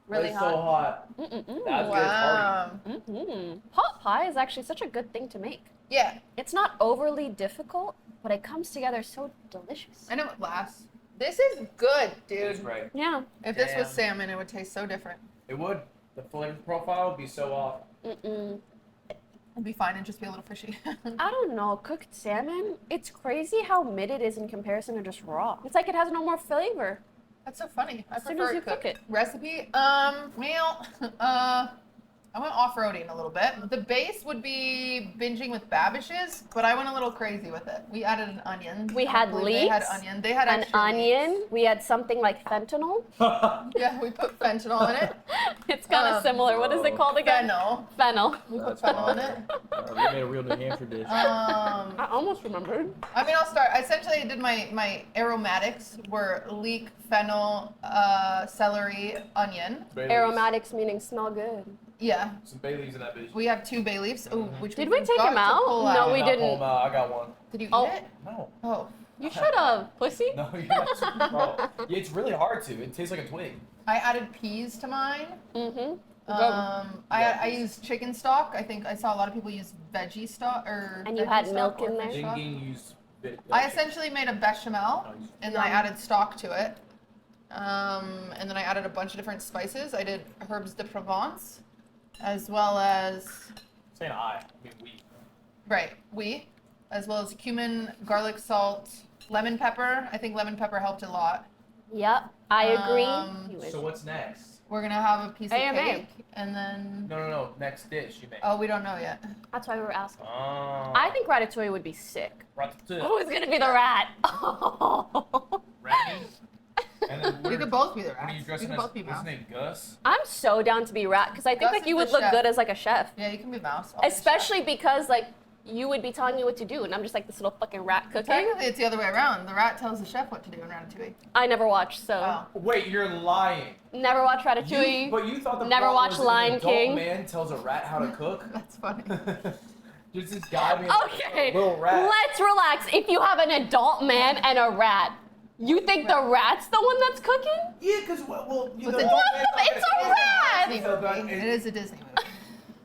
A: really
C: it's
A: hot.
C: so hot.
B: Mm-mm-mm.
C: That's good. It's
A: Wow.
B: Mm-hmm. Pot pie is actually such a good thing to make.
A: Yeah,
B: It's not overly difficult, but it comes together so delicious.
A: I know it lasts. This is good,
C: It's
A: dude.
C: great.
B: Yeah.
A: If this was
C: Damn.
A: salmon, it would taste so different.
C: It would. The flavor profile would be so off.
B: Mm-mm.
A: It'd be fine and just be a little fishy.
B: I don't know. Cooked salmon, it's crazy how mid it is in comparison to just raw. It's like it has no more flavor.
A: That's so funny. I
B: As soon
A: prefer
B: as you
A: cooked.
B: cook it.
A: Recipe? I went off-roading a little bit. The base would be binging with Babish's, but I went a little crazy with it. We added an onion.
B: We
A: I
B: had
A: believe They had
B: leeks,
A: onion. They had
B: An
A: extra
B: onion. We had something like fentanyl.
A: leeks. Yeah, we put fentanyl in it.
B: It's kind of similar. What is it called again?
A: Fennel.
B: Fennel.
A: We put fennel in it.
C: We made a real New Hampshire dish.
B: I almost remembered.
A: I mean, I'll start. Essentially, I did my aromatics were leek, fennel, celery, onion.
C: Bay leaves.
B: Aromatics meaning smell good.
A: Yeah,
C: Some bay leaves in that bitch.
A: we have 2 bay leaves. Ooh, which
B: Did we take
A: forgot
B: them
A: to
B: out?
A: pull
B: No,
A: out.
B: we
C: Not
B: didn't.
C: pull 'em out. I got one.
A: Did you eat
B: Oh.
A: it?
C: No.
A: Oh,
B: You should have, pussy.
C: No, you got to. Bro. Yeah, it's really hard to. It tastes like a twig.
A: I added peas to mine.
B: Mm-hmm.
A: I used chicken stock. I think I saw a lot of people use veggie stock or.
B: And you
A: veggie
B: had
A: stock
B: milk
A: or
B: in there?
A: fish stock.
C: Ding used.
A: I essentially made a bechamel, and then I added stock to it. And then I added a bunch of different spices. I did herbes de Provence, as well as
C: Saying I mean we.
A: as well as cumin, garlic salt, lemon pepper. I think lemon pepper helped a lot.
B: Yep, I agree. You
C: So what's next?
A: We're gonna have a piece of
B: AMA.
A: cake, and then
C: No. Next dish you make.
A: oh, we don't know yet.
B: That's why we were asking.
C: Oh.
B: I think ratatouille would be sick.
C: Ratatouille.
B: Who's gonna be the rat?
C: Remy. And then
A: You could both be the
C: What are you
A: rats. You
C: dressing
A: could
C: as?
A: both be
C: What's
A: mouse.
C: his name? Gus?
B: I'm so down to be rat because I think
A: Gus
B: like
A: is
B: you
A: the
B: would look
A: chef.
B: good as like a chef,
A: Yeah, you can be mouse. I'll be chef.
B: especially because like you would be telling me what to do, and I'm just like this little fucking rat cooking.
A: Technically, it's the other way around. The rat tells the chef what to do in Ratatouille.
B: I never watched, so.
A: Oh.
C: Wait, you're lying.
B: Never watched Ratatouille.
C: But you thought the
B: Never
C: plot
B: watched
C: was
B: Lion
C: an adult
B: King.
C: man tells a rat how to cook?
A: That's funny.
C: Just this guy being
B: Okay,
C: a little rat.
B: let's relax. If you have an adult man and a rat, you think the rat's the one that's cooking?
C: Yeah, because, well, you know,
B: It's a rat!
A: It is a Disney movie,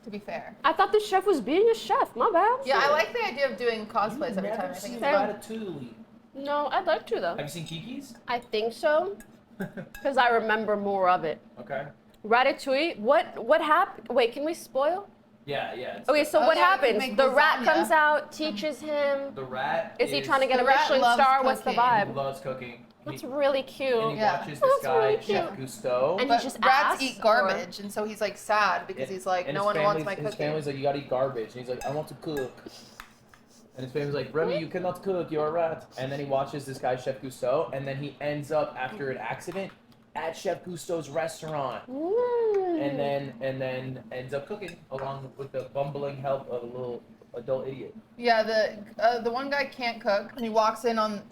A: to be fair.
B: I thought the chef was being a chef. My bad.
A: Yeah, I like the idea of doing cosplays every time. I think it's fun.
C: Ratatouille.
B: No, I'd like to though.
C: Have you seen Kiki's?
B: I think so, because I remember more of it.
C: Okay.
B: Ratatouille. What happened? Wait, can we spoil?
C: Yeah, yeah.
B: Okay, so
A: Oh,
B: what
A: yeah, we
B: happens?
A: make
B: The rat
A: lasagna.
B: comes out, teaches him.
C: The rat
B: Is he trying to get
A: The
B: a
A: rat
B: Michelin
A: loves
B: star? What's the
A: cooking.
C: He
B: vibe?
C: loves cooking.
B: That's really cute.
C: And he
A: Yeah.
C: watches
B: That's
C: this guy,
B: really
C: Chef
B: cute.
C: Gusteau.
B: And
A: But
B: he just
A: rats
B: asks,
A: eat garbage, and so he's like sad because he's like,
C: And
A: no
C: his
A: one wants my
C: family's-
A: cooking.
C: His family's like, you gotta eat garbage. And he's like, I want to cook. And his family's like, Remy, you cannot cook, you're a rat. And then he watches this guy, Chef Gusteau, and then he ends up, after an accident, at Chef Gusteau's restaurant. And then ends up cooking along with the bumbling help of a little adult idiot.
A: Yeah, the one guy can't cook, and he walks in and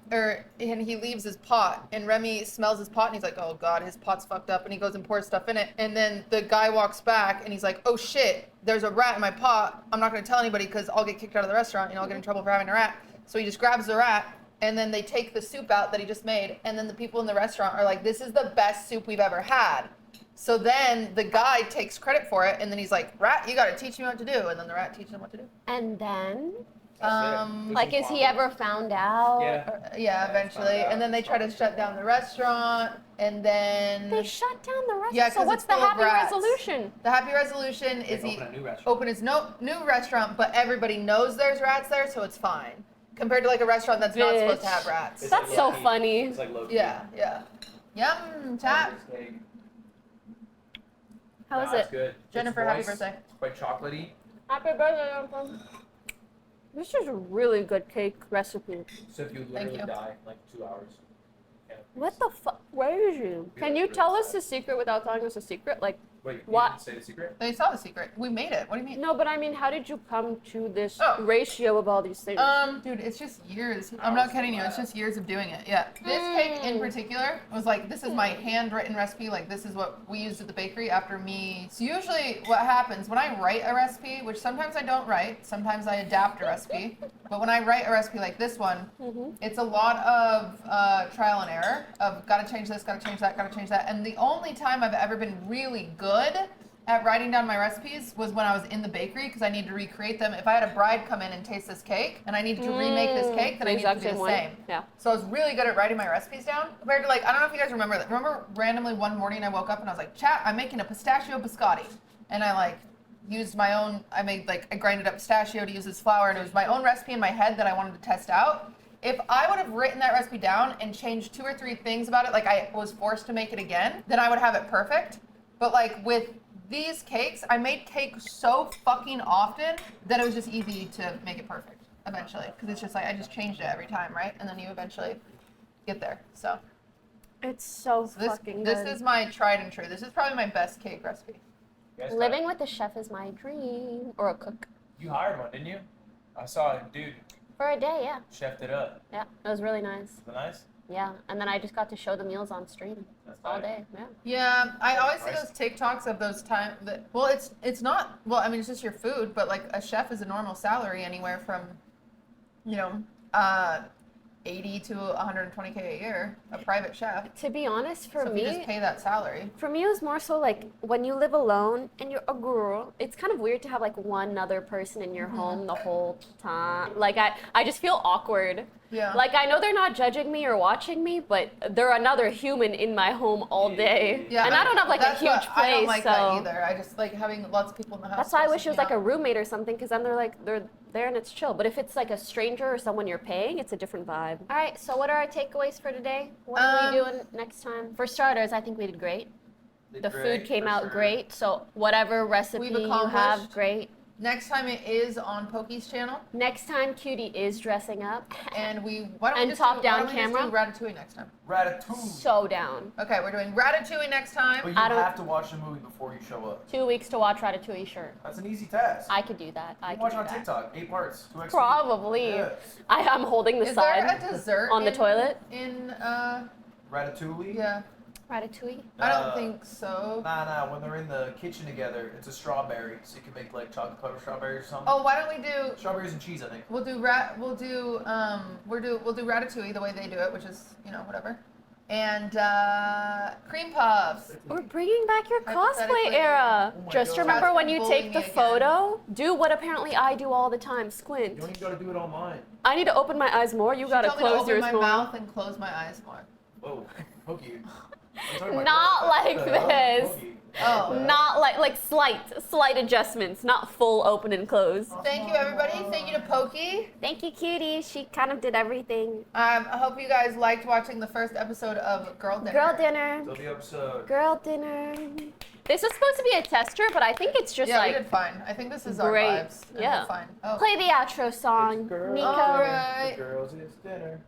A: he leaves his pot, and Remy smells his pot, and he's like, oh god, his pot's fucked up, and he goes and pours stuff in it, and then the guy walks back, and he's like, oh shit, there's a rat in my pot, I'm not gonna tell anybody because I'll get kicked out of the restaurant, I'll get in trouble for having a rat. So he just grabs the rat, and then they take the soup out that he just made, and then the people in the restaurant are like, this is the best soup we've ever had. So then the guy takes credit for it, and then he's like, rat, you gotta teach me what to do, and then the rat teaches him what to do.
B: And then,
C: That's it.
B: like, is he ever found out?
C: Yeah.
A: Yeah, eventually. And then they try to shut down the restaurant, and then
B: They shut down the restaurant.
A: Yeah,
B: so
A: 'cause
B: what's
A: it's
B: the
A: full of
B: happy
A: rats.
B: resolution?
A: the happy resolution
C: They
A: is he
C: open a new restaurant.
A: open his new restaurant, but everybody knows there's rats there, so it's fine. Compared to like a restaurant that's not supposed to
B: Bitch.
A: have rats.
C: It's
B: That's
C: like
B: so
C: low-key.
B: funny.
C: It's like low-key.
A: Yeah. Yum, tap.
B: How is
C: It's
B: it?
C: good.
A: Jennifer,
C: It's
A: happy
C: moist,
A: birthday.
C: It's quite chocolatey.
B: Happy birthday, Uncle. This is a really good cake recipe.
C: So if you
A: Thank
C: literally
A: you.
C: die in like 2 hours. Yeah.
B: What the fuck? Where is you? Can you tell us the secret without telling us the secret? Like,
C: Wait, you
B: What?
C: didn't say the secret?
A: They saw the secret. We made it. What do you mean?
B: no, but I mean, how did you come to this
A: Oh.
B: ratio of all these things?
A: Dude, it's just years. I'm not kidding you. It's just years of doing it. Yeah. This cake in particular was like, this is my handwritten recipe. Like, this is what we used at the bakery after me. So usually what happens when I write a recipe, which sometimes I don't write, sometimes I adapt a recipe. But when I write a recipe like this one, it's a lot of trial and error of gotta change this, gotta change that, gotta change that. And the only time I've ever been really good at writing down my recipes was when I was in the bakery because I needed to recreate them. If I had a bride come in and taste this cake and I needed to remake this cake, then I needed to do the same.
B: Yeah.
A: So I was really good at writing my recipes down compared to like, I don't know if you guys remember that. Remember randomly one morning I woke up and I was like, chat, I'm making a pistachio biscotti. And I like used my own, I grinded up pistachio to use as flour and it was my own recipe in my head that I wanted to test out. If I would have written that recipe down and changed 2 or 3 things about it, like I was forced to make it again, then I would have it perfect. But like with these cakes, I made cake so fucking often that it was just easy to make it perfect eventually. Because it's just like, I just changed it every time, right? And then you eventually get there. So
B: It's so
A: this,
B: fucking
A: this
B: good.
A: is my tried and true. This is probably my best cake recipe.
C: You guys
B: Living with a chef is my dream. Or a cook.
C: You hired one, didn't you? I saw a dude
B: For a day, yeah.
C: chefed it up.
B: Yeah, it was really nice.
C: Is that nice?
B: Yeah, and then I just got to show the meals on stream
C: That's
B: all
C: nice.
B: day. Yeah.
A: Yeah, I always see
C: Nice.
A: those TikToks of those time that, well, it's not, well, I mean, it's just your food, but like a chef is a normal salary anywhere from, 80 to 120K a year, a private chef.
B: To be honest, for
A: So if
B: me,
A: you just pay that salary.
B: for me, it was more so like when you live alone and you're a girl, it's kind of weird to have like one other person in your home the whole time. Like I just feel awkward.
A: Yeah.
B: Like I know they're not judging me or watching me, but they're another human in my home all day.
A: Yeah,
B: And I don't have like a
A: that's
B: huge
A: what-
B: place,
A: I don't like
B: so
A: that either. I just like having lots of people in the house.
B: that's why I wish it was
A: Yeah.
B: like a roommate or something, because then they're there and it's chill. But if it's like a stranger or someone you're paying, it's a different vibe. All right, so what are our takeaways for today? What are we doing next time? For starters, I think we did great. The food came out great, so whatever recipe
A: We've
B: you have,
A: accomplished-
B: great.
A: Next time it is on Poki's channel,
B: Next time, Cutie is dressing up.
A: and why don't
B: And
A: we just
B: top down
A: why don't we
B: camera?
A: just do Ratatouille next time?
D: Ratatouille.
B: So down.
A: Okay, we're doing Ratatouille next time.
D: But you
B: I don't-
D: have to watch the movie before you show up.
B: 2 weeks to watch Ratatouille, sure.
D: That's an easy task.
B: I could do that. I
D: You
B: could
D: watch
B: do
D: on
B: that.
D: TikTok, 8 parts, 2x.
B: Probably.
D: Yeah.
B: I'm holding the
A: Is
B: side
A: there a dessert
B: on the toilet.
A: in
D: Ratatouille.
A: yeah?
B: Ratatouille.
A: I don't think so.
D: Nah. When they're in the kitchen together, it's a strawberry, so you can make like chocolate covered strawberries or something.
A: Oh, why don't we do?
D: Strawberries and cheese, I think.
A: We'll do Ratatouille the way they do it, which is whatever, and cream puffs.
B: We're bringing back your cosplay
A: Hypothetically.
B: era.
D: Oh my
B: Just
D: God.
B: remember when you
A: Bully
B: take
A: me
B: the
A: again.
B: photo, do what apparently I do all the time,
D: You
B: squint.
D: don't even gotta do it all mine.
B: I need to open my eyes more. You gotta
A: Tell me to
B: close
A: open
B: yours
A: my
B: more.
A: mouth and close my eyes more.
D: Whoa, Poki. I'm talking about
B: Not
D: girl.
B: like this.
D: Poki.
A: Oh.
B: Not like slight adjustments, not full open and close.
A: Thank you, everybody. Thank you to Poki.
B: Thank you, Cutie. She kind of did everything.
A: I hope you guys liked watching the first episode of Girl Dinner.
B: Girl dinner.
D: So the episode.
B: Girl dinner. This was supposed to be a tester, but I think it's just
A: Yeah, we
B: like
A: did fine. I think this is
B: great.
A: our vibes. and
B: Yeah.
A: we're fine. Oh.
B: play the outro song,
D: Girls'
B: Nico.
A: All
D: dinner.
A: right.
D: The girls' is dinner.